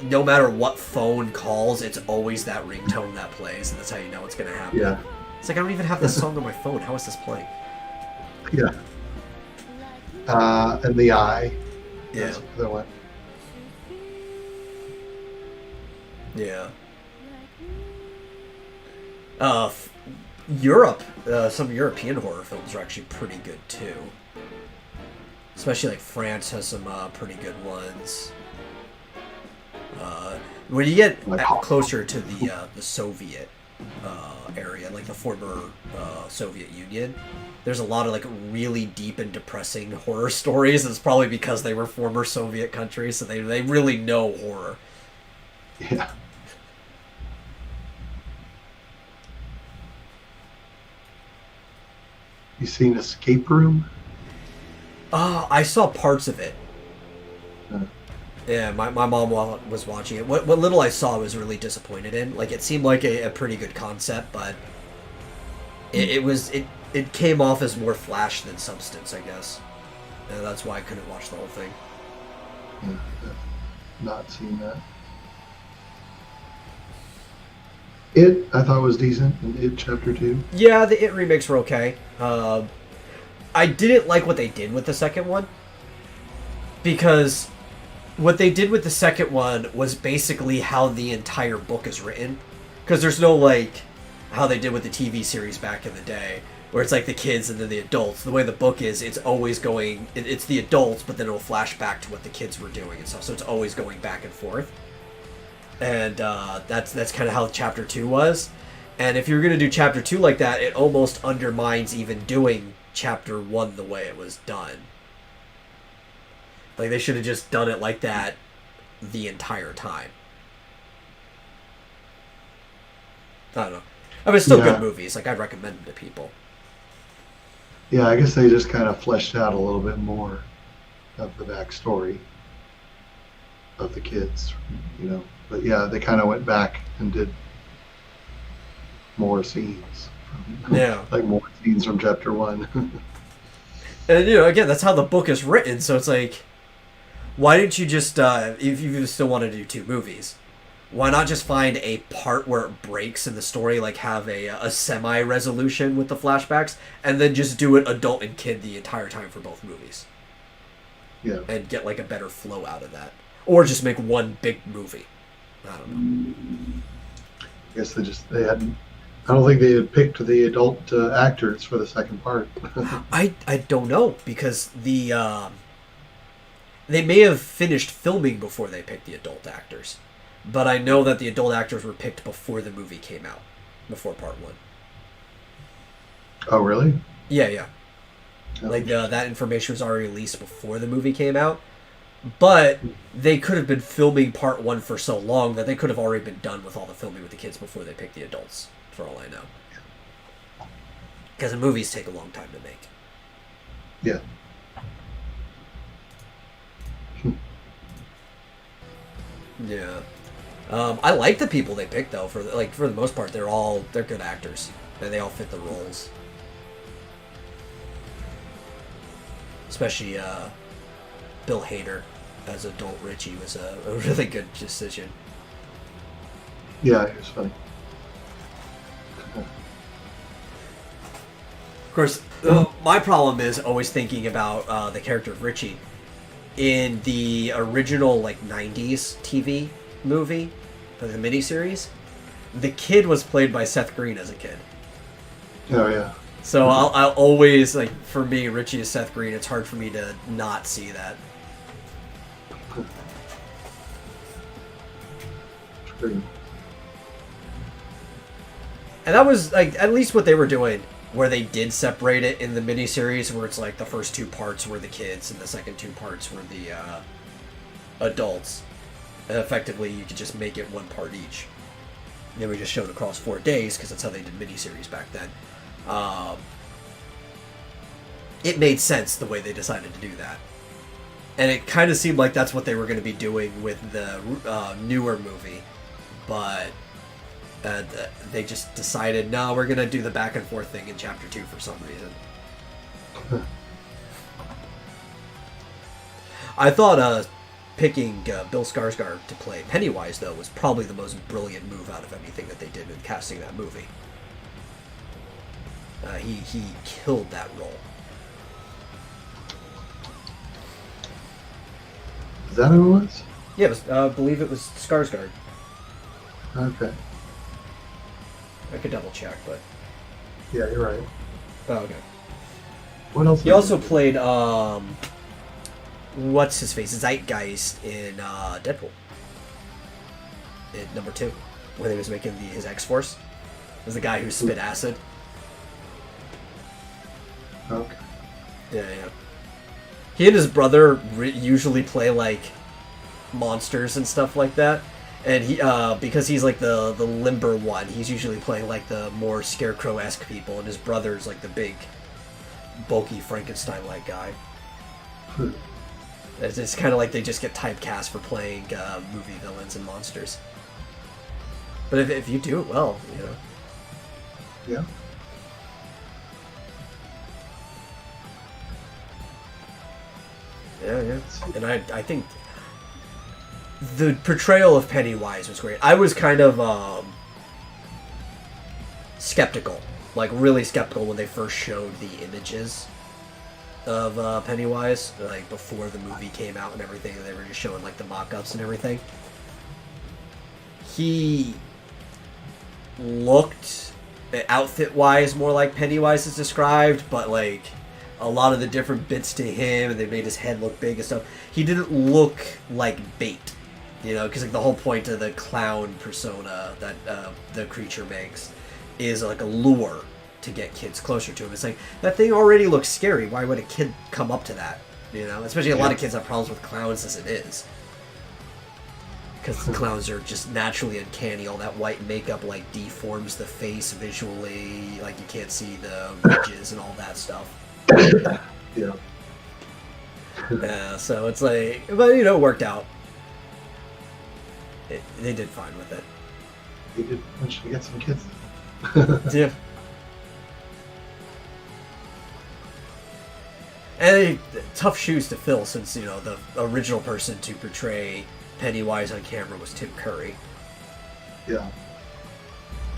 no matter what phone calls, it's always that ringtone that plays, and that's how you know it's going to happen. Yeah. It's like, I don't even have this song on my phone. How is this playing? Yeah. And The Eye. Yeah. That's the one. Yeah. Europe, some European horror films are actually pretty good too. Especially like France has some pretty good ones. When you get closer to the Soviet area, like the former Soviet Union, there's a lot of like really deep and depressing horror stories. It's probably because they were former Soviet countries, so they really know horror. Yeah. You seen Escape Room? I saw parts of it. Yeah, my mom was watching it. What little I saw, I was really disappointed in. Like, it seemed like a pretty good concept, but it came off as more flash than substance, I guess. And that's why I couldn't watch the whole thing. Yeah, I've not seen that. I thought was decent in It Chapter 2. Yeah, the It remakes were okay. I didn't like what they did with the second one. Because what they did with the second one was basically how the entire book is written. Because there's no, like, how they did with the TV series back in the day, where it's like the kids and then the adults. The way the book is, it's always going... It's the adults, but then it'll flash back to what the kids were doing and stuff. So it's always going back and forth. And that's kind of how Chapter 2 was. And if you're going to do Chapter 2 like that, it almost undermines even doing Chapter 1 the way it was done. Like, they should have just done it like that the entire time. I don't know. I mean, it's still good movies. Like, I'd recommend them to people. Yeah, I guess they just kind of fleshed out a little bit more of the backstory of the kids, you know. But yeah, they kind of went back and did more scenes. Yeah. Like more scenes from Chapter 1. And, you know, again, that's how the book is written, so it's like, why didn't you just, if you still want to do 2 movies, why not just find a part where it breaks in the story, like have a semi-resolution with the flashbacks, and then just do it adult and kid the entire time for both movies? Yeah. And get, like, a better flow out of that. Or just make one big movie. I don't know. I guess they hadn't... I don't think they had picked the adult actors for the second part. I don't know, because they may have finished filming before they picked the adult actors. But I know that the adult actors were picked before the movie came out. Before part 1. Oh, really? Yeah. Oh. Like, that information was already released before the movie came out. But they could have been filming part 1 for so long that they could have already been done with all the filming with the kids before they picked the adults, for all I know. Because the movies take a long time to make. Yeah. Yeah. I like the people they picked, though. For the most part, they're good actors, and they all fit the roles. Especially Bill Hader as adult Richie was a really good decision. Yeah, it was funny. Of course, my problem is always thinking about the character of Richie. In the original, like, 90s TV movie, the miniseries, the kid was played by Seth Green as a kid. Oh, yeah. So I'll always, like, for me, Richie is Seth Green. It's hard for me to not see that. True. And that was, like, at least what they were doing, where they did separate it in the miniseries, where it's like the first 2 parts were the kids and the second 2 parts were the adults. And effectively, you could just make it 1 part each. And then we just showed across 4 days, because that's how they did miniseries back then. It made sense the way they decided to do that. And it kind of seemed like that's what they were going to be doing with the newer movie. But they just decided, no, we're going to do the back and forth thing in Chapter 2 for some reason. I thought picking Bill Skarsgård to play Pennywise, though, was probably the most brilliant move out of anything that they did in casting that movie. He killed that role. Is that who it was? Yeah, I believe it was Skarsgård. Okay. I could double check, but... Yeah, you're right. Oh, okay. What else? He also played, what's his face? Zeitgeist in Deadpool. In number 2. When he was making his X-Force. It was the guy who spit acid. Okay. Yeah. He and his brother usually play, like, monsters and stuff like that. And he, because he's, like, the limber one, he's usually playing, like, the more Scarecrow-esque people, and his brother's, like, the big, bulky Frankenstein-like guy. It's kind of like they just get typecast for playing movie villains and monsters. But if you do it well, you know. Yeah. Yeah. And I think the portrayal of Pennywise was great. I was kind of skeptical, like really skeptical when they first showed the images of Pennywise, like before the movie came out and everything. They were just showing like the mock-ups and everything. He looked outfit-wise more like Pennywise is described, but like a lot of the different bits to him, and they made his head look big and stuff. He didn't look like bait, you know, because like the whole point of the clown persona that the creature makes is like a lure to get kids closer to him. It's like, that thing already looks scary. Why would a kid come up to that? You know, especially a lot of kids have problems with clowns as it is. Because the clowns are just naturally uncanny. All that white makeup like deforms the face visually. Like you can't see the ridges and all that stuff. Yeah. Yeah, so it's like, but you know, it worked out. They did fine with it. They did manage to get some kids. Yeah. And tough shoes to fill, since, you know, the original person to portray Pennywise on camera was Tim Curry. Yeah.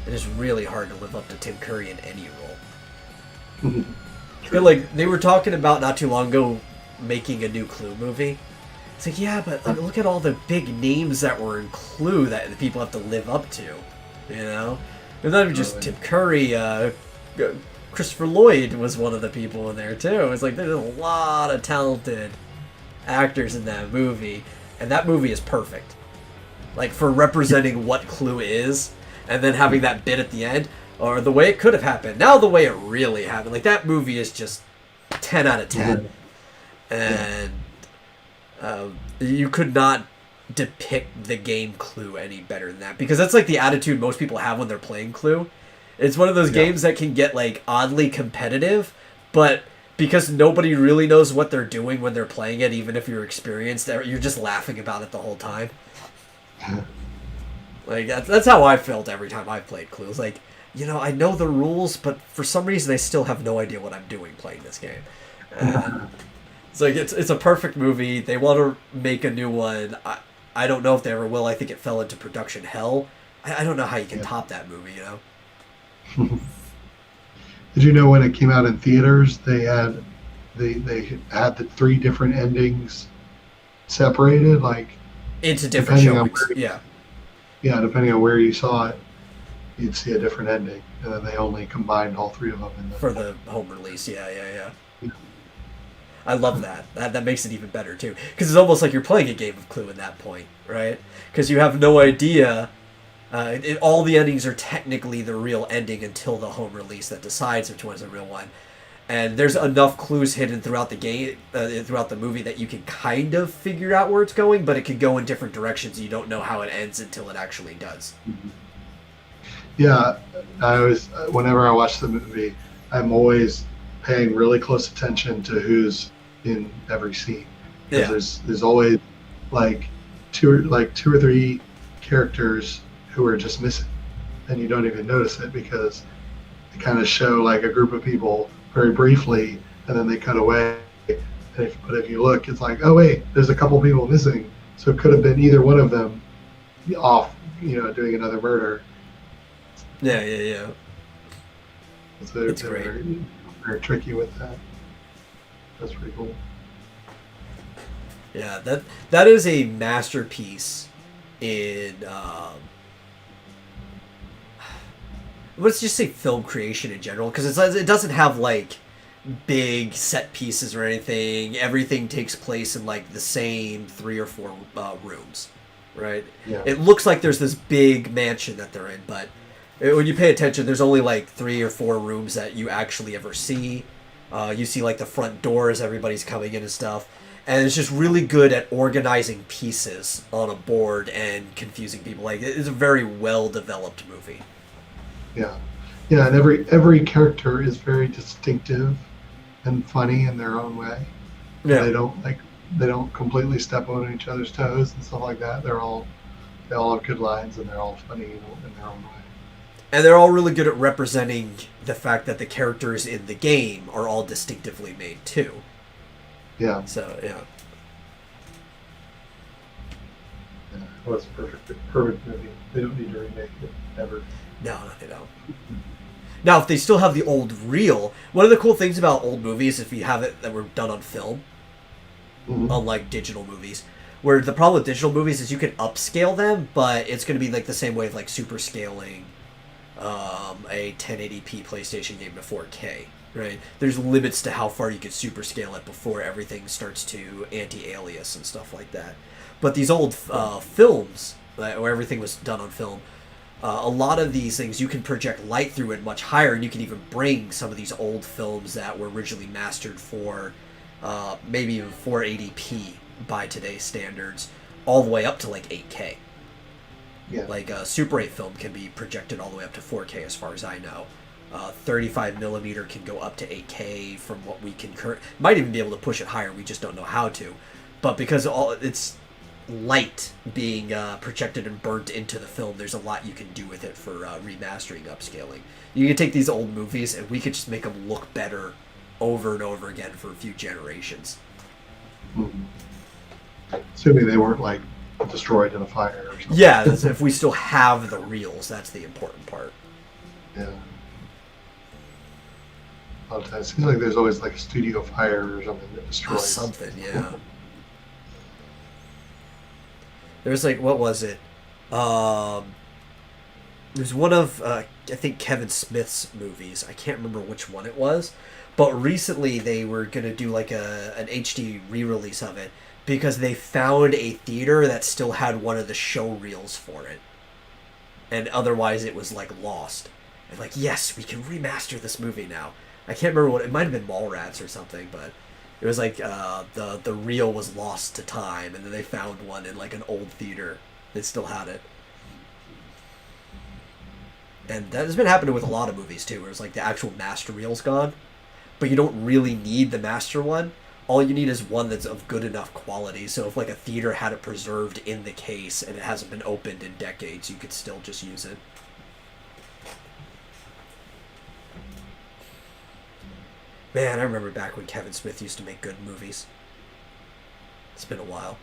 It is really hard to live up to Tim Curry in any role. But like, they were talking about not too long ago making a new Clue movie. It's like, yeah, but like, look at all the big names that were in Clue that the people have to live up to, you know? And not even just Tim Curry, Christopher Lloyd was one of the people in there too. It's like, there's a lot of talented actors in that movie, and that movie is perfect. Like, for representing what Clue is, and then having that bit at the end, or the way it could have happened. Now the way it really happened. Like, that movie is just 10 out of 10. And you could not depict the game Clue any better than that. Because that's like the attitude most people have when they're playing Clue. It's one of those games that can get like oddly competitive, but because nobody really knows what they're doing when they're playing it, even if you're experienced, you're just laughing about it the whole time. Like, that's how I felt every time I played Clue. It's like, you know, I know the rules, but for some reason I still have no idea what I'm doing playing this game. It's like, it's a perfect movie. They want to make a new one. I don't know if they ever will. I think it fell into production hell. I don't know how you can top that movie, you know? Did you know when it came out in theaters, they had the 3 different endings separated, like into different showings? Yeah. Yeah, depending on where you saw it, you'd see a different ending, and then they only combined all 3 of them for the home release. Yeah. I love that. That makes it even better too, because it's almost like you're playing a game of Clue at that point, right? Because you have no idea. All the endings are technically the real ending until the home release that decides which one's the real one. And there's enough clues hidden throughout the game, throughout the movie, that you can kind of figure out where it's going, but it could go in different directions. You don't know how it ends until it actually does. Yeah, whenever I watch the movie, I'm always paying really close attention to who's in every scene. Because there's always like two or three characters who are just missing, and you don't even notice it because they kind of show like a group of people very briefly, and then they cut away. But if you look, it's like, oh wait, there's a couple people missing, so it could have been either one of them off, doing another murder. Yeah. So it's great. Very tricky with that. That's pretty cool. Yeah, that is a masterpiece in let's just say film creation in general, because it doesn't have like big set pieces or anything. Everything takes place in like the same 3 or 4 rooms, right? Yeah. It looks like there's this big mansion that they're in, but when you pay attention, there's only like 3 or 4 rooms that you actually ever see. You see like the front doors, everybody's coming in and stuff. And it's just really good at organizing pieces on a board and confusing people. Like, it's a very well-developed movie. Yeah, and every character is very distinctive and funny in their own way. Yeah. They don't they don't completely step on each other's toes and stuff like that. They all have good lines and they're all funny in their own way. And they're all really good at representing the fact that the characters in the game are all distinctively made too. Yeah. So yeah. Yeah. Well, it's a perfect movie. They don't need to remake it ever. No, they don't. Now, if they still have the old reel, one of the cool things about old movies, if you have it that were done on film, unlike digital movies, where the problem with digital movies is you can upscale them, but it's going to be like the same way of like super scaling a 1080p PlayStation game to 4K, right? There's limits to how far you can super scale it before everything starts to anti-alias and stuff like that. But these old films, where everything was done on film, a lot of these things you can project light through it much higher, and you can even bring some of these old films that were originally mastered for maybe even 480p by today's standards all the way up to like 8K. Yeah. Like Super 8 film can be projected all the way up to 4K as far as I know. 35 millimeter can go up to 8K from what we can might even be able to push it higher, we just don't know how to. But because it's light being projected and burnt into the film, there's a lot you can do with it for remastering, upscaling. You can take these old movies and we could just make them look better over and over again for a few generations. Assuming they weren't like destroyed in a fire or something. Yeah, if we still have the reels, that's the important part. Yeah. A lot of times, it seems like there's always like a studio fire or something that destroys. Something, yeah. There's like, what was it? There's one of, I think, Kevin Smith's movies. I can't remember which one it was. But recently they were going to do like an HD re-release of it because they found a theater that still had one of the show reels for it. And otherwise it was like lost. And like, yes, we can remaster this movie now. I can't remember what, it might have been Mallrats or something, but it was like the reel was lost to time, and then they found one in like an old theater that still had it. And that has been happening with a lot of movies too, where it's like the actual master reel's gone, but you don't really need the master one. All you need is one that's of good enough quality. So if like a theater had it preserved in the case and it hasn't been opened in decades, you could still just use it. Man, I remember back when Kevin Smith used to make good movies. It's been a while.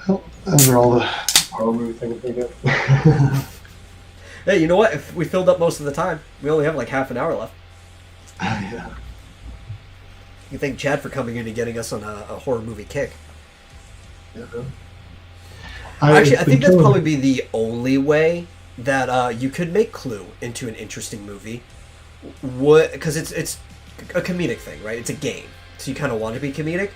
Well, those are all the horror movie things we get. Hey, you know what? If we filled up most of the time, we only have like half an hour left. Yeah. You thank Chad for coming in and getting us on a horror movie kick. Yeah. Actually, I think that'd probably be the only way that you could make Clue into an interesting movie. Because it's a comedic thing, right? It's a game, so you kind of want to be comedic.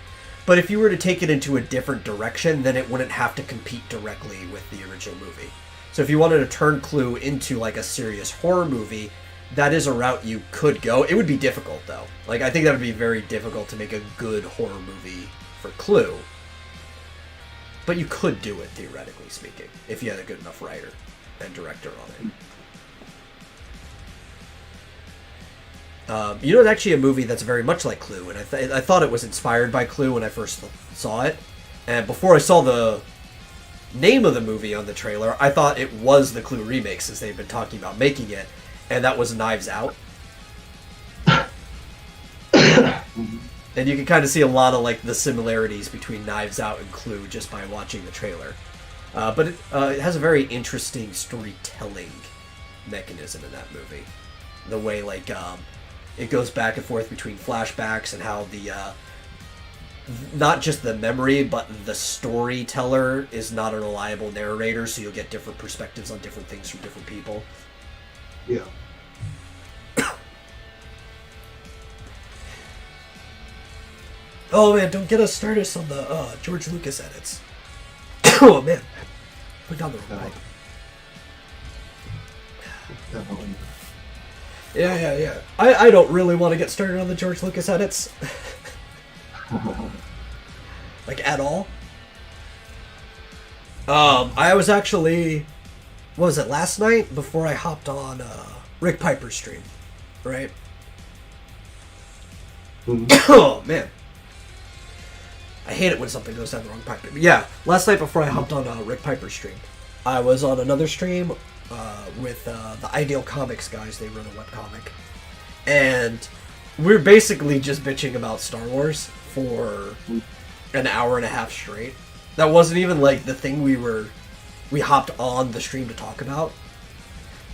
But if you were to take it into a different direction, then it wouldn't have to compete directly with the original movie. So if you wanted to turn Clue into like a serious horror movie, that is a route you could go. It would be difficult, though. Like, I think that would be very difficult to make a good horror movie for Clue. But you could do it, theoretically speaking, if you had a good enough writer and director on it. You know, it's actually a movie that's very much like Clue, and I thought it was inspired by Clue when I first saw it. And before I saw the name of the movie on the trailer, I thought it was the Clue remake, since they've been talking about making it. And that was Knives Out. And you can kind of see a lot of like the similarities between Knives Out and Clue just by watching the trailer. But it has a very interesting storytelling mechanism in that movie. The way like it goes back and forth between flashbacks and how the not just the memory, but the storyteller is not a reliable narrator, so you'll get different perspectives on different things from different people. Yeah. Oh man, don't get us started on the George Lucas edits. Oh man, put down the wrong mic. Definitely. Yeah. I don't really want to get started on the George Lucas edits. Like, at all. I was actually, what was it, last night before I hopped on Rick Piper's stream, right? Oh, man. I hate it when something goes down the wrong pipe. But yeah, last night before I hopped on Rick Piper's stream, I was on another stream with the Ideal Comics guys. They run a webcomic. And we're basically just bitching about Star Wars for an hour and a half straight. That wasn't even like the thing we hopped on the stream to talk about.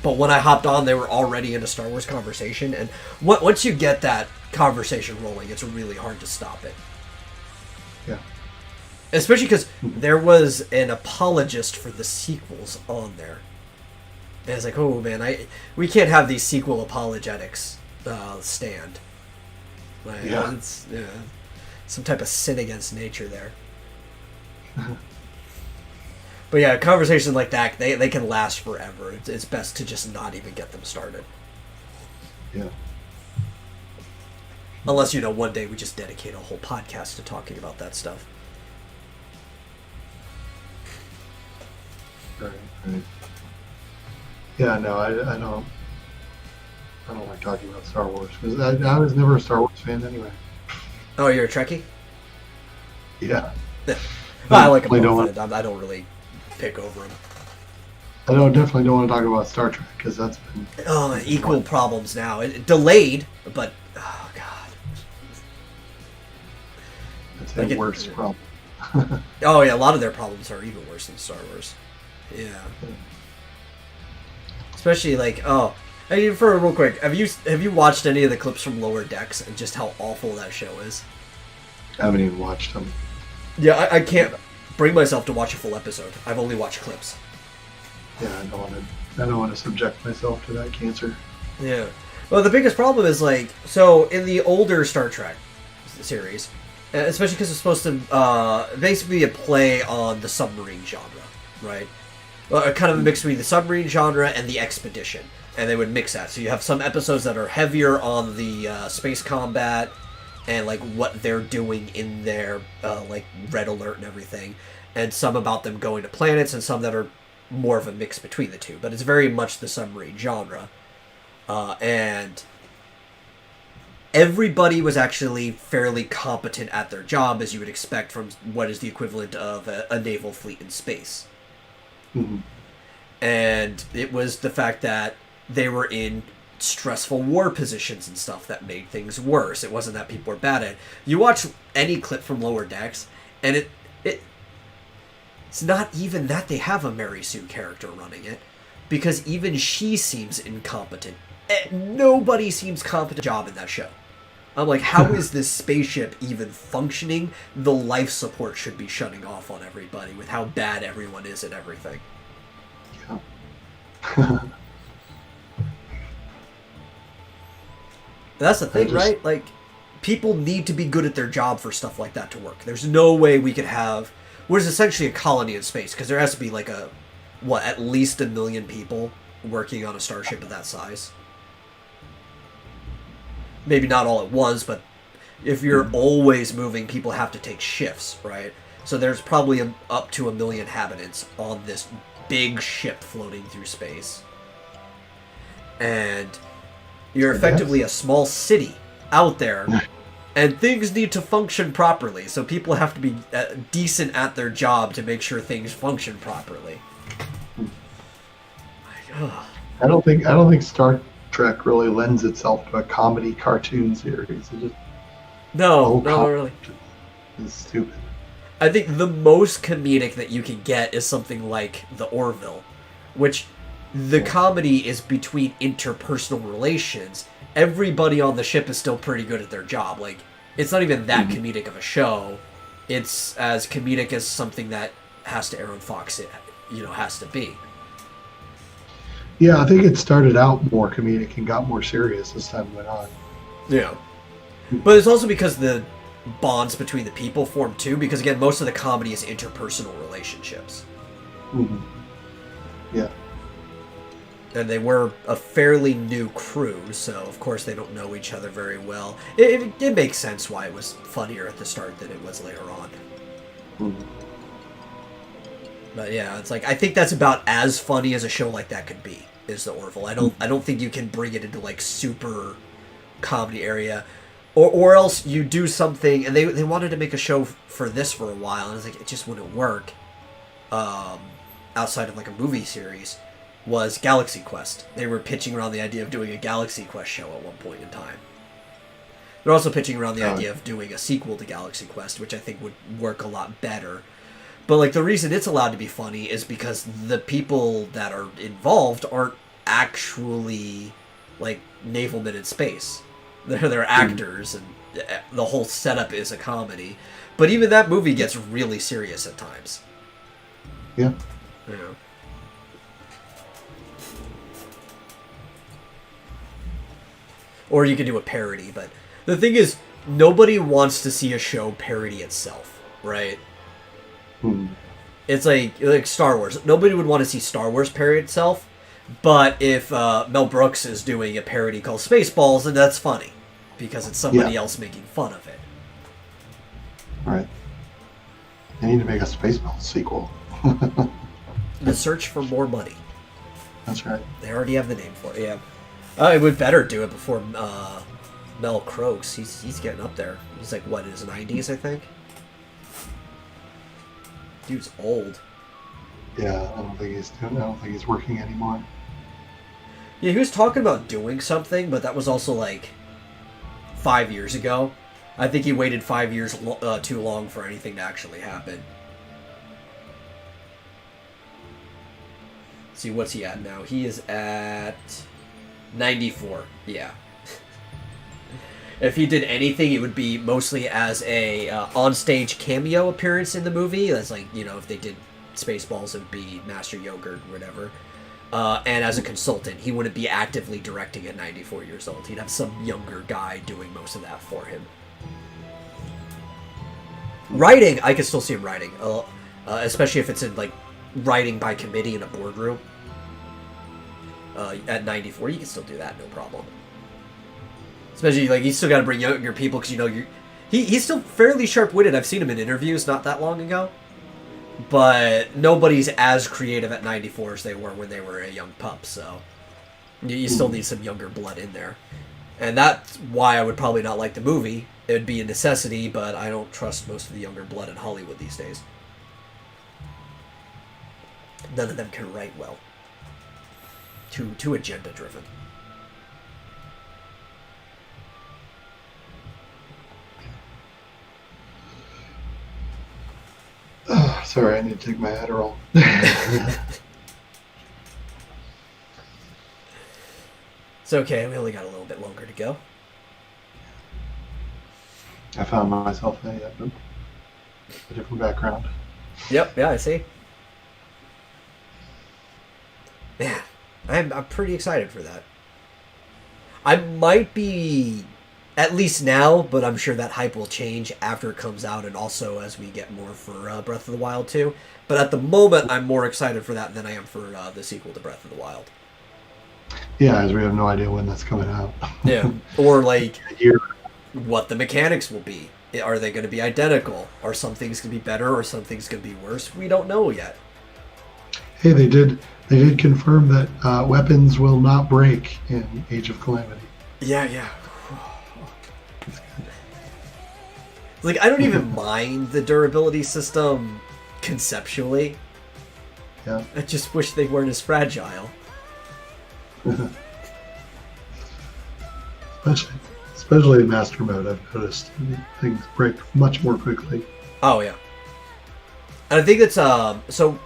But when I hopped on, they were already in a Star Wars conversation. And once you get that conversation rolling, it's really hard to stop it. Yeah. Especially because there was an apologist for the sequels on there. And it's like, oh man, we can't have these sequel apologetics stand. Like, it's some type of sin against nature there. But yeah, conversations like that, they can last forever. It's best to just not even get them started. Yeah. Unless, one day we just dedicate a whole podcast to talking about that stuff. Right. Yeah, no, I don't like talking about Star Wars because I was never a Star Wars fan anyway. Oh, you're a Trekkie? Yeah. I like them both. I don't really pick over them. I definitely don't want to talk about Star Trek because that's been equal problems now. Delayed, but oh god, it's a worse problem. Oh yeah, a lot of their problems are even worse than Star Wars. Yeah. Especially for real quick, have you watched any of the clips from Lower Decks and just how awful that show is? I haven't even watched them. Yeah, I can't bring myself to watch a full episode. I've only watched clips. Yeah, I don't want to subject myself to that cancer. Yeah. Well, the biggest problem is so in the older Star Trek series, especially because it's supposed to basically be a play on the submarine genre, right? Kind of a mix between the submarine genre and the expedition, and they would mix that. So you have some episodes that are heavier on the space combat and what they're doing in their Red Alert and everything, and some about them going to planets, and some that are more of a mix between the two. But it's very much the submarine genre, and everybody was actually fairly competent at their job, as you would expect from what is the equivalent of a naval fleet in space. Mm-hmm. And it was the fact that they were in stressful war positions and stuff that made things worse. It wasn't that people were bad at it. You watch any clip from Lower Decks, and it's not even that they have a Mary Sue character running it, because even she seems incompetent. Nobody seems competent job in that show. I'm like, how is this spaceship even functioning? The life support should be shutting off on everybody with how bad everyone is at everything. Yeah. That's the thing, right? People need to be good at their job for stuff like that to work. There's no way we could have what is essentially a colony in space, because there has to be at least 1 million people working on a starship of that size. Maybe not all at once, but if you're always moving, people have to take shifts, right? So there's probably up to 1 million inhabitants on this big ship floating through space. And you're effectively a small city out there, and things need to function properly, so people have to be decent at their job to make sure things function properly. I don't think Star Trek really lends itself to a comedy cartoon series. It just no, really. It's stupid. I think the most comedic that you can get is something like The Orville, which the comedy is between interpersonal relations. Everybody on the ship is still pretty good at their job. It's not even that comedic of a show. It's as comedic as something that has to air on Fox, has to be. Yeah, I think it started out more comedic and got more serious as time went on. Yeah. But it's also because the bonds between the people form too, because again, most of the comedy is interpersonal relationships. Mm-hmm. Yeah. And they were a fairly new crew, so of course they don't know each other very well. It makes sense why it was funnier at the start than it was later on. Mm-hmm. But yeah, it's like I think that's about as funny as a show like that could be. Is the Orville? I don't think you can bring it into like super comedy area, or else you do something. And they wanted to make a show for this for a while, and it's like it just wouldn't work. Outside of like a movie series, was Galaxy Quest. They were pitching around the idea of doing a Galaxy Quest show at one point in time. They're also pitching around the idea of doing a sequel to Galaxy Quest, which I think would work a lot better. But like the reason it's allowed to be funny is because the people that are involved aren't actually like navalmen in space. They're actors, and the whole setup is a comedy. But even that movie gets really serious at times. Yeah. Yeah. Or you could do a parody, but the thing is, nobody wants to see a show parody itself, right? It's like Star Wars. Nobody would want to see Star Wars parody itself, but if Mel Brooks is doing a parody called Spaceballs, then that's funny, because it's somebody else making fun of it. Right. They need to make a Spaceballs sequel. The Search for More Money. That's right. They already have the name for it, yeah. It would better do it before Mel croaks. He's getting up there. He's like, what, in his 90s, I think? Dude's old. Yeah, I don't think he's working anymore. Yeah, he was talking about doing something, but that was also like 5 years ago. I think he waited 5 years too long for anything to actually happen. Let's see, what's he at now? He is at 94. Yeah. If he did anything, it would be mostly as a on-stage cameo appearance in the movie. That's like, you know, if they did Spaceballs, it would be Master Yogurt or whatever. And as a consultant, he wouldn't be actively directing at 94 years old. He'd have some younger guy doing most of that for him. Writing, I could still see him writing. Especially if it's in, like, writing by committee in a boardroom. At 94, you can still do that, no problem. Especially, like, he's still got to bring younger people, because, you know, he's still fairly sharp-witted. I've seen him in interviews not that long ago. But nobody's as creative at 94 as they were when they were a young pup, so you still need some younger blood in there. And that's why I would probably not like the movie. It would be a necessity, but I don't trust most of the younger blood in Hollywood these days. None of them can write well. Too agenda-driven. Sorry, I need to take my Adderall. It's okay, we only got a little bit longer to go. I found myself a different background. Yep, yeah, I see. Man, I'm pretty excited for that. I might be, at least now, but I'm sure that hype will change after it comes out, and also as we get more for Breath of the Wild 2. But at the moment, I'm more excited for that than I am for the sequel to Breath of the Wild. Yeah, as we have no idea when that's coming out. Yeah, or like what the mechanics will be. Are they going to be identical? Are some things going to be better, or some things going to be worse? We don't know yet. Hey, they did confirm that weapons will not break in Age of Calamity. Yeah. Like, I don't even mind the durability system conceptually. Yeah. I just wish they weren't as fragile. Especially in Master Mode, I've noticed things break much more quickly. Oh, yeah. And I think that's, so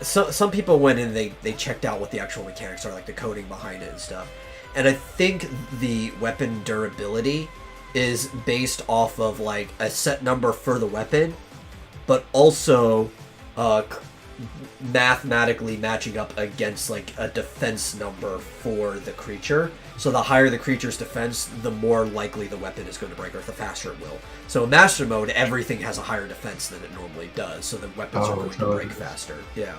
some people went in, they checked out what the actual mechanics are, like the coding behind it and stuff. And I think the weapon durability is based off of like a set number for the weapon, but also mathematically matching up against like a defense number for the creature. So the higher the creature's defense, the more likely the weapon is going to break, or the faster it will. So in Master Mode, everything has a higher defense than it normally does, so the weapons are going to break faster. Yeah.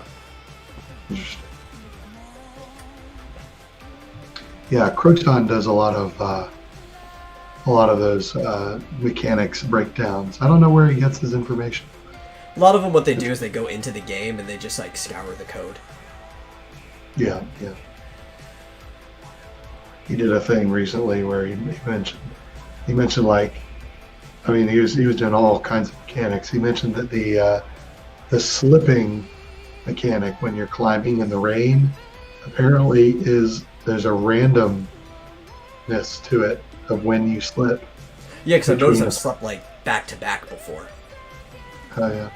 Interesting. Yeah, Croton does a lot of those mechanics breakdowns. I don't know where he gets his information. A lot of them, what they do is they go into the game and they just like scour the code. Yeah. He did a thing recently where he mentioned like, I mean, he was doing all kinds of mechanics. He mentioned that the slipping mechanic when you're climbing in the rain apparently there's a randomness to it of when you slip. Yeah, because I've noticed I've slept like back to back before. Oh yeah,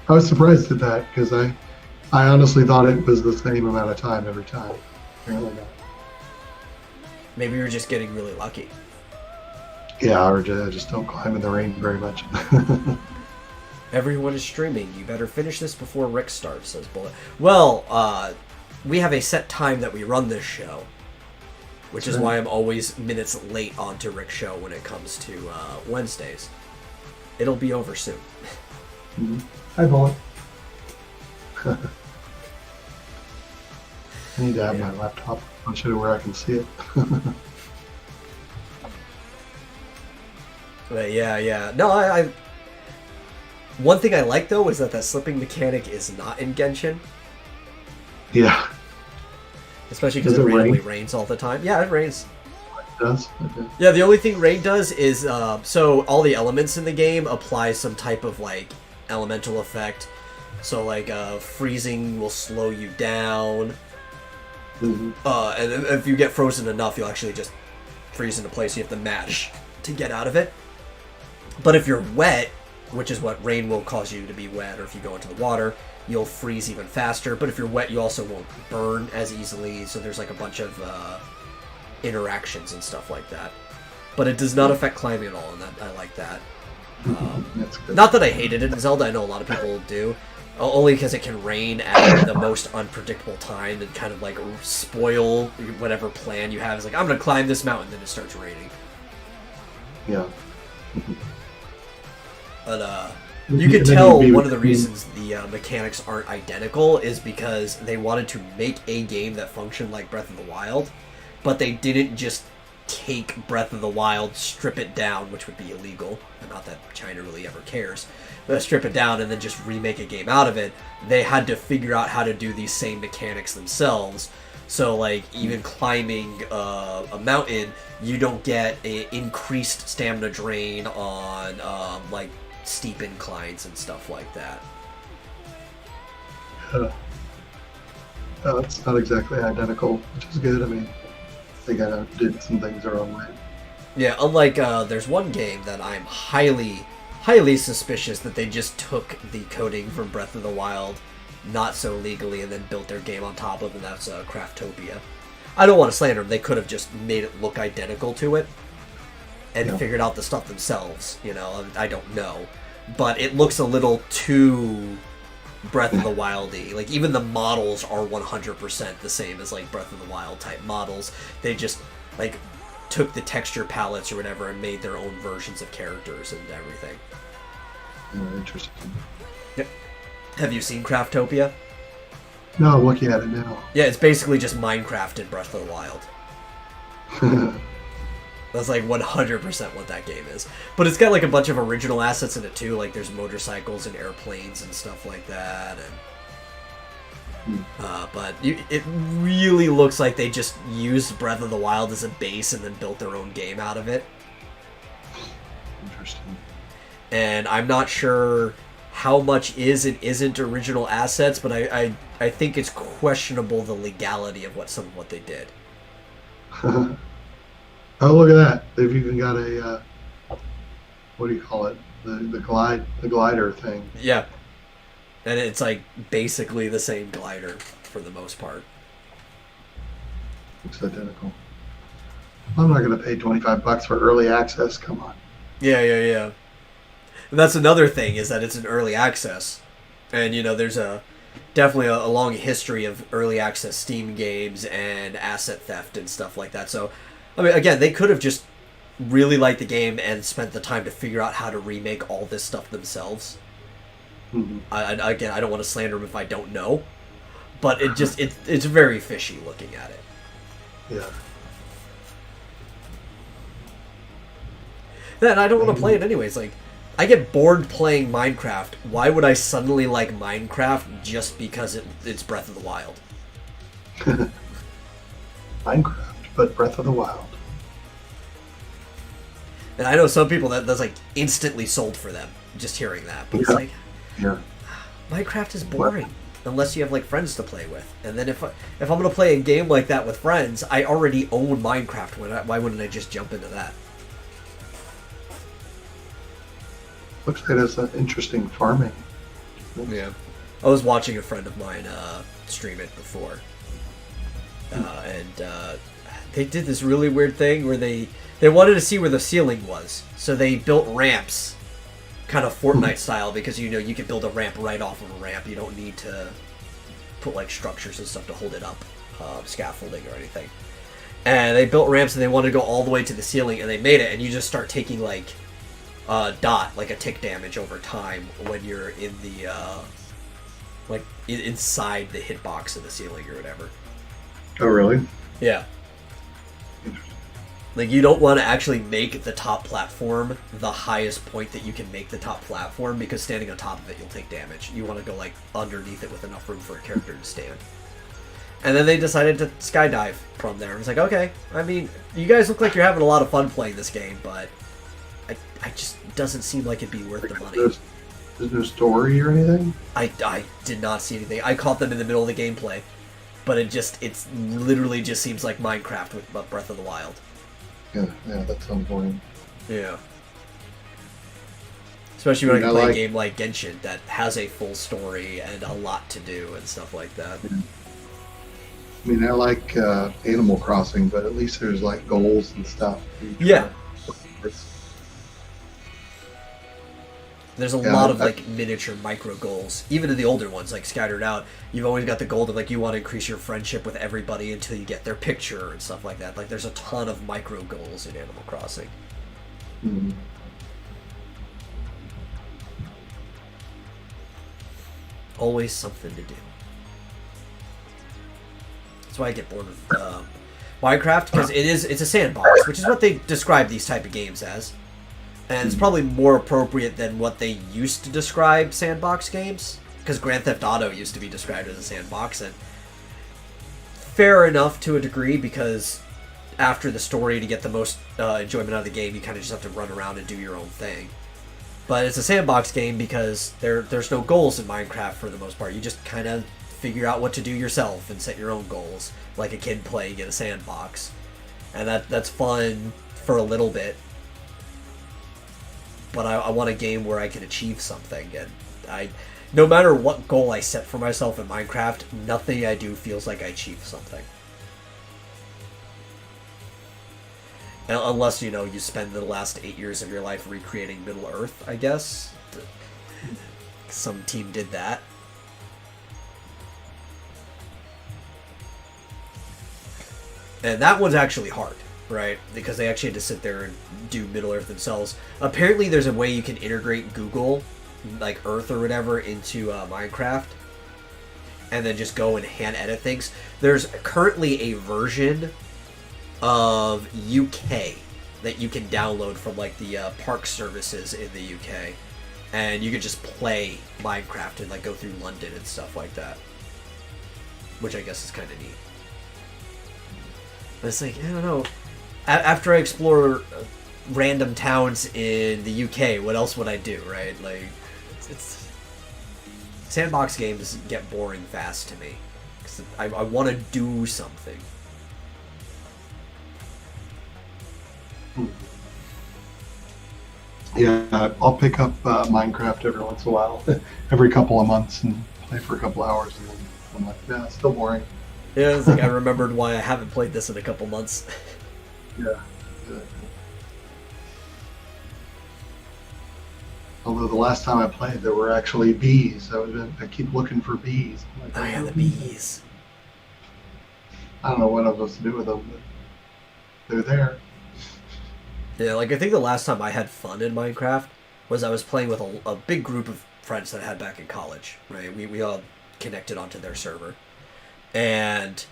I was surprised at that because I honestly thought it was the same amount of time every time. Apparently not. Maybe you're just getting really lucky. Yeah, or I just don't climb in the rain very much. Everyone is streaming. You better finish this before Rick starts, says Bullet. Well, we have a set time that we run this show, which is why I'm always minutes late onto Rick's show when it comes to Wednesdays. It'll be over soon. Mm-hmm. Hi, Bullet. I need to have my laptop on where I can see it. But yeah. No, I one thing I like though is that slipping mechanic is not in Genshin. Yeah. Especially because it randomly rains all the time. Yeah, it rains. It does? Okay. Yeah, the only thing rain does is, so all the elements in the game apply some type of, like, elemental effect. So, like, freezing will slow you down. Mm-hmm. And if you get frozen enough, you'll actually just freeze into place. You have to mash to get out of it. But if you're wet, which is what rain will cause you to be wet, or if you go into the water, you'll freeze even faster. But if you're wet, you also won't burn as easily. So there's like a bunch of interactions and stuff like that. But it does not affect climbing at all, and I like that. Not that I hated it in Zelda. I know a lot of people do. Only because it can rain at the most unpredictable time and kind of like spoil whatever plan you have. It's like, I'm going to climb this mountain, then it starts raining. Yeah. But you can tell one of the reasons the mechanics aren't identical is because they wanted to make a game that functioned like Breath of the Wild, but they didn't just take Breath of the Wild, strip it down, which would be illegal, not that China really ever cares, but strip it down and then just remake a game out of it. They had to figure out how to do these same mechanics themselves. So, like, even climbing a mountain, you don't get an increased stamina drain on, like, steep inclines and stuff like that. It's not exactly identical, which is good. I mean, they kind of did some things their own way. Yeah, unlike, there's one game that I'm highly suspicious that they just took the coding from Breath of the Wild, not so legally, and then built their game on top of, and that's Craftopia. I don't want to slander them. They could have just made it look identical to it and figured out the stuff themselves, you know. I don't know. But it looks a little too Breath of the Wild-y. Like, even the models are 100% the same as, like, Breath of the Wild type models. They just, like, took the texture palettes or whatever and made their own versions of characters and everything. Interesting. Yep. Have you seen Craftopia? No, I'm looking at it now. Yeah, it's basically just Minecraft in Breath of the Wild. That's like 100% what that game is. But it's got like a bunch of original assets in it too. Like there's motorcycles and airplanes and stuff like that. And but it really looks like they just used Breath of the Wild as a base and then built their own game out of it. Interesting. And I'm not sure how much is and isn't original assets, but I think it's questionable the legality of some of what they did. Oh, look at that! They've even got a what do you call it? The glider thing. Yeah, and it's like basically the same glider for the most part. Looks identical. I'm not going to pay $25 for early access. Come on. Yeah. And that's another thing, is that it's an early access, and you know there's definitely a long history of early access Steam games and asset theft and stuff like that. So, I mean, again, they could have just really liked the game and spent the time to figure out how to remake all this stuff themselves. Mm-hmm. Again, I don't want to slander them if I don't know, but it's very fishy looking at it. Yeah. And I don't want to play it anyways. Like, I get bored playing Minecraft. Why would I suddenly like Minecraft just because it's Breath of the Wild? Minecraft, but Breath of the Wild. And I know some people that's like instantly sold for them just hearing that. But it's like, Yeah. Minecraft is boring unless you have like friends to play with. And then if I'm gonna play a game like that with friends, I already own Minecraft. Why wouldn't I just jump into that? Looks like it's an interesting farming. Yeah, I was watching a friend of mine stream it before, and they did this really weird thing where they wanted to see where the ceiling was, so they built ramps, kind of Fortnite style, because you can build a ramp right off of a ramp. You don't need to put like structures and stuff to hold it up, scaffolding or anything. And they built ramps and they wanted to go all the way to the ceiling, and they made it. And you just start taking like like a tick damage over time when you're in the inside the hitbox of the ceiling or whatever. Oh, really? Yeah. Like, you don't want to actually make the top platform the highest point that you can make the top platform, because standing on top of it, you'll take damage. You want to go, like, underneath it with enough room for a character to stand. And then they decided to skydive from there. I was like, okay, I mean, you guys look like you're having a lot of fun playing this game, but I just doesn't seem like it'd be worth the money. There's no story or anything? I did not see anything. I caught them in the middle of the gameplay, but it's literally just seems like Minecraft with Breath of the Wild. Yeah, that sounds boring. Yeah. Especially when I can play like a game like Genshin that has a full story and a lot to do and stuff like that. I mean, I like Animal Crossing, but at least there's like goals and stuff. Yeah. There's a lot of like miniature micro goals. Even in the older ones, like scattered out, you've always got the goal of like you want to increase your friendship with everybody until you get their picture and stuff like that. Like there's a ton of micro goals in Animal Crossing. Mm-hmm. Always something to do. That's why I get bored with Minecraft, because it's a sandbox, which is what they describe these type of games as. And it's probably more appropriate than what they used to describe sandbox games, because Grand Theft Auto used to be described as a sandbox, and fair enough to a degree, because after the story, to get the most enjoyment out of the game, you kind of just have to run around and do your own thing. But it's a sandbox game because there's no goals in Minecraft for the most part. You just kind of figure out what to do yourself and set your own goals, like a kid playing in a sandbox. And that's fun for a little bit. But I want a game where I can achieve something, and no matter what goal I set for myself in Minecraft, nothing I do feels like I achieved something. Unless, you spend the last 8 years of your life recreating Middle Earth, I guess. Some team did that. And that one's actually hard. Right, because they actually had to sit there and do Middle Earth themselves. Apparently there's a way you can integrate Google, like Earth or whatever, into Minecraft, and then just go and hand edit things. There's currently a version of UK that you can download from like the park services in the UK, and you can just play Minecraft and like go through London and stuff like that, which I guess is kind of neat. But it's like, I don't know. After I explore random towns in the UK, what else would I do, right? Like, it's sandbox games get boring fast to me, because I want to do something. Yeah, I'll pick up Minecraft every once in a while, every couple of months, and play for a couple hours, and then I'm like, yeah, it's still boring. Yeah, it's like I remembered why I haven't played this in a couple months. Yeah. Although the last time I played, there were actually bees. I keep looking for bees. Like, Oh yeah, the bees. I don't know what I'm supposed to do with them, but they're there. Yeah, like I think the last time I had fun in Minecraft was I was playing with a big group of friends that I had back in college, right? We all connected onto their server. And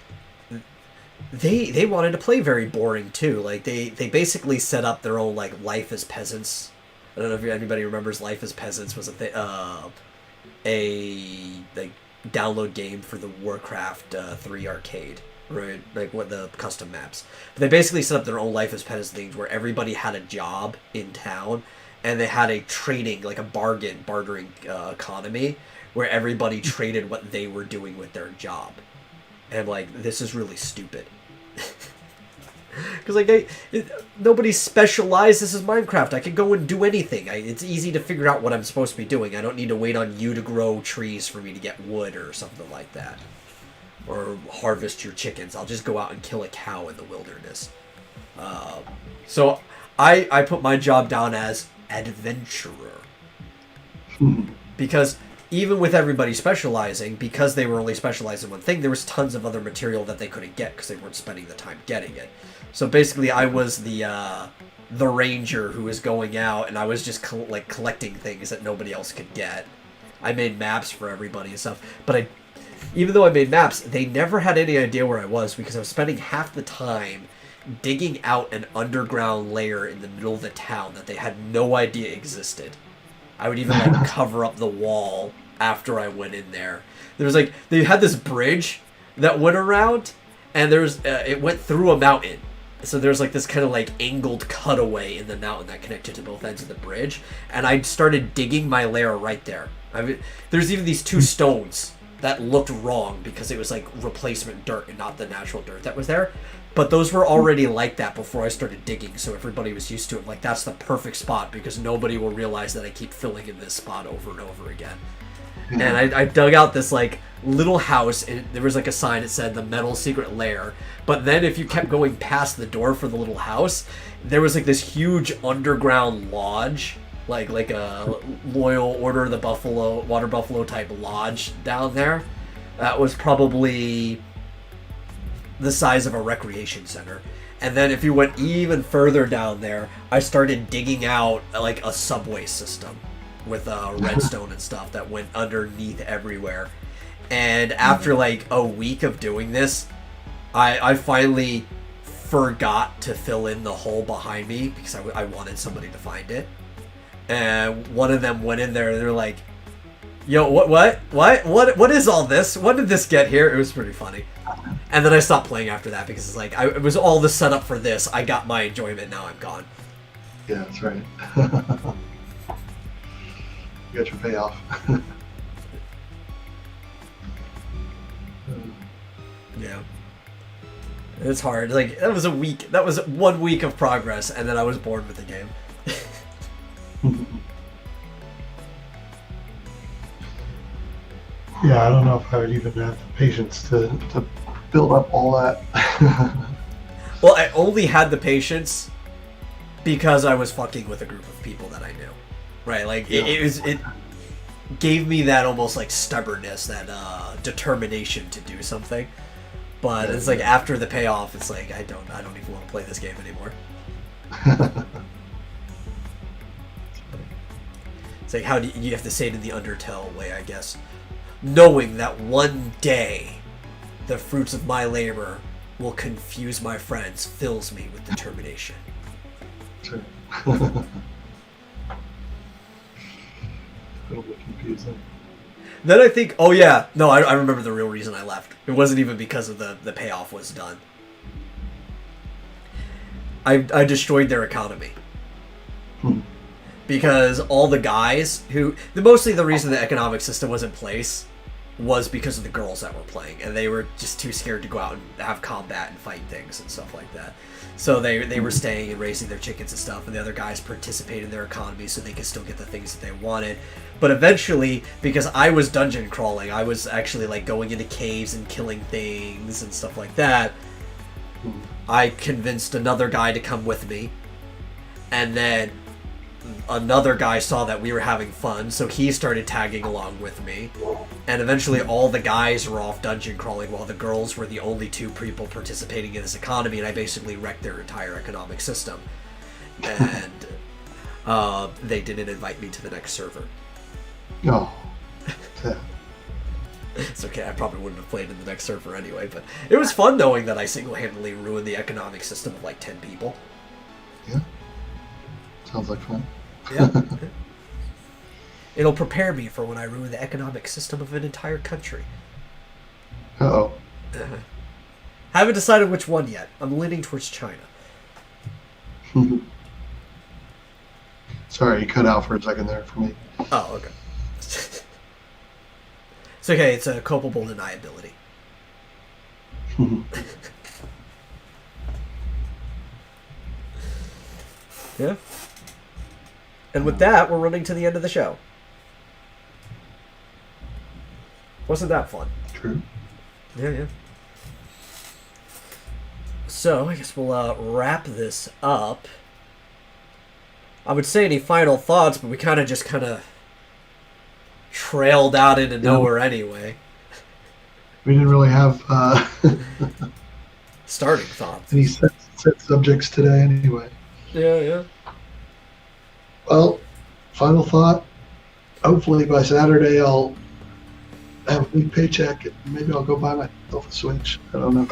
they wanted to play very boring too. Like they basically set up their own like life as peasants I don't know if anybody remembers Life as Peasants was a like download game for the Warcraft 3 arcade, right? Like what the custom maps. But they basically set up their own Life as Peasants things where everybody had a job in town, and they had a trading, like a bartering economy where everybody traded what they were doing with their job. And like, this is really stupid. Because like nobody specialized. This is Minecraft. I can go and do anything. It's easy to figure out what I'm supposed to be doing. I don't need to wait on you to grow trees for me to get wood or something like that, or harvest your chickens. I'll just go out and kill a cow in the wilderness. So I put my job down as adventurer, because even with everybody specializing, because they were only specialized in one thing, there was tons of other material that they couldn't get because they weren't spending the time getting it. So basically, I was the ranger who was going out, and I was just collecting things that nobody else could get. I made maps for everybody and stuff, but even though I made maps, they never had any idea where I was, because I was spending half the time digging out an underground layer in the middle of the town that they had no idea existed. I would even like cover up the wall after I went in there. There was like, they had this bridge that went around, and there's it went through a mountain. So there's like this kind of like angled cutaway in the mountain that connected to both ends of the bridge, and I started digging my lair right there. I mean, there's even these two stones that looked wrong because it was like replacement dirt and not the natural dirt that was there. But those were already like that before I started digging, so everybody was used to it. Like, that's the perfect spot, because nobody will realize that I keep filling in this spot over and over again. And I dug out this, like, little house, and there was, like, a sign that said, the metal secret lair. But then if you kept going past the door for the little house, there was, like, this huge underground lodge, like a Loyal Order of the Buffalo, Water Buffalo type lodge down there. That was probably the size of a recreation center. And then if you went even further down there, I started digging out like a subway system with redstone and stuff that went underneath everywhere. And after like a week of doing this, I finally forgot to fill in the hole behind me because I wanted somebody to find it. And one of them went in there and they're like, yo, what is all this? When did this get here? It was pretty funny. And then I stopped playing after that because it's like, it was all the setup for this. I got my enjoyment, now I'm gone. Yeah, that's right. You got your payoff. Yeah. It's hard. Like, that was 1 week of progress, and then I was bored with the game. Yeah, I don't know if I would even have the patience to build up all that. Well, I only had the patience because I was fucking with a group of people that I knew. Right? Like, Yeah. it gave me that almost like stubbornness, that determination to do something. But it's like after the payoff, it's like I don't even want to play this game anymore. It's like, how do you have to say it in the Undertale way, I guess. Knowing that one day the fruits of my labor will confuse my friends fills me with determination. Sure. It'll be confusing. Then I think, oh yeah, no, I remember the real reason I left. It wasn't even because of the payoff was done. I destroyed their economy. Because all the guys mostly the reason the economic system was in place was because of the girls that were playing, and they were just too scared to go out and have combat and fight things and stuff like that. So they were staying and raising their chickens and stuff, and the other guys participated in their economy so they could still get the things that they wanted. But eventually, because I was dungeon crawling, I was actually like going into caves and killing things and stuff like that, I convinced another guy to come with me, and then another guy saw that we were having fun, so he started tagging along with me, and eventually all the guys were off dungeon crawling while the girls were the only two people participating in this economy, and I basically wrecked their entire economic system. And they didn't invite me to the next server. Oh. It's okay, I probably wouldn't have played in the next server anyway, but it was fun knowing that I single-handedly ruined the economic system of like 10 people. Yeah. Sounds like fun. Yeah. It'll prepare me for when I ruin the economic system of an entire country. Uh-oh. Haven't decided which one yet. I'm leaning towards China. Sorry, you cut out for a second there for me. Oh, okay. It's okay. It's a culpable deniability. Yeah. And with that, we're running to the end of the show. Wasn't that fun? True. Yeah. So, I guess we'll wrap this up. I would say any final thoughts, but we kind of trailed out into nowhere anyway. We didn't really have Starting thoughts. any set subjects today anyway. Yeah. Well, final thought. Hopefully by Saturday I'll have a big paycheck and maybe I'll go buy myself a Switch. I don't know.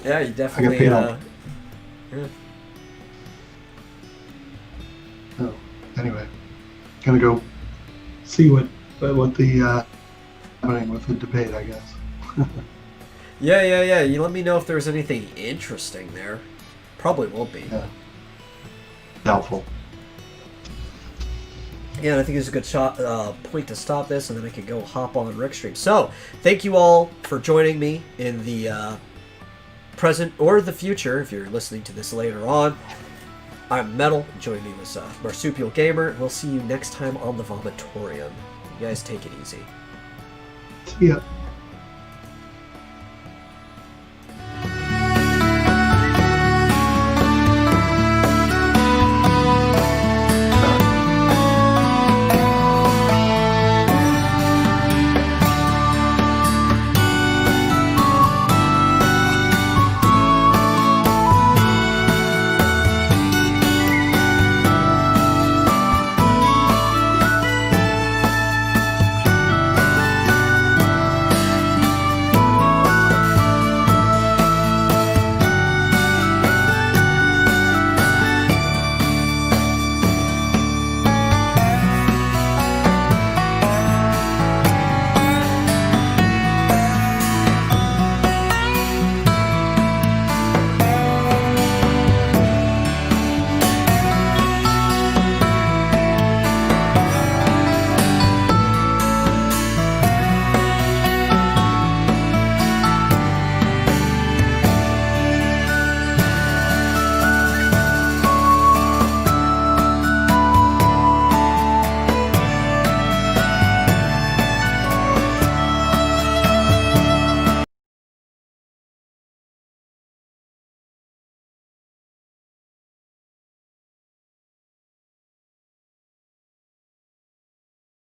Yeah, you definitely. paid off. Yeah. Oh, anyway, gonna go see what the happening with the debate, I guess. Yeah. You let me know if there's anything interesting there. Probably won't be. Yeah. Doubtful. Yeah, and I think it's a good point to stop this, and then I can go hop on Rickstream. So, thank you all for joining me in the present or the future, if you're listening to this later on. I'm Metal. Join me with Marsupial Gamer. We'll see you next time on the Vomitorium. You guys take it easy. See ya.